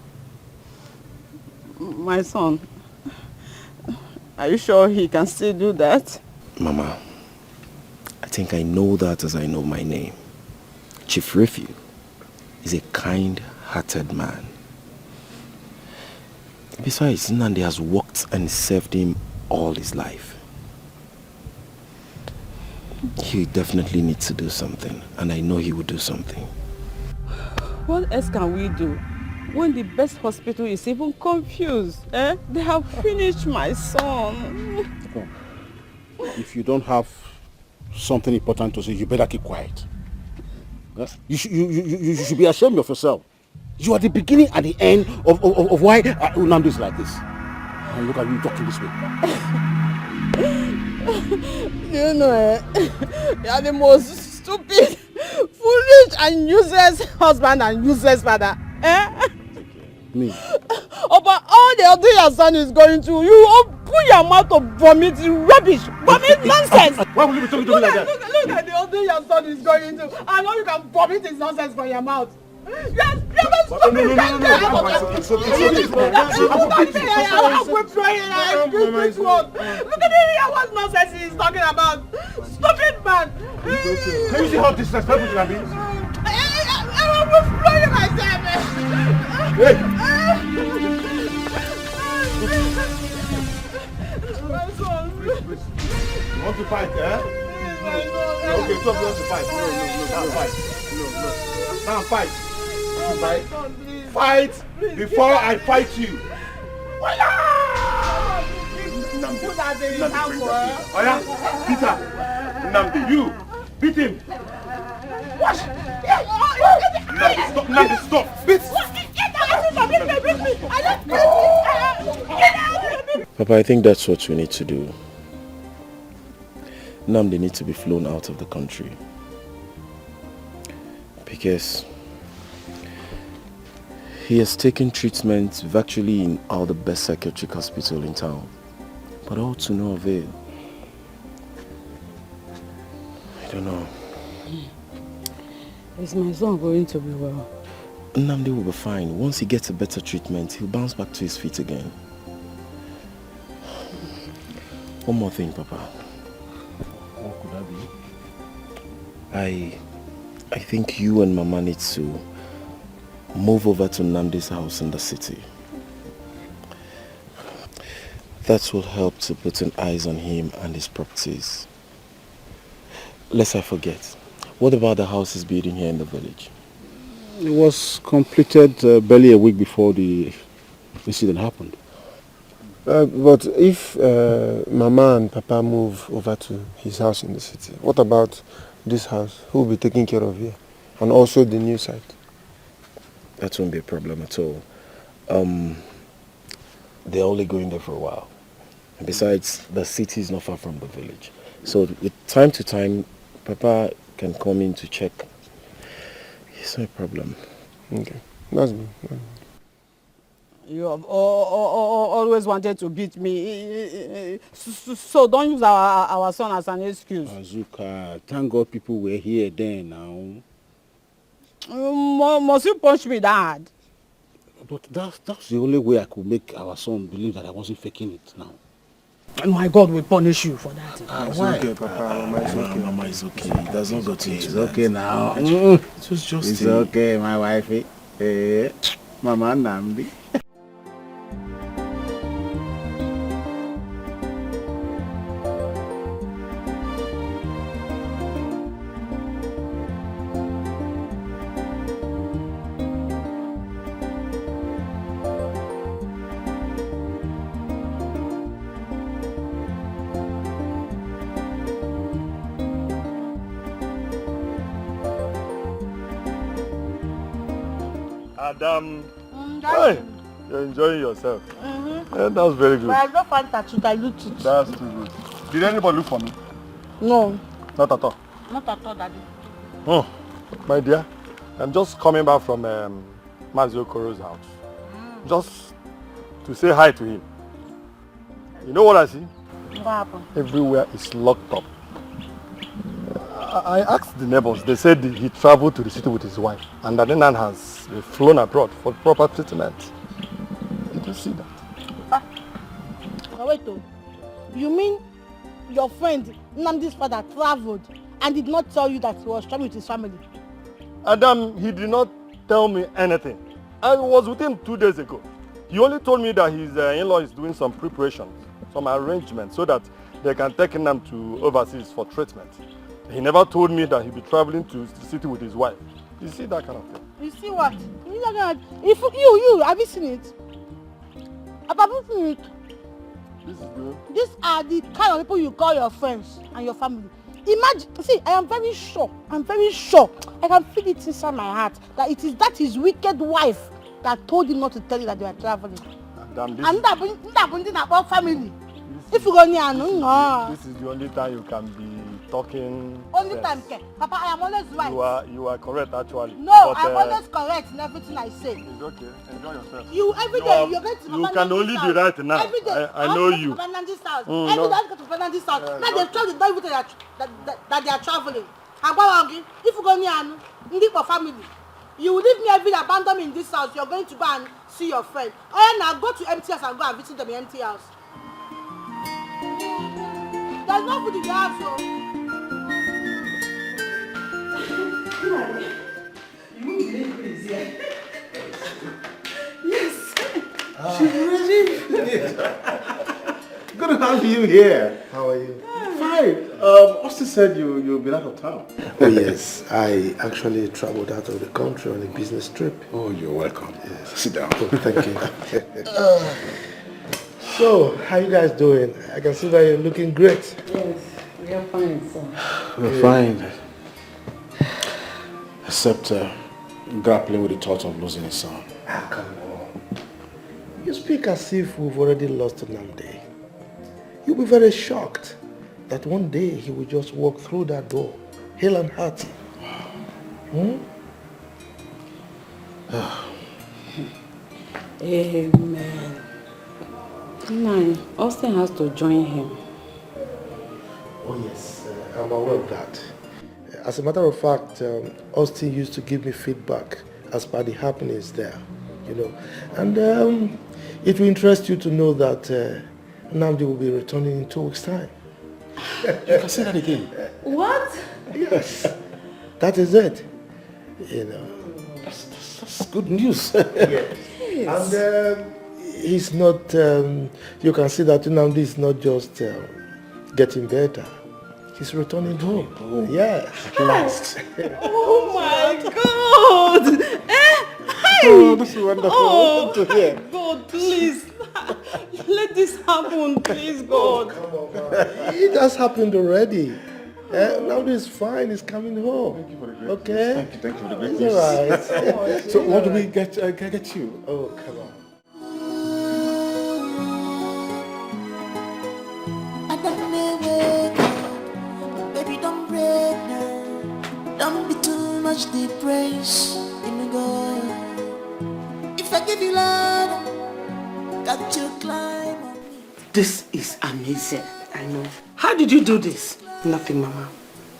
O: My son, are you sure he can still do that?
M: Mama, I think I know that as I know my name. Chief Refuel is a kind-hearted man. Besides, Nnamdi has worked and served him all his life. He definitely needs to do something, and I know he will do something.
O: What else can we do when the best hospital is even confused? Eh? They have finished my son.
E: If you don't have something important to say, you better keep quiet. You should be ashamed of yourself. You are the beginning and the end of why Nnamdi is like this. And look at you talking this way.
O: You know, you are the most stupid, foolish and useless husband and useless father. Eh?
E: Me?
O: About all the other your son is going through, you open your mouth to vomit rubbish, vomit nonsense.
E: Why will you be talking to me like that?
O: Look at the other your son is going through. I know you can vomit his nonsense from your mouth. Yes, you're not stupid. Look at what nonsense he's talking about. Stupid man.
E: Can you see how disrespectful you are being?
O: I will throw you myself.
E: Hey!
O: My son.
E: You want to fight, eh? Okay, stop, you want to fight. No, fight. No. Now fight. Fight before I fight you. Peter, Nnamdi, you beat him. What? Nnamdi, stop. Beat.
M: Papa, I think that's what we need to do. Nnamdi needs to be flown out of the country. Because he has taken treatment virtually in all the best psychiatric hospitals in town. But all to no avail. I don't know.
O: Is my son going to be well?
M: Nnamdi will be fine. Once he gets a better treatment, he'll bounce back to his feet again. One more thing, Papa.
E: What could that be?
M: I think you and Mama need to move over to Nnamdi's house in the city. That will help to put an eyes on him and his properties. Lest I forget, what about the house he's building here in the village?
E: It was completed barely a week before the incident happened.
H: But if Mama and Papa move over to his house in the city, what about this house? Who will be taking care of here? And also the new site?
M: That won't be a problem at all. They're only going there for a while. And besides, the city is not far from the village. So with time to time, Papa can come in to check. It's no problem.
H: Okay, that's good.
O: You have always wanted to beat me, so don't use our son as an excuse.
E: Azuka, thank God people were here then now.
O: Must you punch me that hard?
E: But that's the only way I could make our son believe that I wasn't faking it now.
O: My God will punish you for that.
H: It's okay, Papa. Mama is okay.
M: Mama is okay. It does not go to
E: It's okay now.
M: It was just
E: It's okay, my wifey. Mama Nambi.
F: Adam, hey, you're enjoying yourself. Yeah, that's very good.
O: But I don't find that to dilute it.
F: That's too good. Did anybody look for me?
O: No.
F: Not at all.
O: Not at all, Daddy.
F: Oh, my dear, I'm just coming back from Mazio Koro's house. Just to say hi to him. You know what I see?
O: What happened?
F: Everywhere is locked up. I asked the neighbors. They said he traveled to the city with his wife and that Nan has flown abroad for proper treatment. Did you see that?
O: Now wait, you mean your friend Nnamdi's father traveled and did not tell you that he was traveling with his family?
F: Adam, he did not tell me anything. I was with him 2 days ago. He only told me that his in-law is doing some preparations, some arrangements so that they can take him to overseas for treatment. He never told me that he'd be traveling to the city with his wife. You see that kind of thing?
O: You see what? If you, have you seen it? Have you seen it?
F: This is good.
O: These are the kind of people you call your friends and your family. Imagine, see, I am very sure, I can feel it inside my heart that it is that his wicked wife that told him not to tell you that they are traveling.
F: Damn,
O: And that about family. If you go near, no.
F: This is the only time you can be talking.
O: Only
F: sense.
O: time, Papa, I am always right.
F: You are correct actually.
O: No,
F: but,
O: I am always correct in everything I say.
F: It's okay. Enjoy yourself.
O: You every day you're going to
F: You can only be right now.
O: Every day.
F: I know you.
O: Fernandes house.
F: Mm,
O: Every
F: no.
O: day I go to Fernandes house. Now they've told the dog that they are traveling. If you go near Ndi for family, you will leave me every day, abandon me in this house. You're going to go and see your friend. Oh yeah, now go to empty house and go and visit them in empty house. There's no food in the house, so.
C: You won't believe who is here. Yes. She's ready.
E: Good to have you here.
H: How are you?
E: Fine. Austin said you've been out of town.
K: Oh yes, I actually traveled out of the country on a business trip.
E: Oh, you're welcome.
K: Yes.
E: Sit down.
K: Thank you. So, how you guys doing? I can see that you're looking great.
J: Yes, we are fine, sir.
E: We're fine. Except grappling with the thought of losing his son.
K: Ah, come on. You speak as if we've already lost Nnamdi. You'll be very shocked that one day he will just walk through that door, hale and hearty.
J: Amen. Man, Austin has to join him.
K: Oh yes, I'm aware of that. As a matter of fact, Austin used to give me feedback as per the happenings there, you know. And it will interest you to know that Nnamdi will be returning in 2 weeks' time.
E: You can say that again.
J: What?
K: Yes, that is it. You know.
E: That's good news.
K: Yes. And he's not, you can see that Nnamdi is not just getting better. He's returning home. Yes.
E: At last.
J: Oh my God!
E: Oh, this is wonderful.
C: Oh,
E: to hear.
C: God, please. Let this happen, please, God.
K: Oh, come on, man. It has happened already. Now this fine. It's coming home.
B: Thank you for the great
K: Okay.
B: Thank you for the great
K: It's all right.
B: So what do we get you?
K: Oh, come on.
I: I don't wake up, baby, don't break now. Don't be too much depressed in the God. If I give you love, got you climb on me.
G: This is amazing.
D: I know.
G: How did you do this?
D: Nothing, Mama.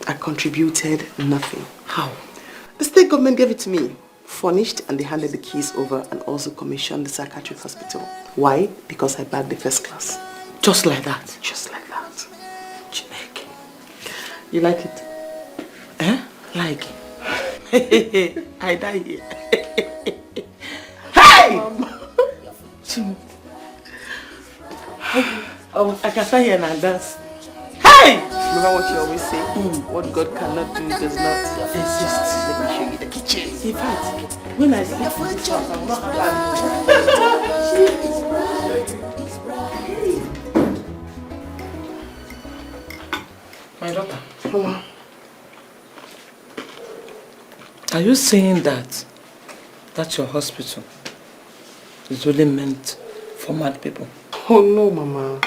D: I contributed nothing.
G: How?
D: The state government gave it to me, furnished, and they handed the keys over and also commissioned the psychiatric hospital. Why? Because I bagged the first class.
G: Just like that?
D: Just like that.
G: Chineke.
D: You like it?
G: Eh? Like it? I die here. Hey! Chimo. Oh, I can start here and dance. Hey!
D: Remember what you always say? What God cannot do does not exist. Let me show you the kitchen.
G: In fact, when I sleep in this house, I will not have my daughter.
D: Mama.
G: Are you saying that your hospital is only meant for mad people?
D: Oh no, Mama.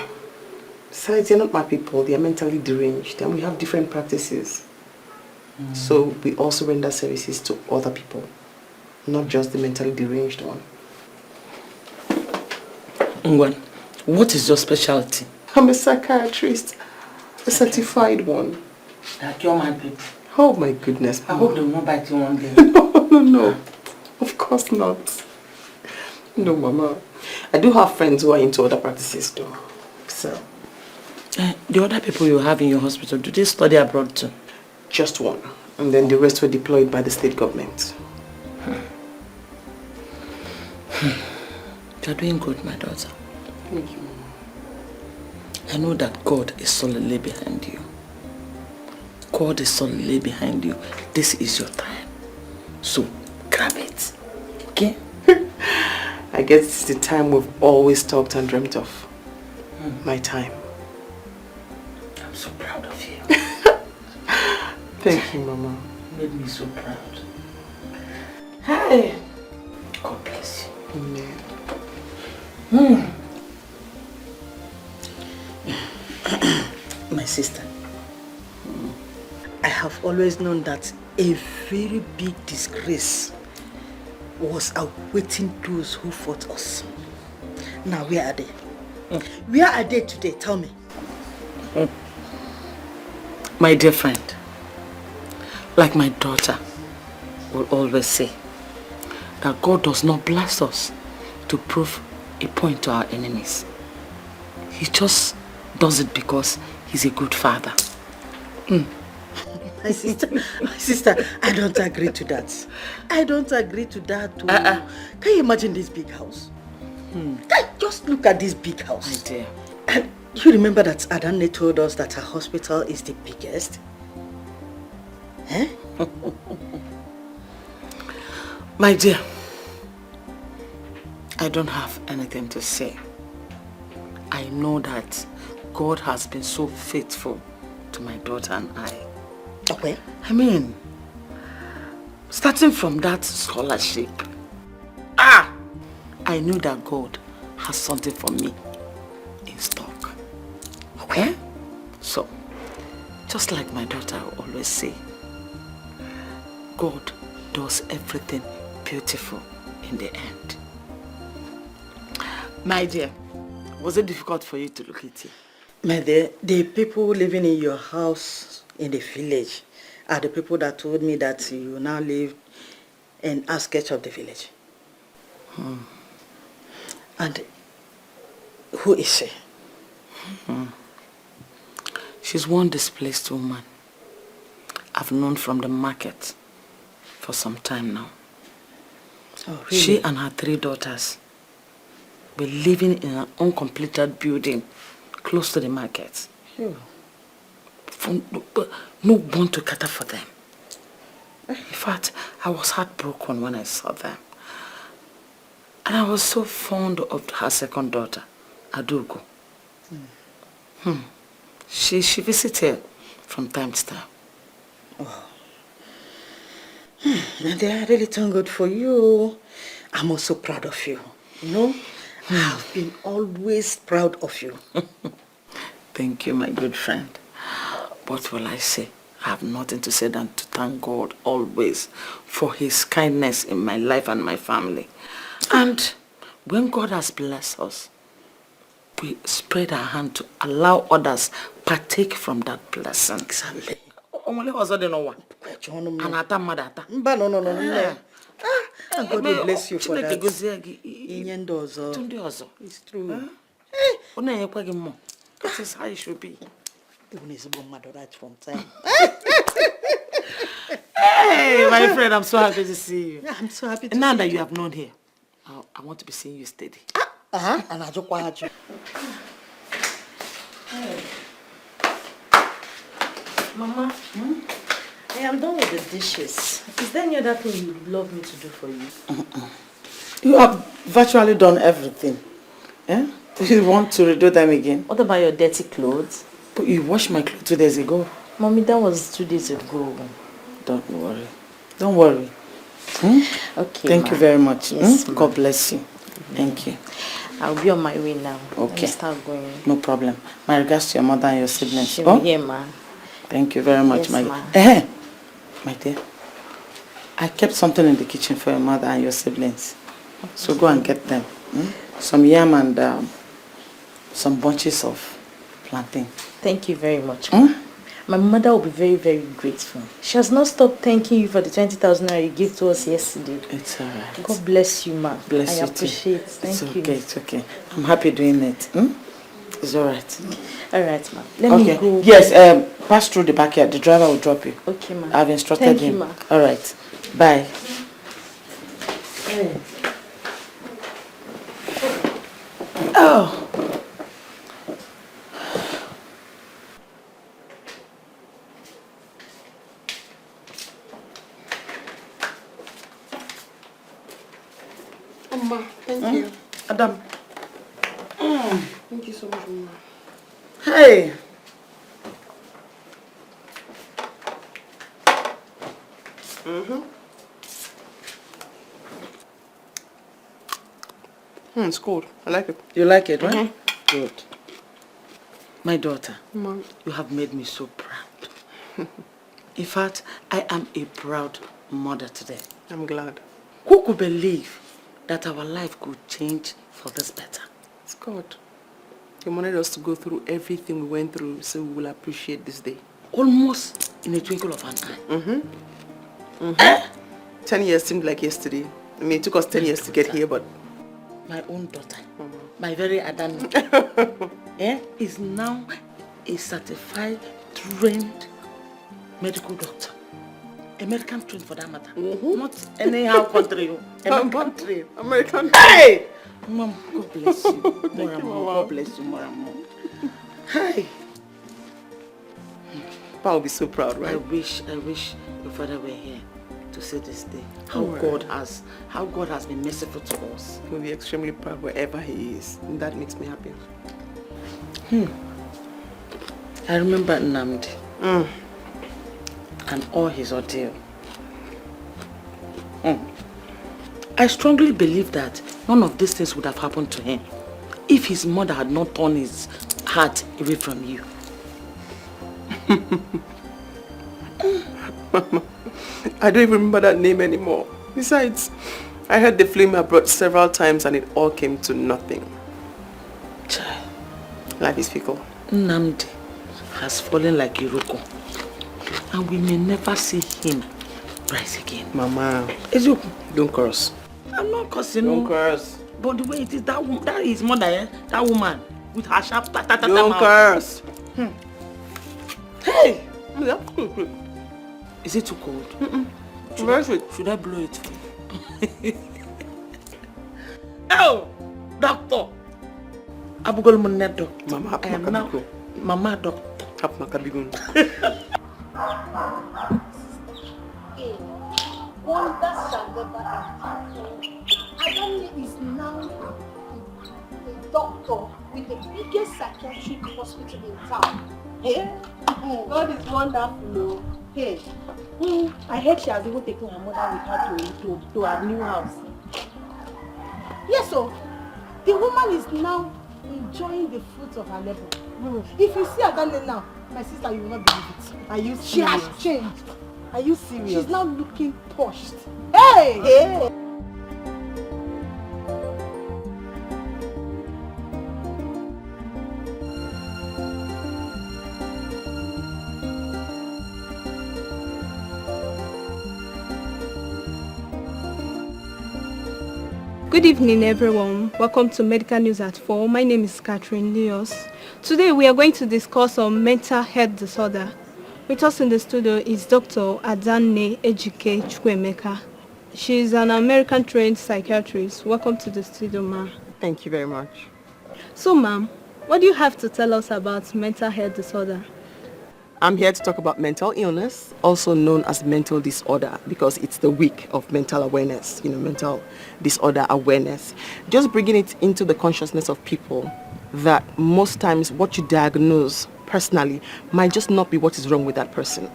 D: Besides, they're not my people. They are mentally deranged and we have different practices. So we also render services to other people, not just the mentally deranged one.
G: Ngwan, what is your specialty?
D: I'm a psychiatrist, a certified one.
G: Like your mad people?
D: Oh my goodness,
G: I
D: Mama.
G: hope they will not bite you one day.
D: No. Of course not. No, Mama. I do have friends who are into other practices though. So.
G: The other people you have in your hospital, do they study abroad too?
D: Just one. And then the rest were deployed by the state government.
G: You're doing good, my daughter.
D: Thank you, Mama.
G: I know that God is solidly behind you. God is solidly behind you. This is your time. So, grab it. Okay?
D: I guess it's the time we've always talked and dreamt of. My time.
G: I'm so proud of you.
D: Thank you, Mama.
G: You made me so proud. Hi. God bless you.
D: Amen.
G: My sister, I have always known that a very big disgrace was awaiting those who fought us. Now, where are they? Where are they today? Tell me. My dear friend, like my daughter will always say, that God does not bless us to prove a point to our enemies. He just does it because he's a good father. My sister, I don't agree to that. I don't agree to that too. Can you imagine this big house? Just look at this big house. My dear. And you remember that Adanne told us that her hospital is the biggest? Eh? My dear, I don't have anything to say. I know that God has been so faithful to my daughter and I. Okay. I mean, starting from that scholarship, I knew that God has something for me in stock. Okay? So, just like my daughter always say, God does everything beautiful in the end. My dear, was it difficult for you to look at it?
S: My dear, the people living in your house in the village are the people that told me that you now live in outskirts of the village. And who is she?
G: She's one displaced woman I've known from the market for some time now.
S: Oh, really?
G: She and her 3 daughters were living in an uncompleted building close to the market.
S: Sure.
G: No one to cater for them. In fact, I was heartbroken when I saw them.
S: And I was so fond of her second daughter, Adugo. She visits here from time to time.
G: Oh. Nadia, I really thank God for you. I'm also proud of you. You know, I've been always proud of you.
S: Thank you, my good friend. What will I say? I have nothing to say than to thank God always for his kindness in my life and my family. And when God has blessed us, we spread our hand to allow others partake from that blessing.
G: Exactly.
S: Only was the no one. And ata madata.
G: No. And God will bless you for that. It's true.
S: That is how it should be.
G: Right from time.
S: Hey, my friend, I'm so happy to see you.
G: Yeah, I'm so happy to
S: now
G: see
S: that
G: you.
S: you have known here, I want to be seeing you steady.
G: And I just want you.
S: Mama,
G: I am done with the dishes. Is there any other thing you would love me to do for you?
S: you have virtually done everything. Eh? You want to redo them again?
G: What about your dirty clothes?
S: But you washed my clothes 2 days ago.
G: Mommy, that was 2 days ago.
S: Don't worry. Don't worry.
G: Okay.
S: Thank you very much.
G: Yes,
S: God bless you. Thank you.
G: I'll be on my way now.
S: Okay.
G: Let me start going.
S: No problem. My regards to your mother and your siblings.
G: She'll be here, ma.
S: Thank you very much,
G: Yes,
S: my
G: ma.
S: my dear. I kept something in the kitchen for your mother and your siblings. So go and get them. Some yam and some bunches of plantain.
G: Thank you very much. My mother will be very, very grateful. She has not stopped thanking you for the 20,000 naira you gave to us yesterday.
S: It's alright.
G: God bless you, ma.
S: Bless
G: I
S: you
G: appreciate it. Thank you.
S: It's okay. I'm happy doing it. It's alright.
G: Alright, ma. Let me go.
S: Yes, pass through the backyard. The driver will drop you.
G: Okay, ma.
S: I've instructed
G: Thank
S: him.
G: you, ma.
S: Alright. Bye. Oh.
D: Mama, thank you.
S: Adam.
D: Thank you so much, Mama.
S: Hey.
D: It's cold. I like it.
S: You like it, right? Good. My daughter,
D: Mom.
S: you have made me so proud. In fact, I am a proud mother today.
D: I'm glad.
S: Who could believe that our life could change for this better?
D: It's God. He wanted us to go through everything we went through so we will appreciate this day.
S: Almost in a twinkle of an eye.
D: 10 years seemed like yesterday. I mean, it took us 10 years to get here, but...
S: My own daughter, my very Adana, is now a certified, trained medical doctor. American trained for that matter. Not anyhow country. American trained.
D: American.
S: Hey! Mom, God bless you. More and more.
D: Mama.
S: God bless you more and more. Hi.
D: Pa will be so proud, right?
S: I wish your father were here to see this day. How
D: Alright.
S: God has been merciful to us.
D: He'll be extremely proud wherever he is. And that makes me happy.
S: I remember Nnamdi and all his ordeal. I strongly believe that none of these things would have happened to him if his mother had not torn his heart away from you.
D: Mama, I don't even remember that name anymore. Besides, I heard the flame abroad several times and it all came to nothing. Life is fickle.
S: Nnamdi has fallen like Iroko, and we may never see him rise again.
D: Mama, don't curse.
S: I'm not cursing.
D: Don't curse.
S: But the way it is, that is mother, that woman with her sharp
D: Don't curse.
S: Hey! Is it too cold? Should I blow it for you? Oh! Doctor! Abugol Munne doctor.
D: Mama,
S: I am now Mama doctor.
D: Hap Makabigun.
O: Wonders shall never end. I Adani is now a doctor with the biggest psychiatric hospital in town. Yeah. God is wonderful. Hey, I heard she has even taken her mother with her to her new house. Yes, so the woman is now enjoying the fruits of her labor. If you see Adani now, my sister, you will not believe it. Are you serious? She has changed. Are you serious? She's now looking posh. Hey! Hey!
L: Good evening, everyone. Welcome to Medical News at 4. My name is Catherine Leos. Today we are going to discuss on mental health disorder. With us in the studio is Dr. Adanne Ejike Chukwemeka. She is an American-trained psychiatrist. Welcome to the studio, ma'am.
G: Thank you very much.
L: So, ma'am, what do you have to tell us about mental health disorder?
G: I'm here to talk about mental illness, also known as mental disorder, because it's the week of mental awareness, mental disorder awareness. Just bringing it into the consciousness of people that most times what you diagnose personally might just not be what is wrong with that person.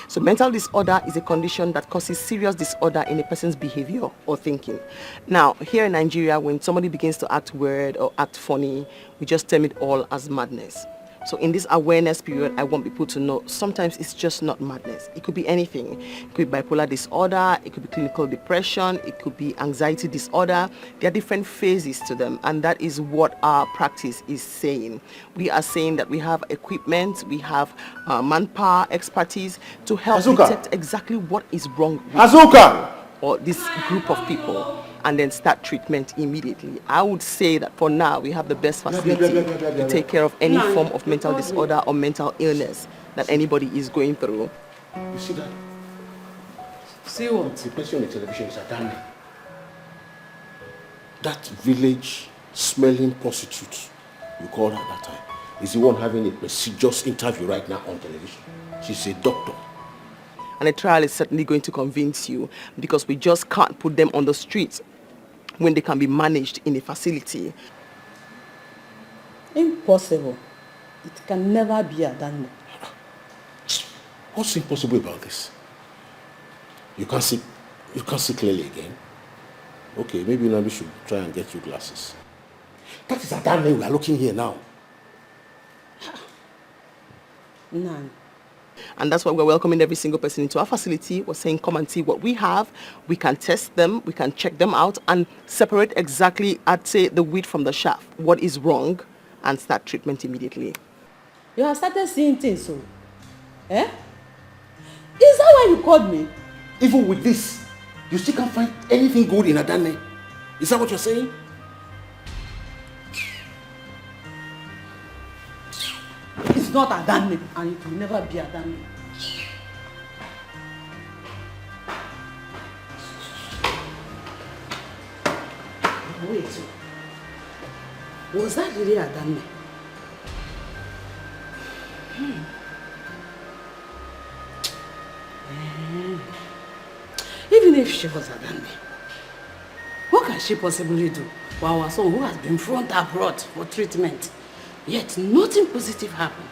G: So mental disorder is a condition that causes serious disorder in a person's behavior or thinking. Now, here in Nigeria, when somebody begins to act weird or act funny, we just term it all as madness. So in this awareness period, I want people to know sometimes it's just not madness. It could be anything. It could be bipolar disorder, it could be clinical depression, it could be anxiety disorder. There are different phases to them, and that is what our practice is saying. We are saying that we have equipment, we have manpower, expertise to help detect exactly what is wrong with or this group of people, and then start treatment immediately. I would say that for now, we have the best facility to take care of any form of mental disorder or mental illness that anybody is going through.
R: You see that? See what? The person on the television is Adani. That village smelling prostitute, you call her that time, is the one having a prestigious interview right now on television. She's a doctor.
G: And a trial is certainly going to convince you, because we just can't put them on the streets when they can be managed in a facility.
J: Impossible. It can never be Adani.
R: What's impossible about this? You can't see clearly again. Okay, maybe now we should try and get you glasses. That is Adani we are looking here now.
J: None.
G: And that's why we're welcoming every single person into our facility. We're saying, come and see what we have. We can test them, we can check them out, and separate exactly, I'd say, the wheat from the chaff. What is wrong, and start treatment immediately.
J: You have started seeing things, so. Eh? Is that why you called me?
R: Even with this, you still can't find anything good in Adani. Is that what you're saying?
J: It's not Adani, and it will never be Adani. Wait, was that really Adani? Even if she was Adani, what can she possibly do for our son who has been flown abroad for treatment? Yet nothing positive happened.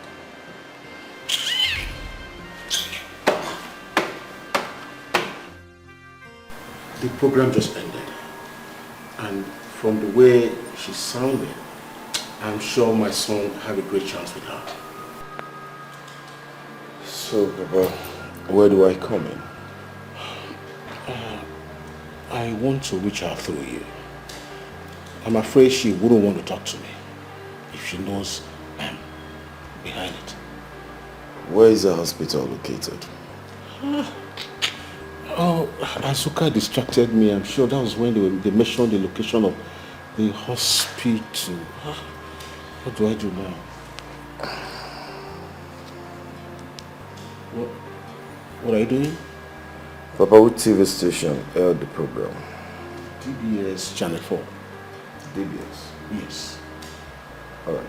R: The program just ended. And from the way she sounded, I'm sure my son have a great chance with her.
M: So, Baba, where do I come in?
R: I want to reach her through you. I'm afraid she wouldn't want to talk to me if she knows I'm behind it.
M: Where is the hospital located?
R: Asuka distracted me. I'm sure that was when they mentioned the location of the hospital. What do I do now? What are you doing?
M: Papa, which TV station aired the program?
R: DBS Channel 4.
M: DBS?
R: Yes.
M: Alright.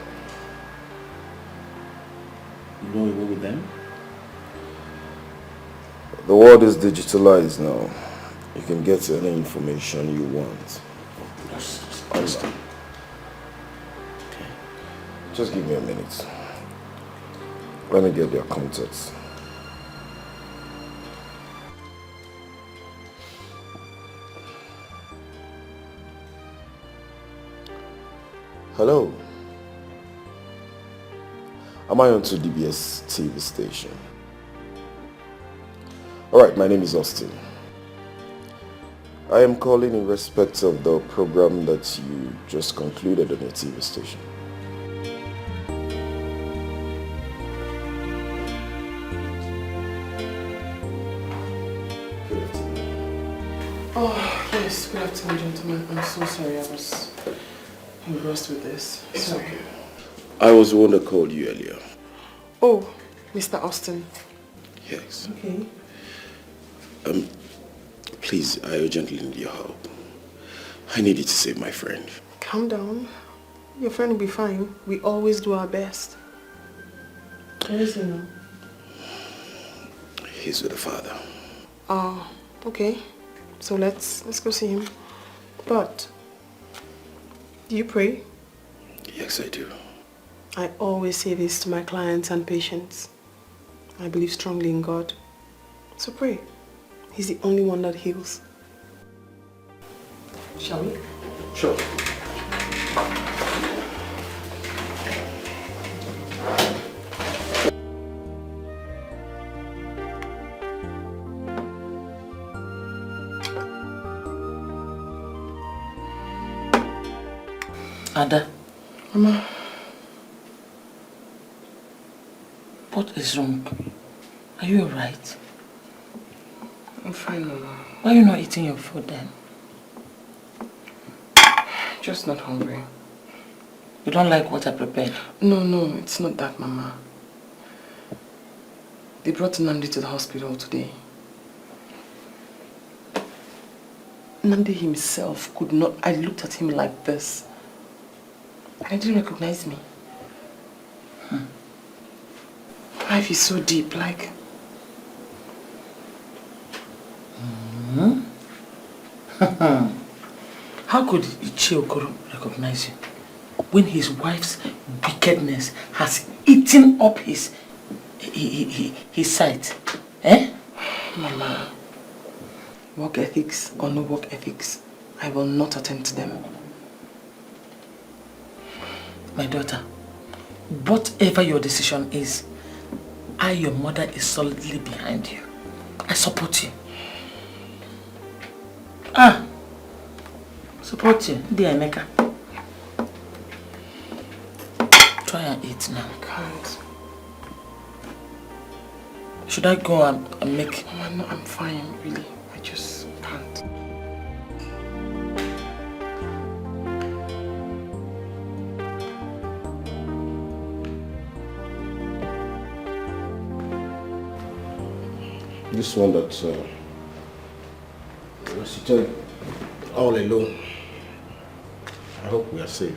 R: You know you were with them?
M: The world is digitalized now. You can get any information you want. Austin. Okay. Just give me a minute. Let me get their contacts. Hello. Am I on to DBS TV station? Alright, my name is Austin. I am calling in respect of the program that you just concluded on your TV station. Good afternoon.
G: Oh, yes, good afternoon, gentlemen. I'm so sorry, I was engrossed with this. Sorry.
M: Okay. I was the one that called you earlier.
G: Oh, Mr. Austin.
M: Yes.
G: Okay.
M: Please, I urgently need your help. I need you to save my friend.
G: Calm down. Your friend will be fine. We always do our best. Where is he now?
M: He's with the father.
G: Oh, okay. So let's go see him. But, do you pray?
M: Yes, I do.
G: I always say this to my clients and patients. I believe strongly in God. So pray. He's the only one that heals. Shall we?
M: Sure.
S: Ada.
G: Mama.
S: What is wrong? Are you alright?
G: I'm fine, Mama.
S: Why are you not eating your food then?
G: Just not hungry.
S: You don't like what I prepared?
G: No, it's not that, Mama. They brought Nandi to the hospital today. Nandi himself could not... I looked at him like this. And he didn't recognize me. Life is so deep, like...
S: How could Ichie Okoro recognize you when his wife's wickedness has eaten up his sight? Eh?
G: Mama, work ethics or no work ethics, I will not attend to them.
S: My daughter, whatever your decision is, I, your mother, is solidly behind you. I support you. Support you, dear Emeka. Try and eat now.
G: I can't.
S: Should I go and make...
G: Mama, no, I'm fine, really. I just can't.
E: This one that was sitting all alone. I hope we are safe.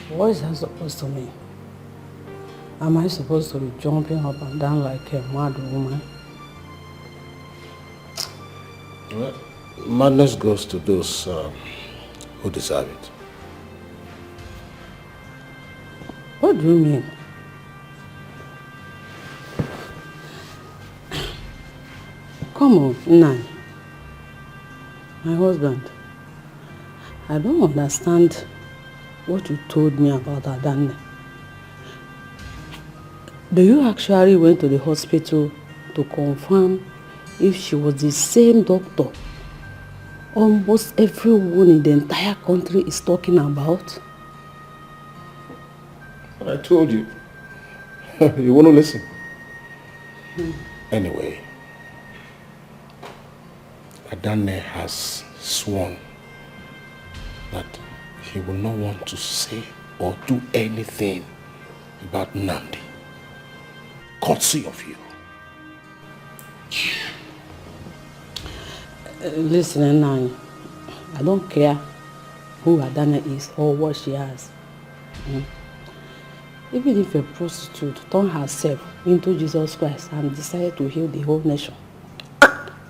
T: What is that supposed to mean? Am I supposed to be jumping up and down like a mad woman?
E: Well, madness goes to those who deserve it.
T: What do you mean? Come on, Nani. My husband. I don't understand what you told me about Adanne. Do you actually went to the hospital to confirm if she was the same doctor almost everyone in the entire country is talking about?
E: I told you. You want to listen? Anyway, Adanne has sworn that he will not want to say or do anything about Nandi. Courtesy of you.
T: Listen, Nani, I don't care who Adanne is or what she has. Even if a prostitute turned herself into Jesus Christ and decided to heal the whole nation,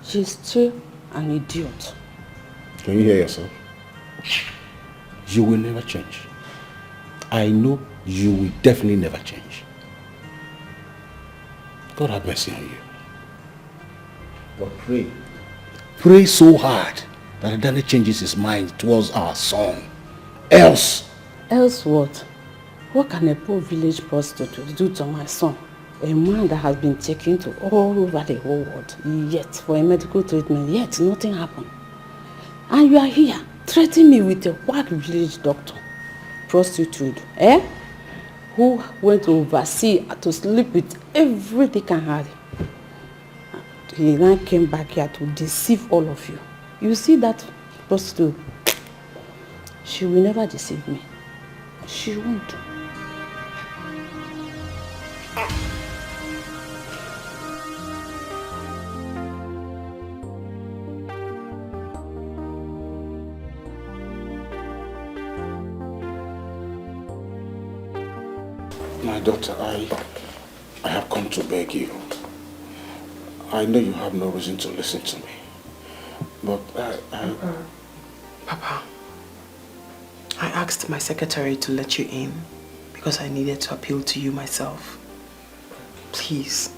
T: she's still an idiot.
M: Can you hear yourself? You will never change. I know you will definitely never change. God have mercy on you. But pray. Pray so hard that Danny changes his mind towards our son. Else.
T: Else what? What can a poor village prostitute do to my son? A man that has been taken to all over the whole world, yet for a medical treatment, yet nothing happened. And you are here, threatening me with a white village doctor, prostitute, who went overseas to sleep with every dick and Harry. He now came back here to deceive all of you. You see that prostitute? She will never deceive me. She won't.
M: My daughter, I have come to beg you. I know you have no reason to listen to me. But
G: Papa, I asked my secretary to let you in because I needed to appeal to you myself. Please,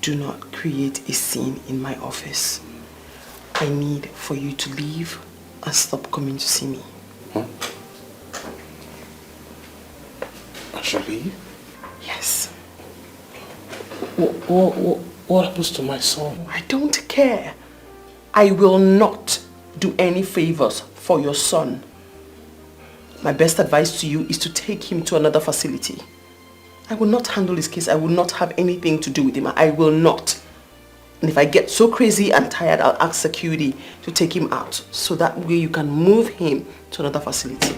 G: do not create a scene in my office. I need for you to leave and stop coming to see me.
M: Huh? I shall leave?
G: Yes.
M: What happens to my son?
G: I don't care. I will not do any favors for your son. My best advice to you is to take him to another facility. I will not handle his case. I will not have anything to do with him. I will not. And if I get so crazy and tired, I'll ask security to take him out. So that way you can move him to another facility.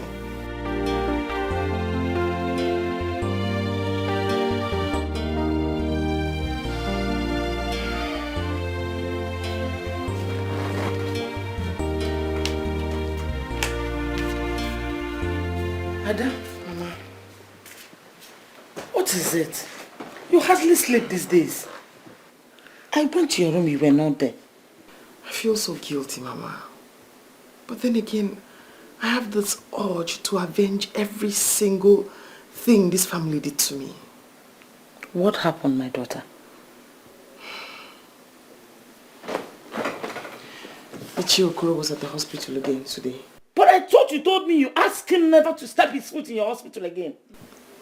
S: Ada, Mama, what is it? You hardly sleep these days. I went to your room, you were not there.
G: I feel so guilty, Mama. But then again, I have this urge to avenge every single thing this family did to me.
S: What happened, my daughter?
G: Ichi Okoro was at the hospital again today.
S: But I thought you told me you asked him never to step his foot in your hospital again.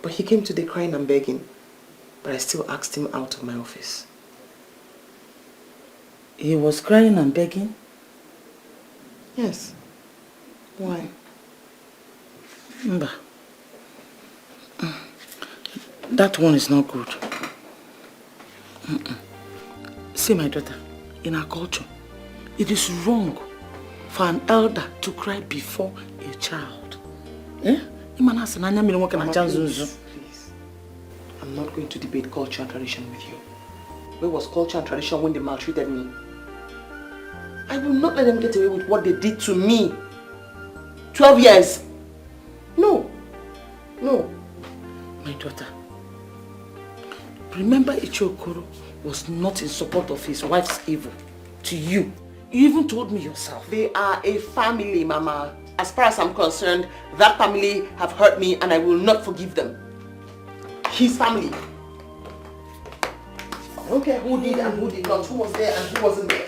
G: But he came today crying and begging. But I still asked him out of my office.
S: He was crying and begging?
G: Yes. Why?
S: Mba. That one is not good. See, my daughter, in our culture, it is wrong for an elder to cry before a child. Mama,
G: please. I'm not going to debate culture and tradition with you. Where was culture and tradition when they maltreated me? I will not let them get away with what they did to me. 12 years. No. No.
S: My daughter, remember Ichi Okoro was not in support of his wife's evil to you. You even told me yourself.
G: They are a family, Mama. As far as I'm concerned, that family have hurt me and I will not forgive them. His family. I don't care who did and who did not, who was there and who wasn't there.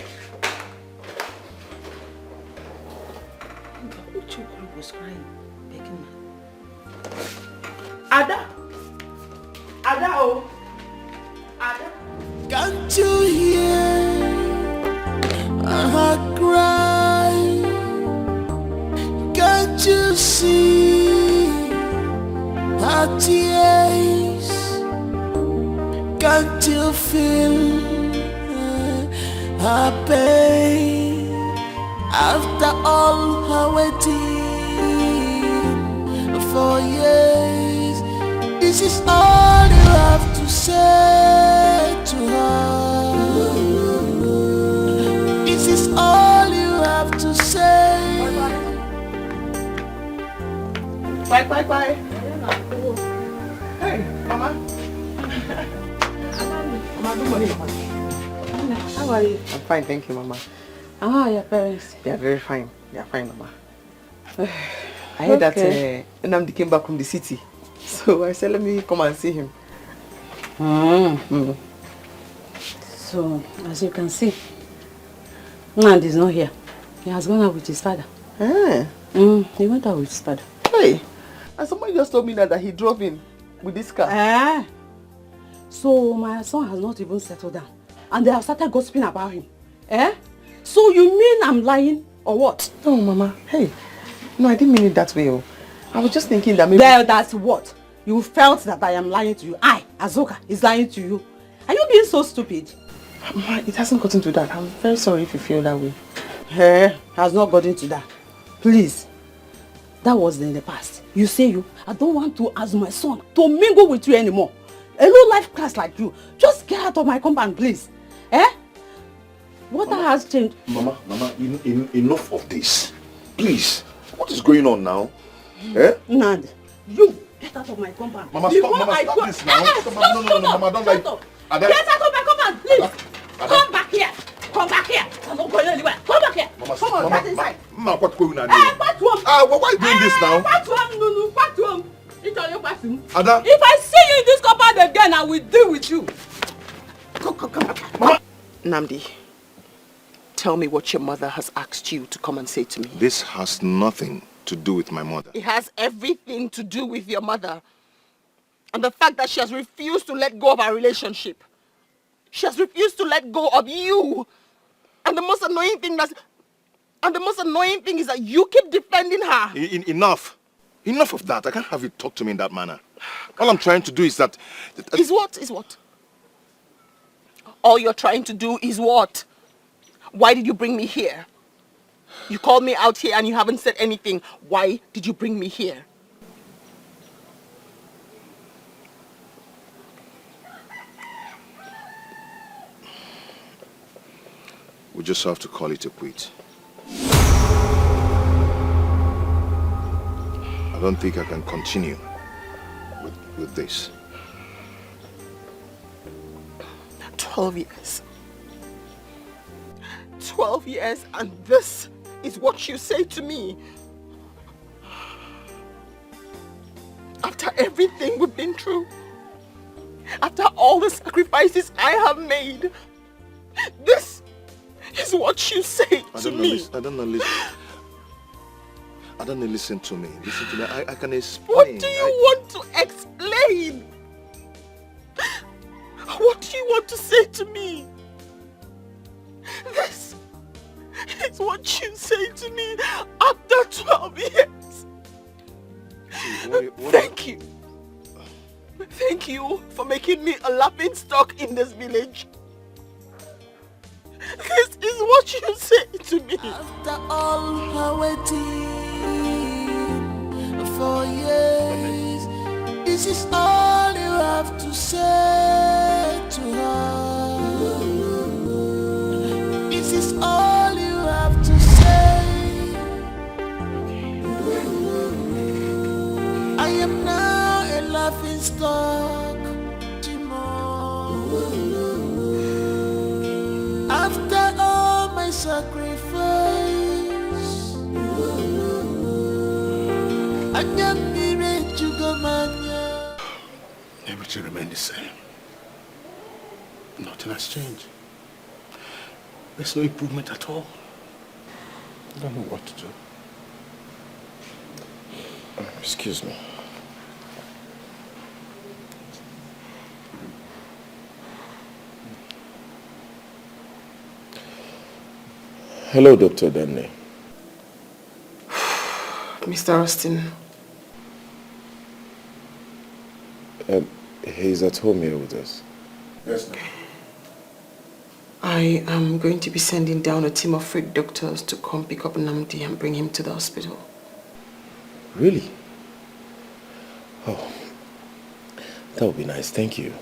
S: Ichi Okoro was crying, begging me.
G: Ada! Ada, oh! Ada!
I: Can't you hear her cry? Can't you see her tears? Can't you feel her pain? After all her waiting for years, this is all you have to say to her. This is all you have to say.
G: Bye, bye, bye. Hey, Mama. Mama, good morning, Mama.
T: How are you?
G: I'm fine, thank you, Mama.
T: How are your parents?
G: They are very fine. Yeah, fine, Mama. I heard that Nnamdi came back from the city. So I said, let me come and see him.
T: So, as you can see, Nnamdi is not here. He has gone out with his father. He went out with his father.
G: Hey, and somebody just told me that he drove in with this car.
T: So my son has not even settled down. And they have started gossiping about him. So you mean I'm lying or what?
G: No, Mama. Hey, no, I didn't mean it that way. Oh. I was just thinking that maybe...
T: Well, that's what? You felt that I am lying to you. I, Azoka, is lying to you. Are you being so stupid?
G: Mama, it hasn't gotten to that. I'm very sorry if you feel that way.
T: Has not gotten to that. Please. That was in the past. You say I don't want to ask my son to mingle with you anymore. A low-life class like you. Just get out of my compound, please. What has changed?
F: Mama, enough of this. Please. What is going on now?
T: Nand, you get out of my compound.
F: Mama, stop this now. No, Mama, don't like...
T: Get out of my compound, please. Come back here. Come back here. I'm not going anywhere. Come back here.
F: Mama,
T: come on, get inside.
F: Mama, what's going on
T: here? Why
F: are you doing this now? Ada?
T: If I see you in this compound again, I will deal with you. Come back.
G: Mama. Nnamdi, tell me what your mother has asked you to come and say to me.
B: This has nothing to do with my mother.
G: It has everything to do with your mother. And the fact that she has refused to let go of our relationship. She has refused to let go of you. And the most annoying thing is that you keep defending her.
B: Enough. Enough of that. I can't have you talk to me in that manner. All I'm trying to do is that...
G: Is what? All you're trying to do is what? Why did you bring me here? You called me out here and you haven't said anything. Why did you bring me here?
B: We just have to call it a quit. I don't think I can continue with this.
G: 12 years. 12 years and this is what you say to me. After everything we've been through. After all the sacrifices I have made. This is what you say to me.
B: I don't know, listen to me. Listen to me. I can explain.
G: What do you want to explain? What do you want to say to me? This is what you say to me after 12 years. Thank you. Thank you for making me a laughing stock in this village. This is what you say to me.
I: After all her waiting for years, this is all you have to say to her. This is all you have to say. I am now a laughing stock tomorrow. After all my sacrifice, I can't be ready to go mania.
R: Everything remains the same. Nothing has changed. There's no improvement at all. I don't know what to do.
M: Excuse me. Hello, Dr. Dikeh.
G: Mr. Austin.
M: He's at home here with us.
R: Yes, ma'am.
G: I am going to be sending down a team of freak doctors to come pick up Nnamdi and bring him to the hospital.
M: Really? Oh, that would be nice. Thank you.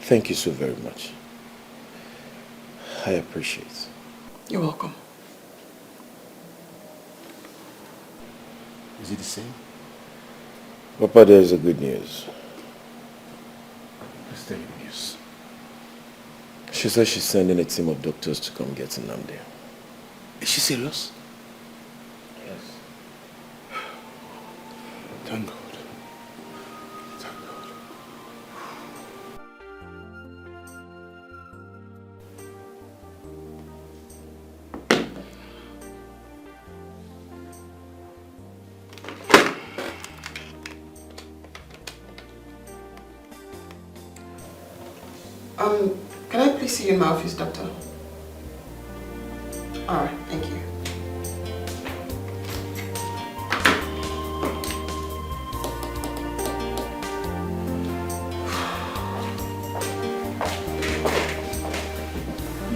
M: Thank you so very much. I appreciate it.
G: You're welcome.
R: Is it the same?
M: Papa, there is a good news.
R: What's the news?
M: She says she's sending a team of doctors to come get Nnamdi.
R: Is she serious?
F: Thank God.
G: Can I please see you in my office, doctor? Alright, thank you.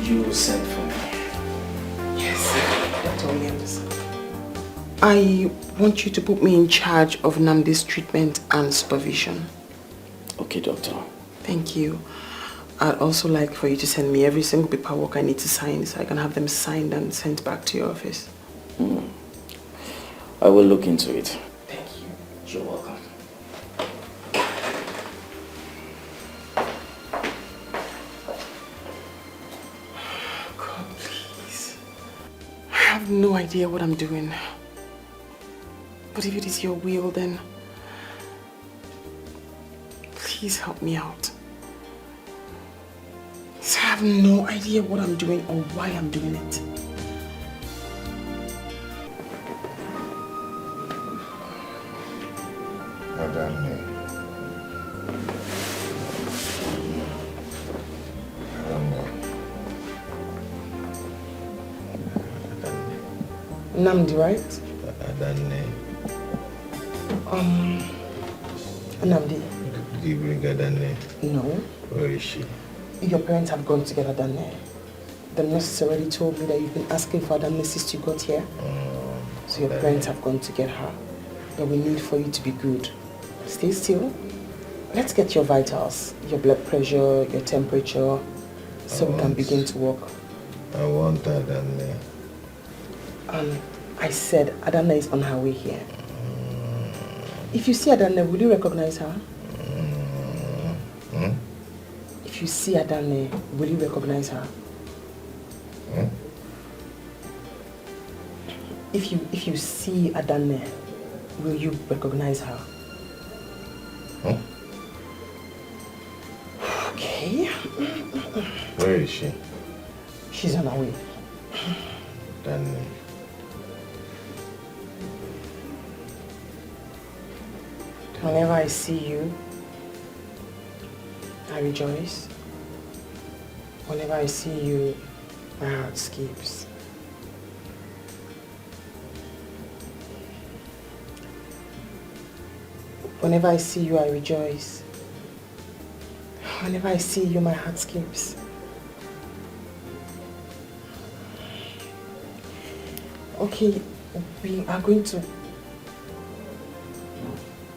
P: You sent for me.
G: Yes, Dr. Williams. I want you to put me in charge of Namdi's treatment and supervision.
P: Okay, doctor.
G: Thank you. I'd also like for you to send me every single paperwork I need to sign so I can have them signed and sent back to your office.
P: I will look into it.
G: Thank you.
P: You're welcome.
G: God, please. I have no idea what I'm doing. But if it is your will, then please help me out. I have no idea what I'm doing or why I'm doing it. Namdi, right? Namdi.
F: Did you bring Adane?
G: No.
F: Where is she?
G: Your parents have gone to get Adane. The nurses already told me that you've been asking for Adane since you got here. So your parents have gone to get her. But we need for you to be good. Stay still. Let's get your vitals, your blood pressure, your temperature, so we can begin to work.
F: I want Adane.
G: I said Adana is on her way here. If you see Adana, will you recognize her? If you see Adana, will you recognize her? If you see Adana, will you recognize her? Okay.
F: Where is she?
G: She's on her way.
F: Adane.
G: Whenever I see you, I rejoice. Whenever I see you, my heart skips. Whenever I see you, I rejoice. Whenever I see you, my heart skips. Okay, we are going to...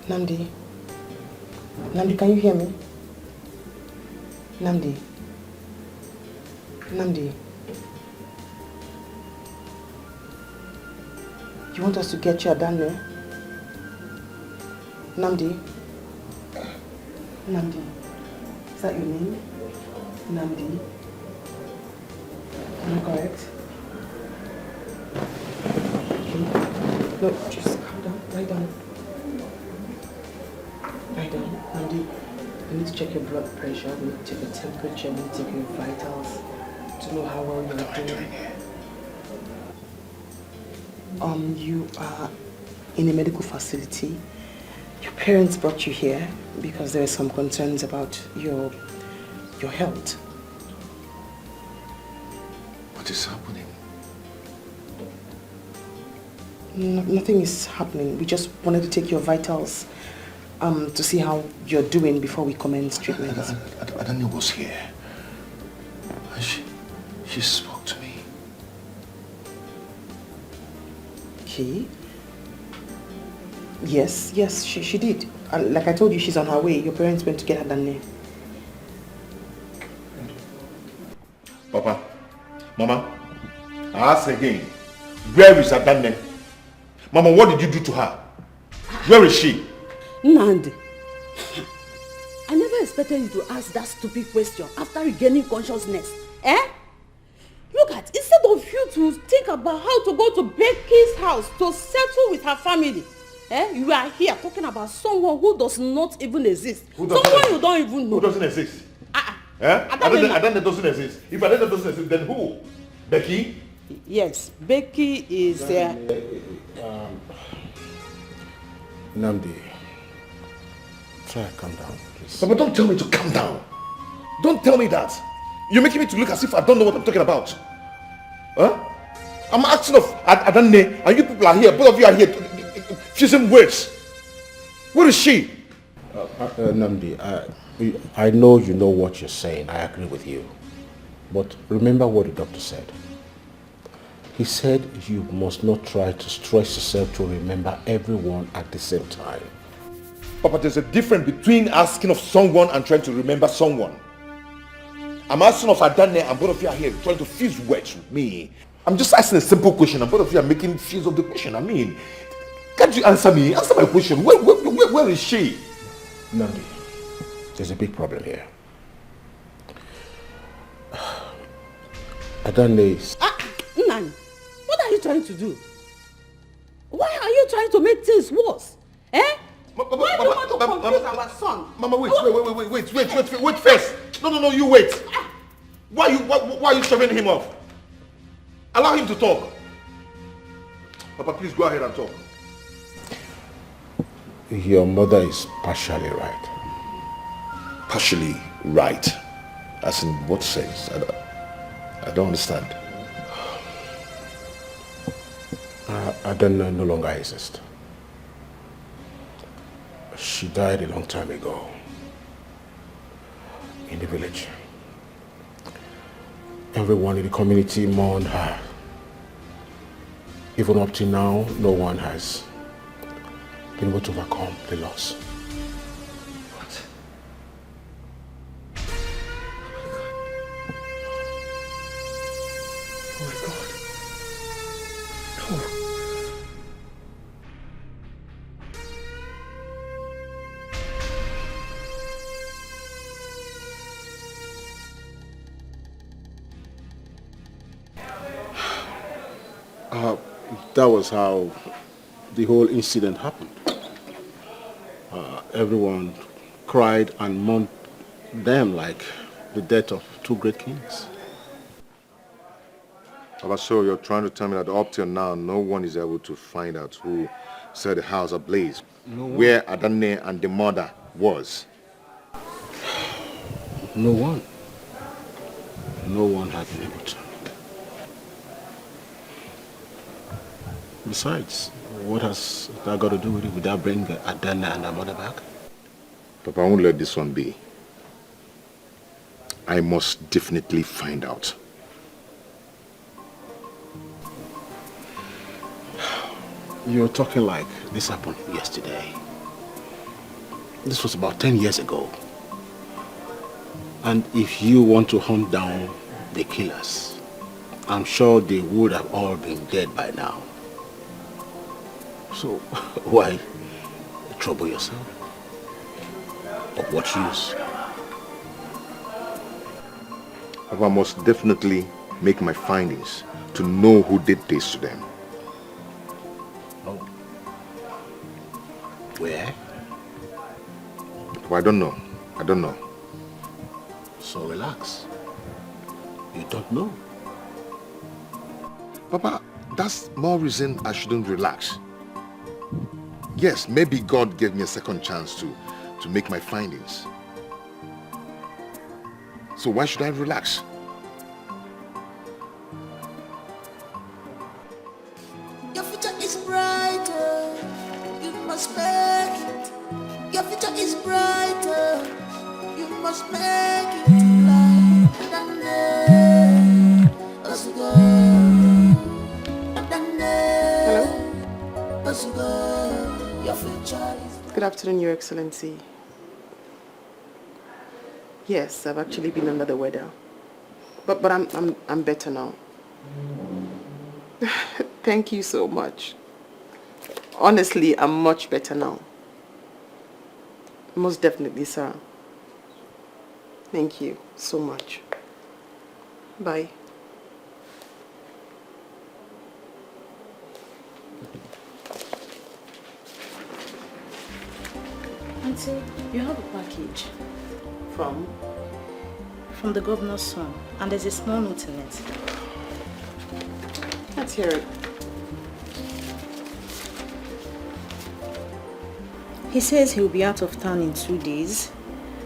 G: Namdi, can you hear me? Namdi. You want us to get you a Adane? Namdi. Is that your name? Namdi. Am I correct? Okay. No, just calm down. Lie down. Namdi, we need to check your blood pressure, we need to check your temperature, we need to check your vitals to know how well you're doing. You are in a medical facility. Your parents brought you here because there are some concerns about your health.
B: What is happening?
G: Nothing is happening. We just wanted to take your vitals to see how you're doing before we commence treatment.
B: Adane was here. She spoke to me.
G: Okay. Yes, she did. And like I told you, she's on her way. Your parents went to get her done.
F: Papa, Mama, I ask again, where is Adane? Mama, what did you do to her? Where is she?
T: Nandi, I never expected you to ask that stupid question after regaining consciousness. Look at, instead of you to think about how to go to Becky's house to settle with her family, You are here talking about someone who does not even exist. Someone you don't even know.
F: Who doesn't exist? Adane doesn't exist. If Adane doesn't exist, then who? Becky?
T: Yes, Becky is...
M: Namdi, try to calm down, please.
F: But don't tell me to calm down. Don't tell me that. You're making me to look as if I don't know what I'm talking about. Huh? I'm asking of Adane, and you people are here. Both of you are here fusing words. Where is she?
M: Namdi, I know you know what you're saying. I agree with you. But remember what the doctor said. He said you must not try to stress yourself to remember everyone at the same time.
F: Papa, there's a difference between asking of someone and trying to remember someone. I'm asking of Adane, and both of you are here trying to fuse words with me. I'm just asking a simple question, and both of you are making fuse of the question. I mean, can't you answer me? Answer my question. Where is she?
M: Nandi, there's a big problem here. Adane is...
T: Nani, what are you trying to do? Why are you trying to make things worse? Why do you want to confuse our son?
F: Mama, wait first. No, you wait. Why are you shoving him off? Allow him to talk. Papa, please go ahead and talk.
M: Your mother is partially right.
F: Partially right? As in what sense? I don't understand.
M: Adana no longer exists. She died a long time ago in the village. Everyone in the community mourned her. Even up to now, no one has been able to overcome the loss.
F: What? Oh my God. No.
M: That was how the whole incident happened. Everyone cried and mourned them like the death of two great kings.
B: So you're trying to tell me that up till now, no one is able to find out who set the house ablaze, where Adane and the mother was?
M: No one. No one had been able to. Besides, what has that got to do with it without bringing Adana and her mother back?
B: Papa, I won't let this one be. I must definitely find out.
M: You're talking like this happened yesterday. This was about 10 years ago. And if you want to hunt down the killers, I'm sure they would have all been dead by now. So, why trouble yourself? Of what use?
B: I must definitely make my findings to know who did this to them.
M: Oh. Where?
B: Well, I don't know.
M: So relax. You don't know.
B: Papa, that's more reason I shouldn't relax. Yes, maybe God gave me a second chance to make my findings. So why should I relax?
I: Your future is brighter, you must make it. Your future is brighter, you must make it.
G: Hello? Good afternoon, Your Excellency. Yes, I've actually been under the weather. But I'm better now. Thank you so much. Honestly, I'm much better now. Most definitely, sir. Thank you so much. Bye.
U: Auntie, you have a package.
S: From?
U: From the governor's son. And there's a small note in it.
S: Let's hear it.
U: He says he'll be out of town in 2 days.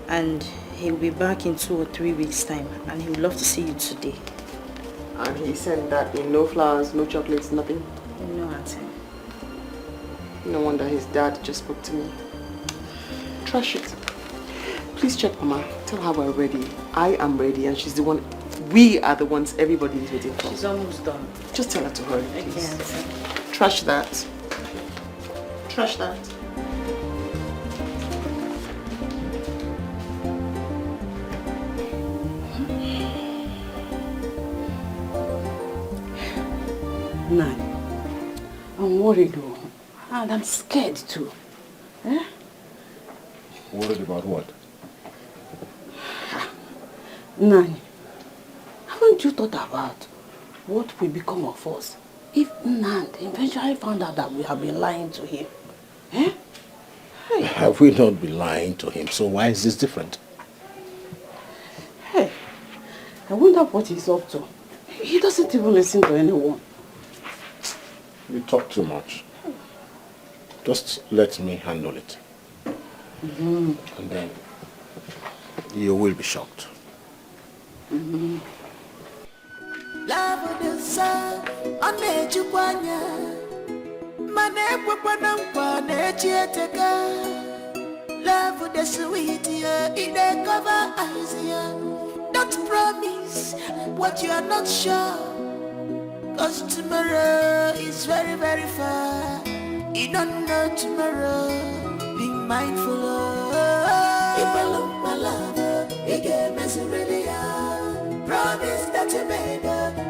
U: And he'll be back in 2 or 3 weeks' time. And he would love to see you today.
G: And he sent that in no flowers, no chocolates, nothing?
U: No, Auntie.
G: No wonder his dad just spoke to me. Trash it. Please check Mama. Tell her we're ready. I am ready and she's the one, we are the ones everybody is waiting for.
U: She's almost done.
G: Just tell her to hurry,
U: Okay,
G: please.
U: Auntie.
G: Trash that. Trash that.
T: Nine. I'm worried though. And I'm scared too. Eh?
Q: Worried about what?
T: Nine. Haven't you thought about what will become of us if Nand eventually found out that we have been lying to him? Eh? Hey.
M: Have we not been lying to him? So why is this different?
T: Hey, I wonder what he's up to. He doesn't even listen to anyone.
M: You talk too much. Just let me handle it.
T: Mm-hmm.
M: And then you will be shocked.
T: Mm-hmm.
I: Love the sun, on the Chukwanya. Mane Pupana, love the sweet, in the cover eyes. Don't promise what you are not sure. Cause tomorrow is very, very far. You don't know tomorrow. Be mindful of my love. You get messy really. Promise that you made,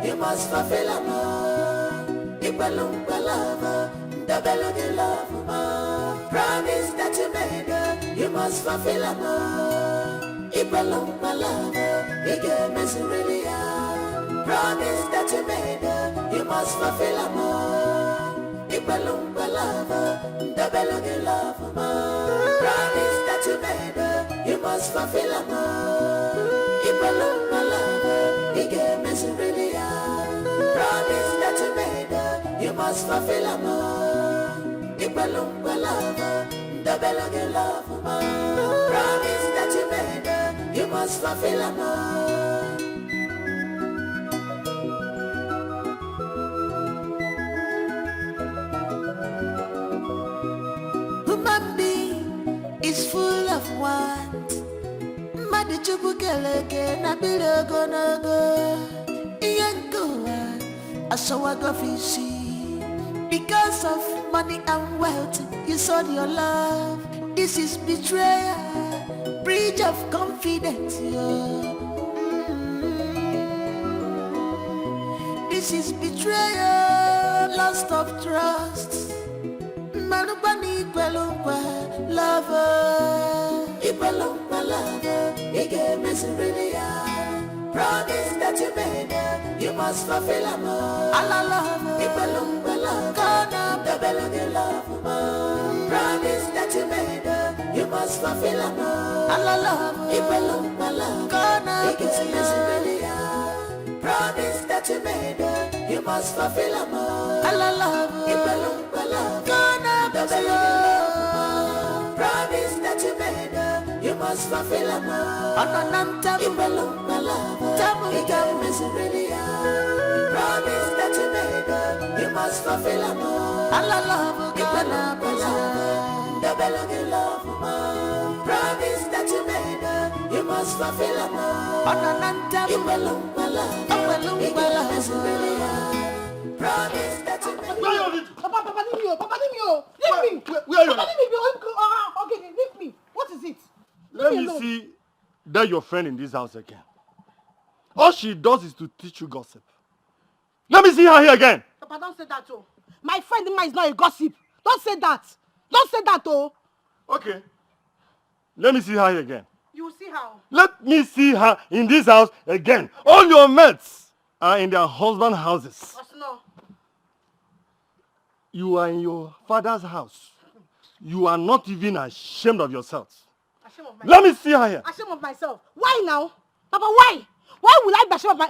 I: you must fulfill a more. You belong my love. The belong you love more. Promise that you made, you must fulfill a more. You belong my love. You get messy really. Promise that you made, you must fulfill a more. You belong my love, the belong you love more. Promise that you made, you must fulfill a more. You belong my love, you get misery. Promise that you made, you must fulfill a more. You belong my love, the belong you love more. Promise that you made, you must fulfill a more. Is full of want. Madi chubukeleke na bilogo nogo. Iyangoa asawago fisi. Because of money and wealth, you sold your love. This is betrayal, breach of confidence. This is betrayal, loss of trust. Manubani Pelumpa, lover, Ipalumpa lover, Ike misery. Promise that you made, you must fulfill a more. Allah lover, Ipalumpa lover, Kana, the belong love more. Promise that you made, you must fulfill a more. Allah lover, Ipalumpa lover, Kana, Ike misery. Promise that you made, you must fulfill a more. Allah lover, Ipalumpa lover. Promise that you made, you must fulfill a more. Anananta, Ipalumpa love, Tamu, Ika misery. Promise that you made, you must fulfill a more. Allah love, Ipalumpa love, the belong love more. Promise that you made, you must fulfill a more. Anananta, Ipalumpa love, Ika misery. Promise that you made.
O: Papa, leave me.
H: Where are you?
O: Papa, leave me. Okay, leave me. What is it?
H: Let me see that your friend in this house again. All she does is to teach you gossip. Let me see her here again.
O: Papa, don't say that, oh. My friend Ima is not a gossip. Don't say that. Don't say that, oh.
H: Okay. Let me see her here again.
O: You will see how.
H: Let me see her in this house again. All your mates are in their husband's houses.
O: No.
H: You are in your father's house. You are not even ashamed of yourself.
O: Ashamed of myself.
H: Let me see her here.
O: Ashamed of myself. Why now? Papa, why? Why will I be ashamed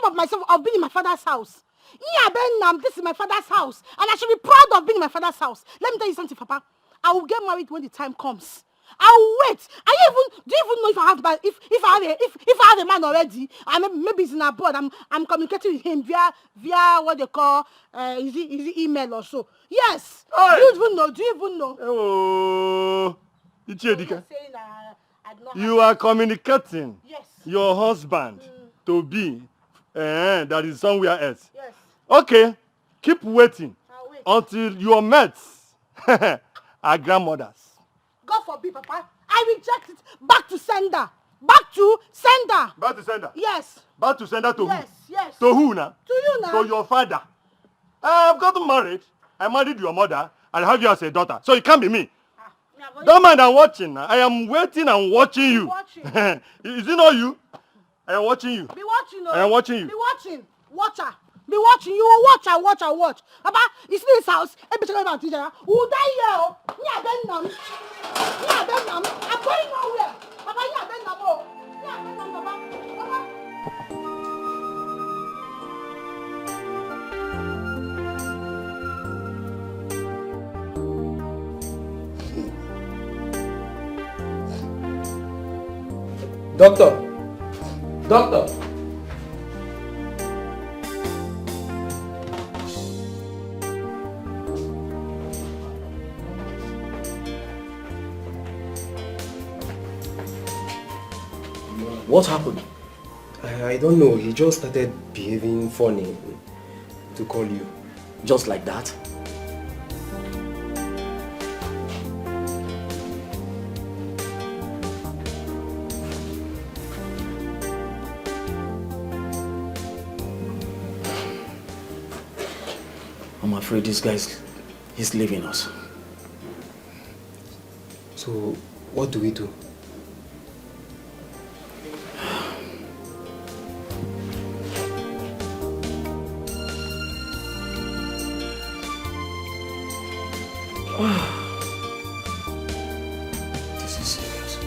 O: of myself of being in my father's house? Yeah, Ben, this is my father's house. And I should be proud of being in my father's house. Let me tell you something, Papa. I will get married when the time comes. I'll wait. Do you even know if I have a man already? And maybe he's in abroad. I'm communicating with him via what they call is it email or so. Yes.
H: Hey.
O: Do you even know?
H: Oh, Dikeh. You are communicating your husband to be that is somewhere else.
O: Yes.
H: Okay, keep waiting until your mates are grandmothers.
O: God forbid, Papa. I reject it. Back to sender. Back to sender.
H: Back to sender?
O: Yes.
H: Back to sender to
O: yes,
H: who?
O: Yes.
H: To who now?
O: To you now.
H: To your father. I've gotten married. I married your mother. I have you as a daughter. So it can't be me. Don't mind, I'm watching. I am waiting and watching you. Is it not you? I am watching you.
O: Be watching. No.
H: I am watching you.
O: Be watching. Watcher. Be watching. You will watch. I watch. Papa, you see this house? Every time I'm teacher, who die here? Yeah, Ben. I'm going nowhere. Papa, yeah, Ben. Yeah, Ben. Papa.
M: Doctor.
A: What happened? I don't know. He just started behaving funny to call you.
M: Just like that? I'm afraid this guy is leaving us.
A: So, what do we do?
M: This is serious.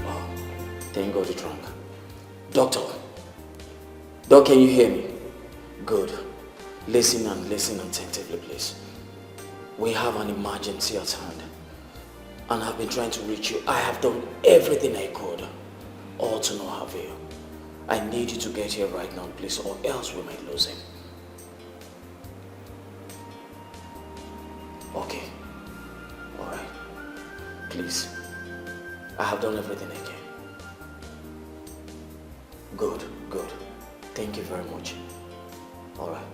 M: Oh, thank God you're drunk. Doctor. Doc, can you hear me? Good. Listen attentively, please. We have an emergency at hand. And I've been trying to reach you. I have done everything I could. All to no avail. I need you to get here right now, please, or else we might lose him. Okay. Alright. Please. I have done everything I can. Good. Thank you very much. All right.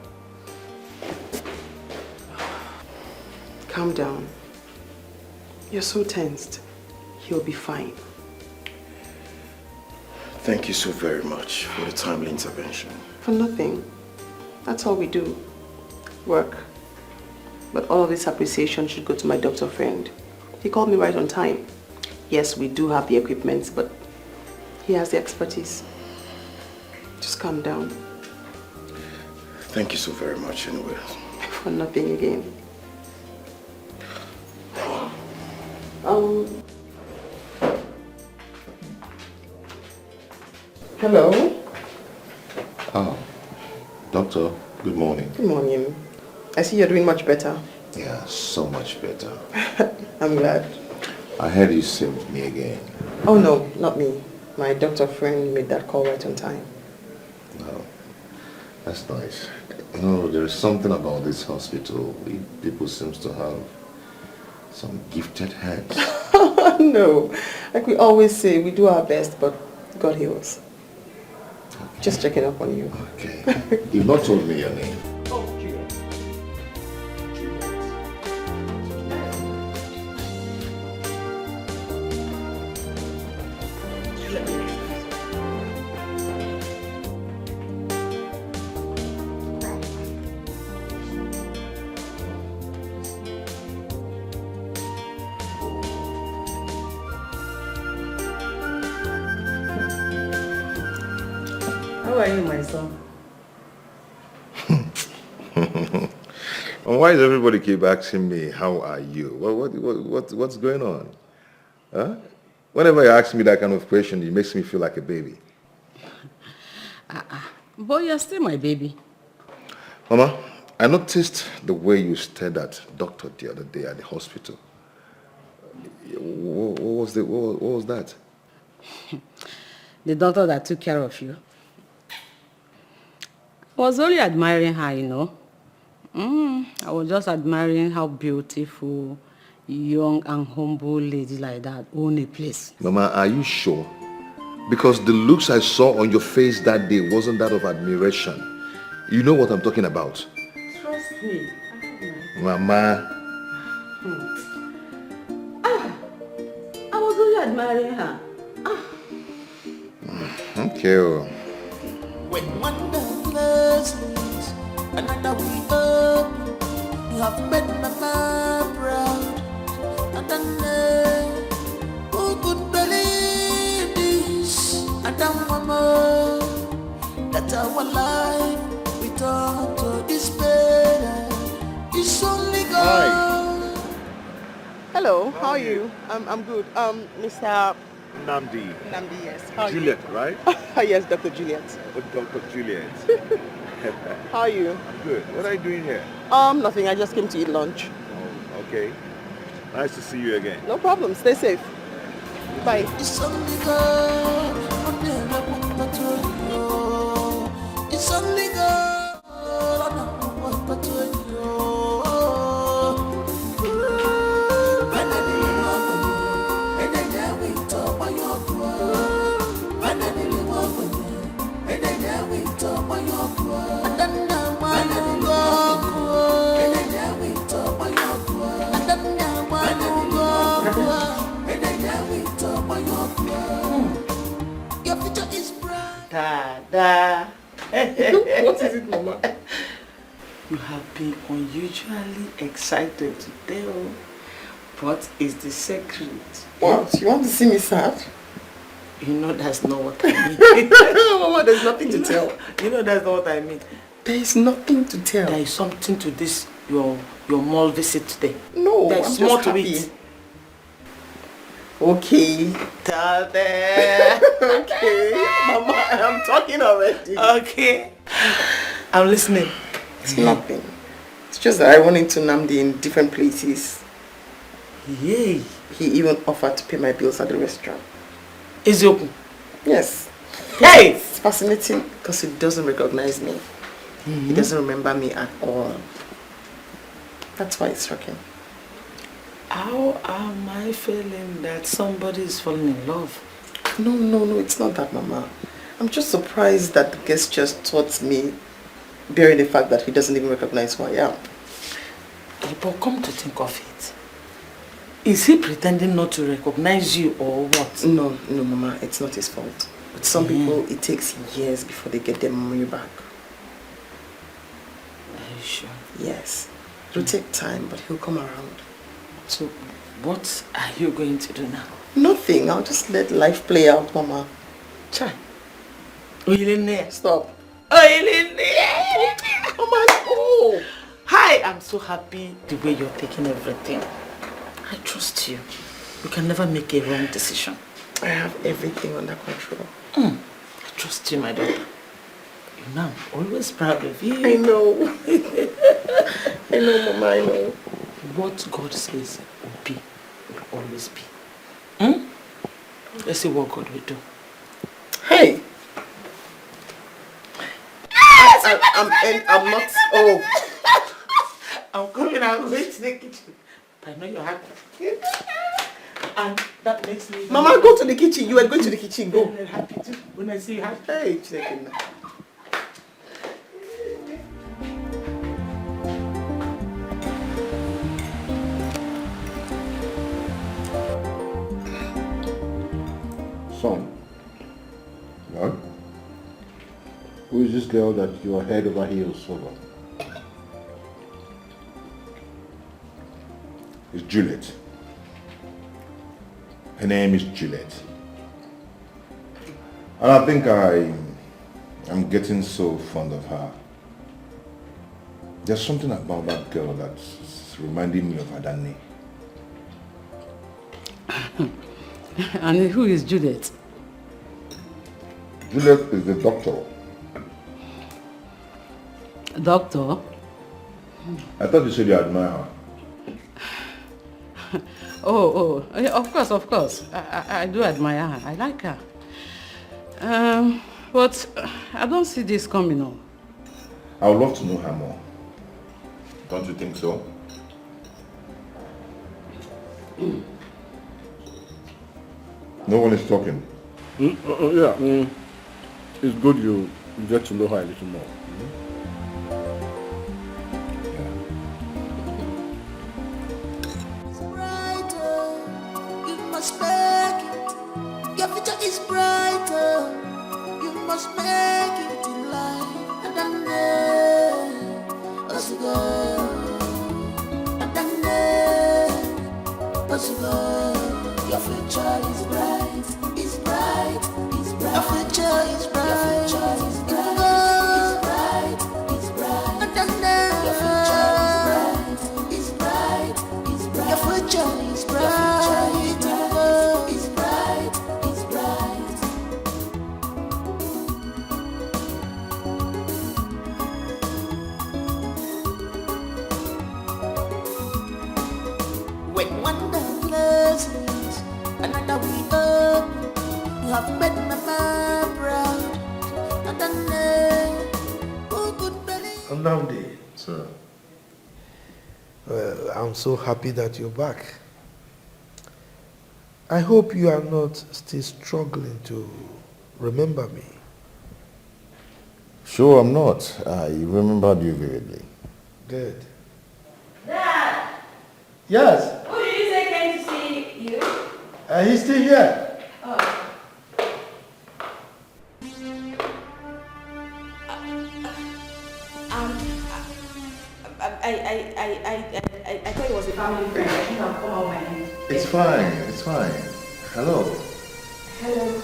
D: Calm down. You're so tensed. He'll be fine.
M: Thank you so very much for the timely intervention.
D: For nothing. That's all we do. Work. But all of this appreciation should go to my doctor friend. He called me right on time. Yes, we do have the equipment, but he has the expertise. Just calm down.
M: Thank you so very much anyway.
D: For nothing again. Hello?
B: Oh, doctor, good morning.
D: Good morning. I see you're doing much better.
B: Yeah, so much better.
D: I'm glad.
B: I heard you saved me again.
D: Oh no, not me. My doctor friend made that call right on time.
B: No, that's nice. You know, there's something about this hospital. People seem to have some gifted hands.
D: No, like we always say, we do our best, but God heals. Okay. Just checking up on you.
B: Okay. You've not told me your name.
T: How are you, my son?
B: And why does everybody keep asking me, how are you? What's going on? Huh? Whenever you ask me that kind of question, it makes me feel like a baby.
T: But you're still my baby.
B: Mama, I noticed the way you stared at doctor the other day at the hospital. What was that?
T: The doctor that took care of you. I was only admiring her, you know. I was just admiring how beautiful, young and humble lady like that own a place.
B: Mama, are you sure? Because the looks I saw on your face that day wasn't that of admiration. You know what I'm talking about.
T: Trust me.
B: Mama.
T: I was only admiring her.
B: Okay.
I: When one closes, another we open. You have made Mama proud. And then who could believe this? And then Mama, that our life we turn to despair. It's only God.
D: Hello, how are you? I'm good. Mr.
F: Namdi.
D: Namdi, yes. How are
F: Juliet, right?
D: you? Yes, Dr. Juliet.
F: Oh, Dr. Juliet.
D: How are you?
F: I'm good. What are you doing here?
D: Nothing. I just came to eat lunch.
F: Oh, okay. Nice to see you again.
D: No problem. Stay safe. Bye.
I: It's only God. It's only God. Your future is bright.
S: Dada.
D: What is it, Mama?
S: You have been unusually excited today. What is the secret?
D: What? You want to see me sad?
S: You know that's not what I mean.
D: Mama, there's nothing to tell.
S: You know that's not what I mean.
D: There is nothing to tell.
S: There is something to this, your mall visit today.
D: No,
S: There's
D: I'm
S: more
D: just
S: to
D: happy.
S: it.
D: Okay.
S: Tell them.
D: Okay. Mama, I'm talking already.
S: Okay. I'm listening.
D: It's nothing. It's just that I run into Namdi in different places.
S: Yay.
D: He even offered to pay my bills at the restaurant.
S: Is it open?
D: Yes.
S: Hey!
D: It's fascinating because he doesn't recognize me. He doesn't remember me at all. That's why it's shocking.
S: How am I feeling that somebody is falling in love?
D: No, it's not that, Mama. I'm just surprised that the guest just taught me, bearing the fact that he doesn't even recognize who I am.
S: But come to think of it, is he pretending not to recognize you or what?
D: No, Mama, it's not his fault. But some people, it takes years before they get their memory back.
S: Are you sure?
D: Yes. It'll take time, but he'll come around.
S: So, what are you going to do now?
D: Nothing. I'll just let life play out, Mama.
S: Try. Oyelene.
D: Stop.
S: Oyelene.
D: Mama, no.
S: Hi, I'm so happy the way you're taking everything. I trust you. You can never make a wrong decision.
D: I have everything under control.
S: I trust you, my daughter. You know, I'm always proud of you.
D: I know. I know, Mama, I know.
S: What God says will be, will always be. Let's see what God will do.
D: Hey! I'm not... Oh.
S: I'm coming out going to the kitchen. I know you're happy. And that makes me...
D: Mama, go to the kitchen. You are going to the kitchen. Go.
S: I'm happy too when I see you happy.
D: Hey, chicken.
E: Son, what? Who is this girl that you are head over heels over?
B: It's Juliet. Her name is Juliet. And I think I I'm getting so fond of her. There's something about that girl that's reminding me of Adani.
T: And who is Juliet?
B: Juliet is the doctor.
T: Doctor?
B: I thought you said you admire her.
T: Oh, of course. I do admire her. I like her. But I don't see this coming on.
B: I would love to know her more. Don't you think so? No one is talking.
F: It's good you get to know her a little more.
I: You must make it. Your future is brighter. You must make it in life. And then let's go. And then let's go. Your future is bright. It's bright. It's bright. Your future is bright. Your future is bright. It's bright. And then your future is bright. It's bright. It's bright. Your future is bright. Another we up, you have made my mind proud. And then, who could believe?
K: Nnamdi.
B: Sir.
K: Well, I'm so happy that you're back. I hope you are not still struggling to remember me.
B: Sure, I'm not. I remembered you vividly.
K: Good.
N: Dad!
K: Yes,
N: Who did you say came to see you?
K: he's still here.
N: Oh. I thought it was a family friend. I think I'll come out my hand.
B: It's fine. It's fine. Hello.
N: Hello.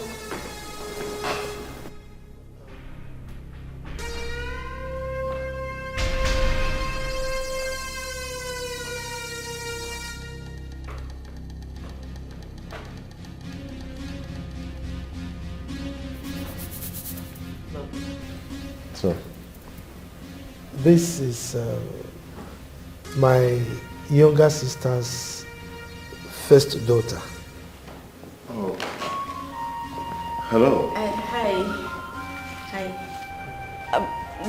B: So,
K: This is my younger sister's first daughter.
B: oh, hello.
N: Hi. Hi.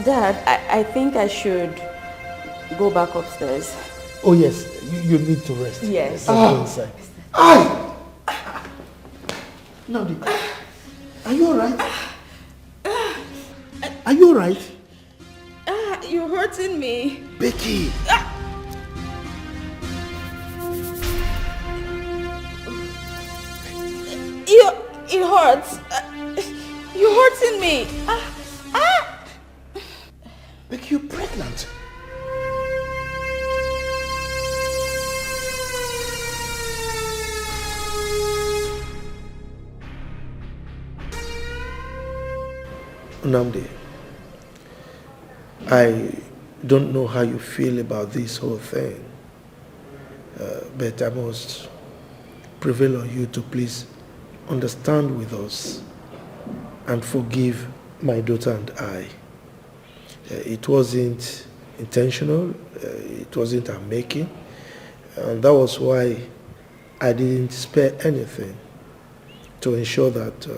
N: Dad, I think I should go back upstairs.
K: Oh yes, you need to rest.
N: Yes.
K: Go inside. Aye! Nnamdi, are you alright? Are you alright?
N: You're hurting me.
K: Becky!
N: It hurts. You're hurting me.
K: Becky, you're pregnant. Nnamdi, I don't know how you feel about this whole thing, but I must prevail on you to please understand with us and forgive my daughter and I. It wasn't intentional, it wasn't a making, and that was why I didn't spare anything to ensure that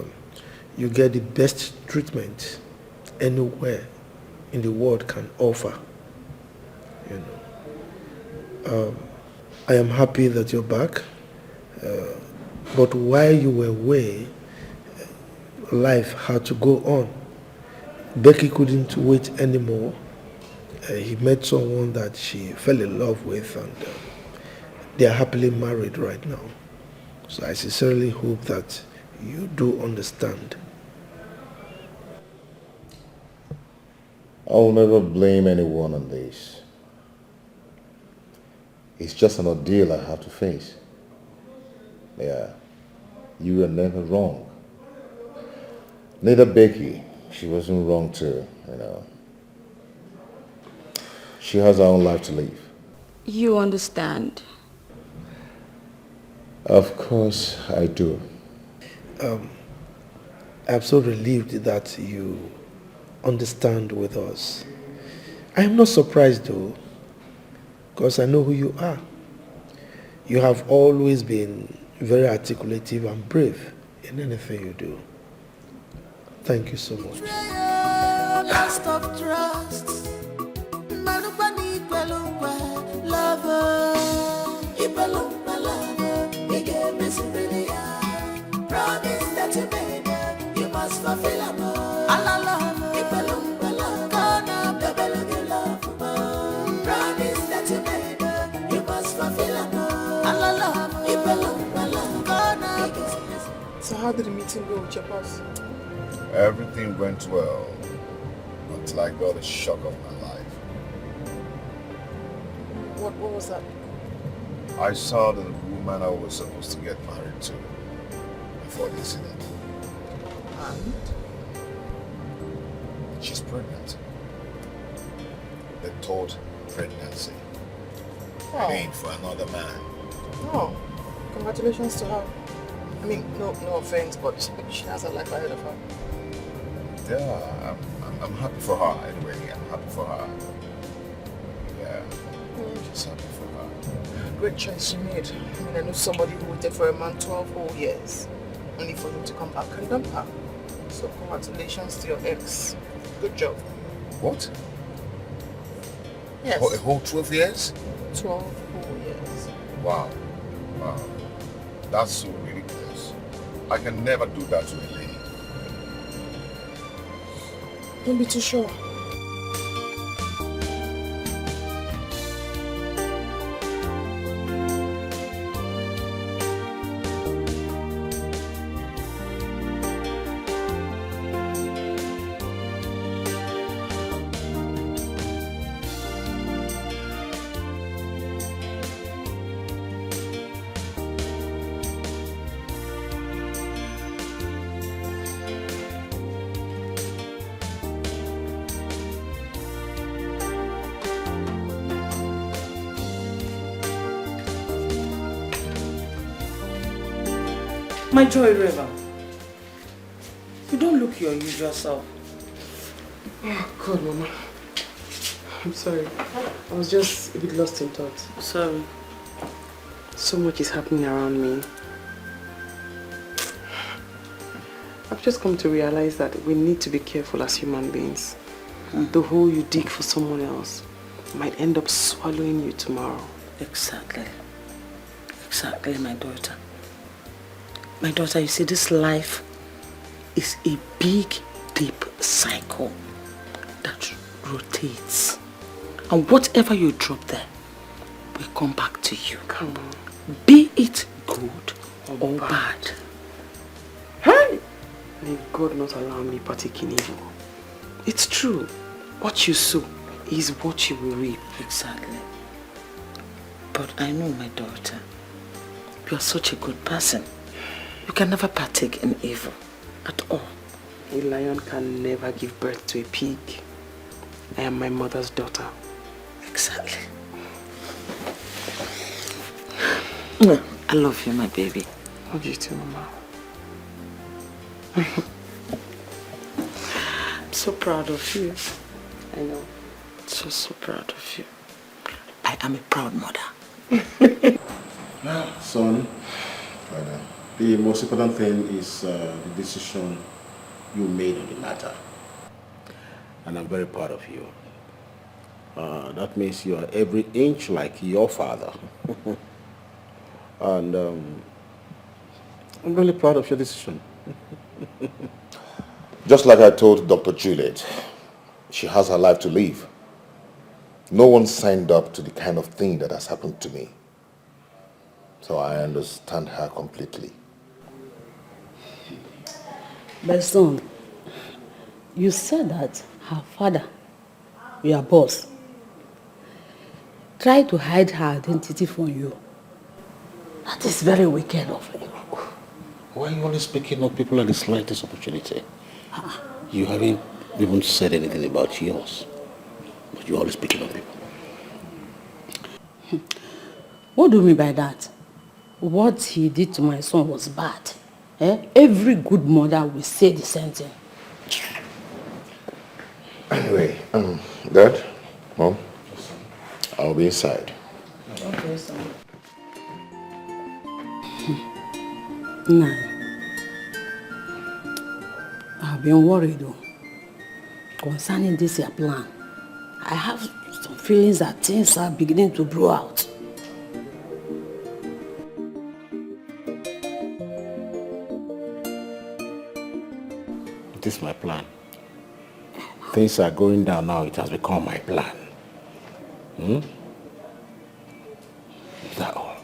K: you get the best treatment anywhere in the world can offer. You know, I am happy that you're back, but while you were away, life had to go on. Becky couldn't wait anymore. He met someone that she fell in love with, and they are happily married right now. So I sincerely hope that you do understand.
B: I'll never blame anyone on this. It's just an ordeal I have to face. Yeah, you are never wrong. Neither Becky She wasn't wrong too, you know. She has her own life to live.
U: You understand?
B: Of course I do.
K: I'm so relieved that you understand with us. I am not surprised though, because I know who you are. You have always been very articulative and brave in anything you do. Thank you so much.
I: Lost of trust. Lover. Promise that you made, you must fulfill them all. Promise that you made, you must fulfill them all.
D: So how did the meeting go with your boss?
B: Everything went well until I got a shock of my life.
D: What was that?
B: I saw the woman I was supposed to get married to before the incident.
D: And?
B: She's pregnant. The third pregnancy. Made for another man.
D: Oh, congratulations to her. I mean, no offense, but she has a life ahead of her.
B: Yeah, I'm happy for her anyway. I'm happy for her. Yeah, just happy for her.
D: Great choice she made. I mean, I know somebody who waited for a man 12 whole years, only for him to come back and dump her. So congratulations to your ex. Good job.
B: What?
D: Yes.
B: A whole 12 years?
D: 12 whole years.
B: Wow. Wow. That's so ridiculous. I can never do that to a lady.
D: Don't be too sure.
S: My Joy River, you don't look your usual self.
D: Oh God, Mama. I'm sorry. I was just a bit lost in thought.
S: Sorry.
D: So much is happening around me. I've just come to realize that we need to be careful as human beings. The hole you dig for someone else might end up swallowing you tomorrow.
S: Exactly. Exactly, my daughter. My daughter, you see, this life is a big, deep cycle that rotates. And whatever you drop there will come back to you.
D: Come on.
S: Be it good or bad.
D: Hey! May God not allow me partake in evil. It's true. What you sow is what you will reap.
S: Exactly. But I know, my daughter, you are such a good person. You can never partake in evil at all.
D: A lion can never give birth to a pig. I am my mother's daughter.
S: Exactly. I love you, my baby.
D: Love you too, Mama. I'm so proud of you. I know.
S: So proud of you. I am a proud mother.
M: Son, the most important thing is the decision you made on the matter. And I'm very proud of you. That means you are every inch like your father. And I'm really proud of your decision.
B: Just like I told Dr. Juliet, she has her life to live. No one signed up to the kind of thing that has happened to me. So I understand her completely.
T: My son, you said that her father, your boss, tried to hide her identity from you. That is very wicked of him.
M: Why are you always picking up people at the slightest opportunity?
R: You haven't even said anything about yours. But you're always picking on people.
T: What do you mean by that? What he did to my son was bad. Every good mother will say the same thing.
B: Anyway, Dad, Mom, I'll be inside.
T: Okay, son. Nah. I've been worried though. Concerning this your plan. I have some feelings that things are beginning to blow out.
R: It is my plan. Things are going down now. It has become my plan. Is that all?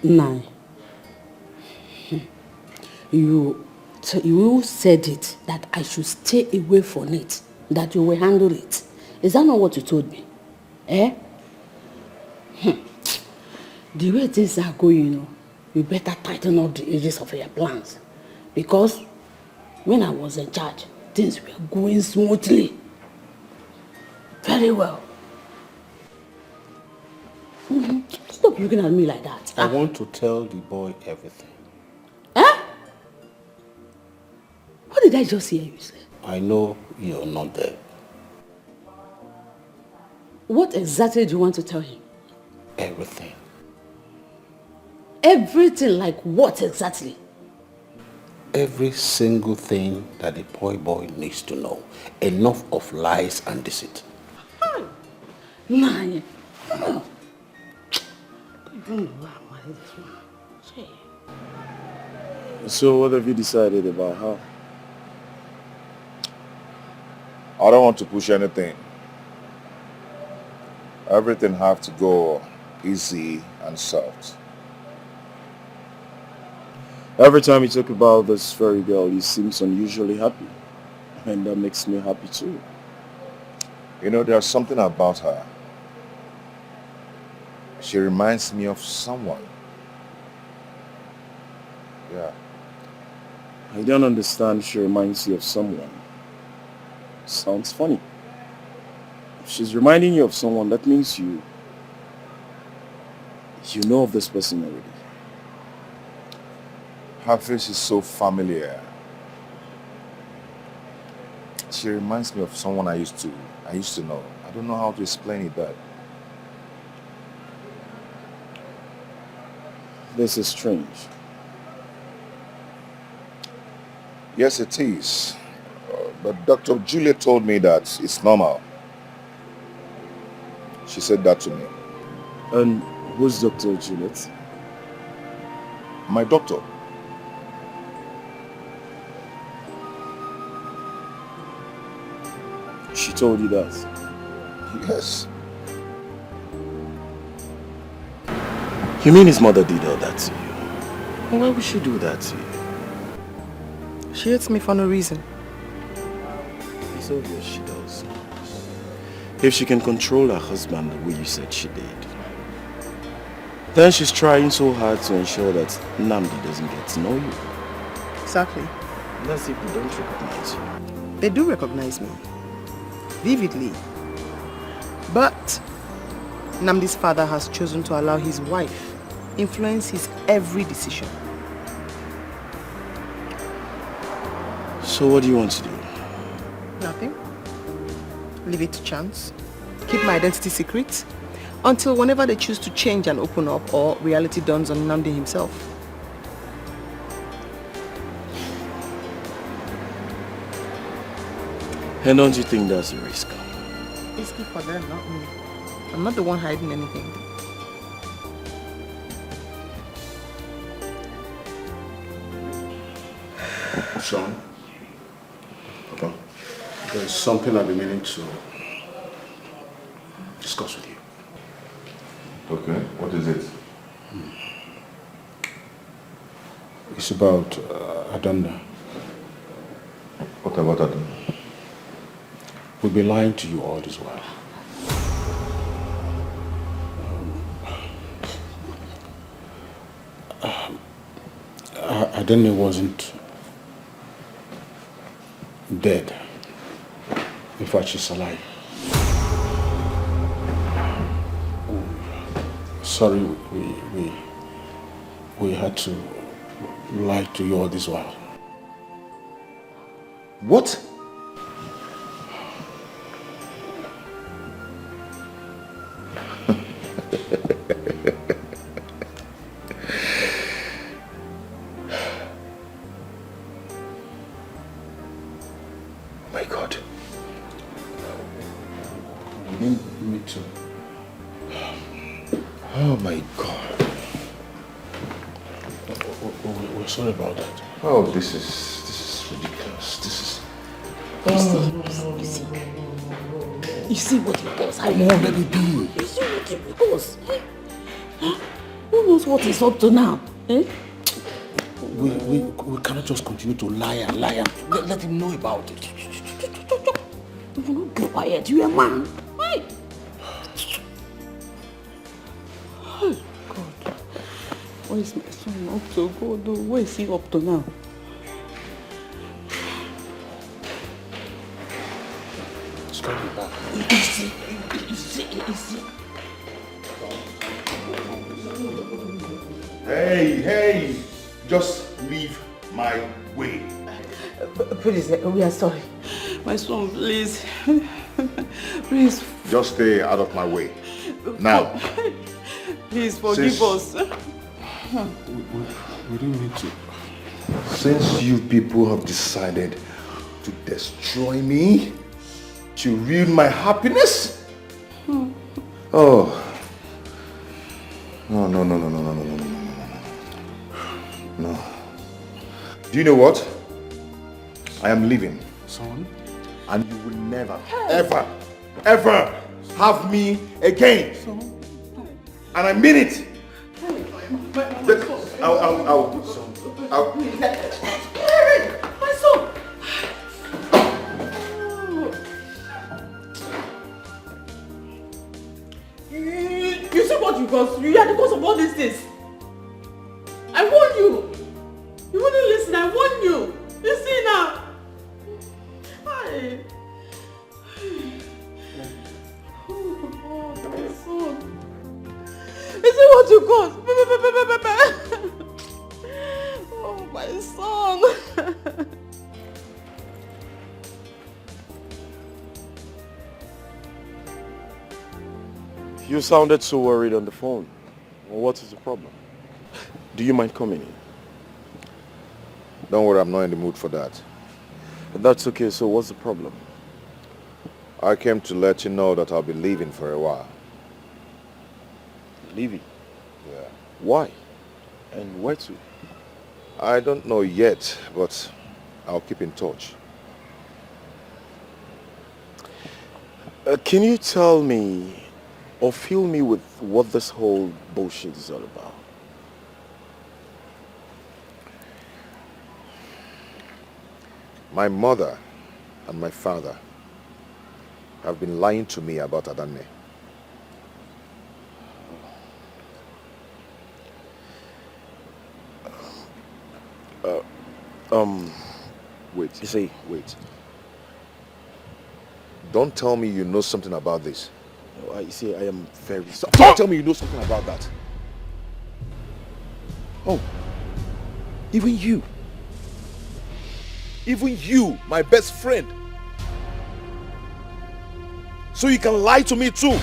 T: Nine. You said it that I should stay away from it, that you will handle it. Is that not what you told me? The way things are going, you better tighten up the edges of your plans. Because when I was in charge, things were going smoothly. Very well. Stop looking at me like that.
R: I want to tell the boy everything.
T: What did I just hear you say?
R: I know you're not there.
T: What exactly do you want to tell him?
R: Everything.
T: Everything like what exactly?
R: Every single thing that the boy needs to know. Enough of lies and deceit.
T: Nine.
F: So what have you decided about her?
B: I don't want to push anything. Everything have to go easy and soft.
F: Every time you talk about this fairy girl, you seem unusually happy. And that makes me happy too.
B: You know, there's something about her. She reminds me of someone. Yeah.
F: I don't understand she reminds you of someone. Sounds funny. If she's reminding you of someone, that means you know of this person already.
B: Her face is so familiar. She reminds me of someone I used to know. I don't know how to explain it, Dad.
F: This is strange.
B: Yes, it is. But Dr. Julia told me that it's normal. She said that to me.
F: And who's Dr. Juliet?
B: My doctor.
F: She told you that?
B: Yes.
F: You mean his mother did all that to you? Why would she do that to you?
G: She hates me for no reason.
F: It's obvious she does. If she can control her husband the way you said she did, then she's trying so hard to ensure that Nnamdi doesn't get to know you.
G: Exactly.
F: That's if they don't recognize you.
G: They do recognize me. Vividly. But Nnamdi's father has chosen to allow his wife influence his every decision.
F: So what do you want to do?
G: Nothing. Leave it to chance. Keep my identity secret until whenever they choose to change and open up or reality dawns on Nnamdi himself.
F: And don't you think that's a risk?
G: Risky for them, not me. I'm not the one hiding anything.
R: Sean, Papa, there's something I've been meaning to discuss with you.
B: Okay, what is it?
R: It's about Adanda.
B: What about Adanda?
R: We've been lying to you all this while. Adanda wasn't
M: dead. In fact, she's alive. Sorry, we had to lie to you all this while.
B: What?
M: My God. We need me to.
B: Oh my God.
M: We're sorry about that.
B: Oh, this is ridiculous. This is.
T: You see what he does?
B: Come on, let it be.
T: You see what he does? Who knows what he's up to now? Eh?
M: We cannot just continue to lie and let him know about it.
T: You will not be quiet. You are a man. Why? Oh, God. What is my son up to? God, oh, what is he up to now?
M: It's coming back.
T: Easy.
B: Hey, just leave my way.
T: Please, we are sorry. My son, please. Please.
B: Just stay out of my way. Now.
T: Please forgive us.
M: We don't need to.
B: Since you people have decided to destroy me, to ruin my happiness, oh. No. Do you know what? I am leaving.
M: Son?
B: And you will never, ever have me again. And I mean it. I'll.
T: My son! You see what you caused? You are the cause of all these things. I warned you. You wouldn't listen. I warned you. You see now. Hi. Oh, my son. You see what you caused? Oh, my son.
M: You sounded so worried on the phone. Well, what is the problem? Do you mind coming in?
B: Don't worry, I'm not in the mood for that.
M: That's okay, so what's the problem?
B: I came to let you know that I'll be leaving for a while.
M: Leaving?
B: Yeah.
M: Why? And where to?
B: I don't know yet, but I'll keep in touch.
M: Can you tell me or fill me with what this whole bullshit is all about?
B: My mother and my father have been lying to me about Adanne.
M: Wait. You say, wait.
B: Don't tell me you know something about this.
M: No, you see, I am very sorry.
B: Don't tell me you know something about that. Oh, even you. Even you, my best friend. So you can lie to me too.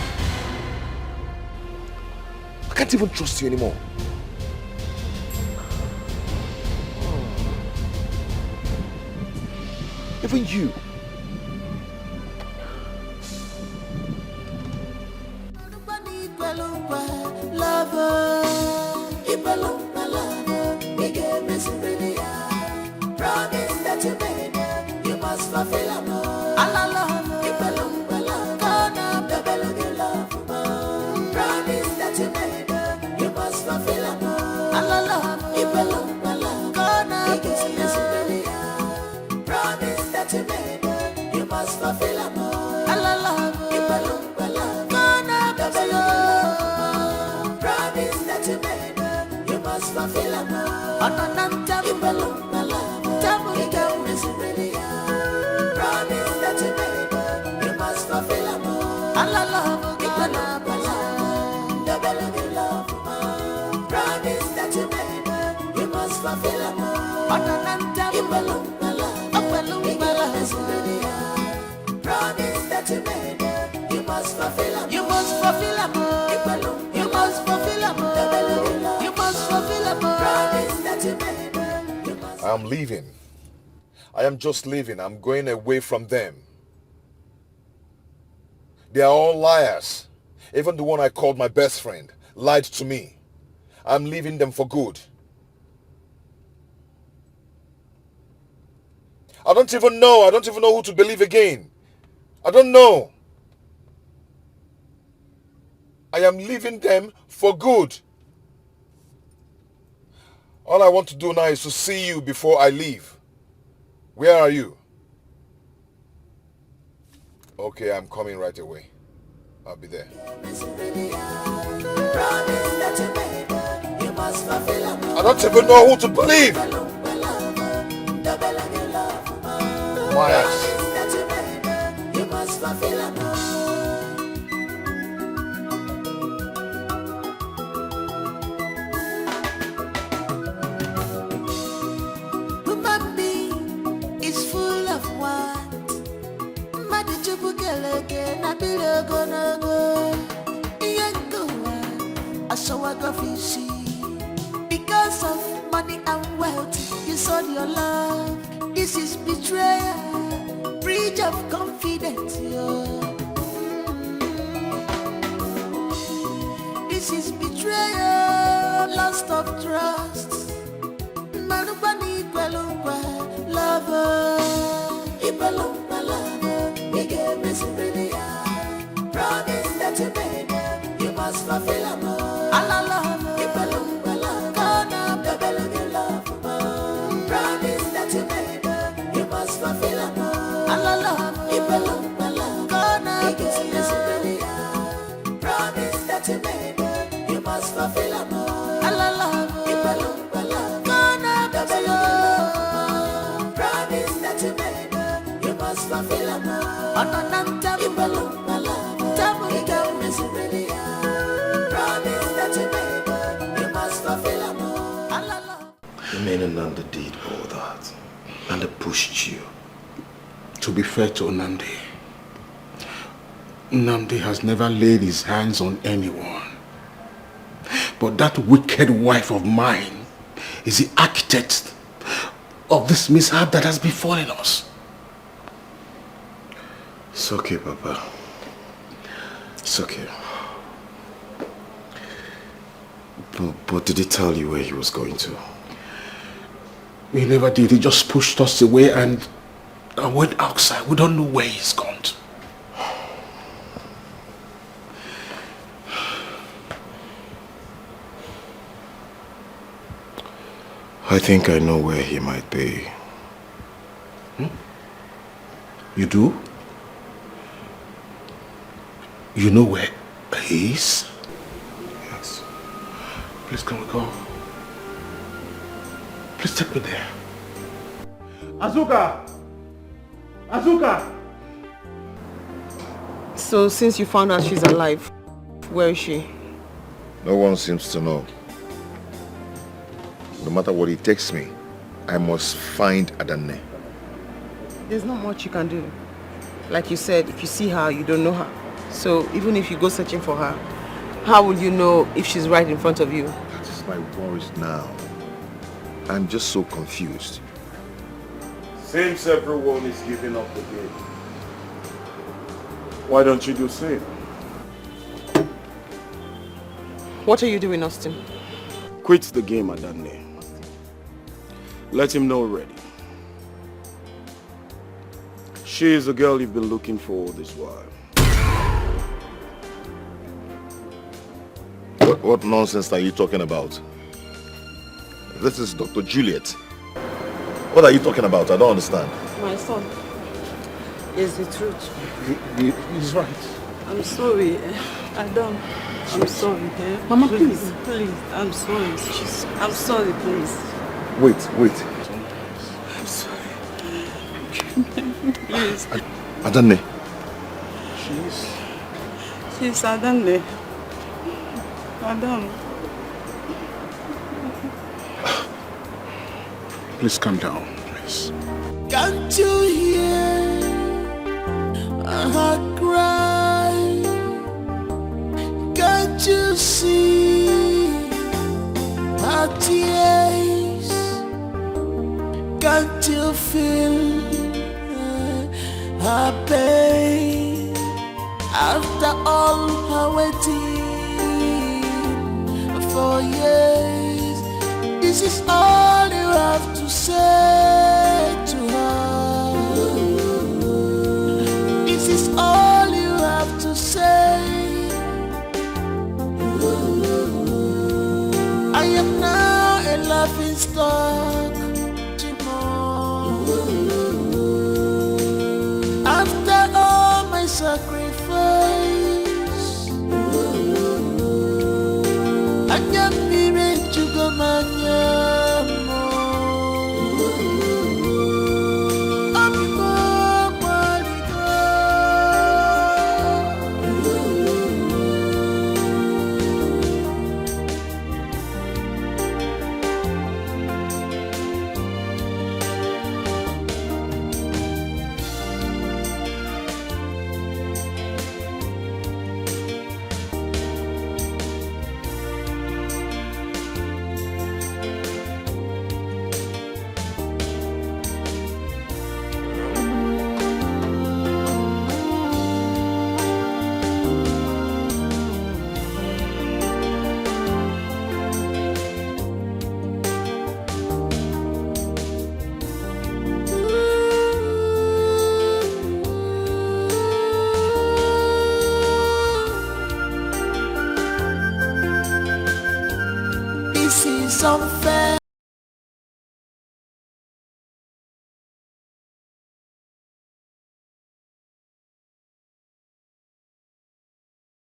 B: I can't even trust you anymore. Even you.
I: Promise that you made, you must fulfill them all. Promise that you made, you must fulfill them all. Promise that you made, you must fulfill them all. Promise that you made, you must fulfill them all. fulfill them all. Anananta promise that you made, you must fulfill them. You must fulfill them all. You must fulfill them all. You must fulfill them all. Promise that you made.
B: I am leaving. I am just leaving. I'm going away from them. They are all liars. Even the one I called my best friend lied to me. I'm leaving them for good. I don't even know who to believe again. I don't know. I am leaving them for good. All I want to do now is to see you before I leave. Where are you? Okay, I'm coming right away. I'll be there. I don't even know who to believe. My ass.
I: Human being is full of want. Because of money and wealth, you sold your love. This is betrayal, breach of confidence. This is betrayal, loss of trust. Lover, promise that you made, you must fulfill them all. Promise that you made, you must fulfill them all. Promise that you made, you must fulfill them all. Promise that you made, you must fulfill them all. Promise that you made, you must fulfill them all.
M: The men and Nanda did all that. And they pushed you.
F: To be fair to Nnamdi, Nnamdi has never laid his hands on anyone. But that wicked wife of mine is the architect of this mishap that has befallen us.
M: It's okay, Papa. It's okay. But did he tell you where he was going to?
F: He never did. He just pushed us away and went outside. We don't know where he's gone to.
M: I think I know where he might be.
F: You do? You know where he is?
M: Yes.
F: Please, can we go? Please take me there.
E: Azuka! Azuka!
G: So since you found out she's alive, where is she?
B: No one seems to know. No matter what it takes me, I must find Adanne.
G: There's not much you can do. Like you said, if you see her, you don't know her. So even if you go searching for her, how will you know if she's right in front of you?
B: That is my worries now. I'm just so confused.
H: Seems everyone is giving up the game. Why don't you do same?
G: What are you doing, Austin?
H: Quit the game, Adanne. Let him know already. She is the girl you've been looking for all this while.
B: What nonsense are you talking about? This is Dr. Juliet. What are you talking about? I don't understand.
J: My son, is the truth.
F: He's right.
J: I'm sorry. I'm sorry. Eh?
G: Mama, please.
J: Please, I'm sorry. I'm sorry, please.
B: Wait.
J: I'm sorry. Please.
B: Adanne.
J: She's Adanne. Adam.
F: Please calm down, please.
I: Can't you hear her cry? Can't you see her tears? Can't you feel her pain? After all her waiting for years, this is all you have to say to her. This is all you have to say. I am now a laughing stock tomorrow. After all my sacrifice, I can't be ready to go This is unfair.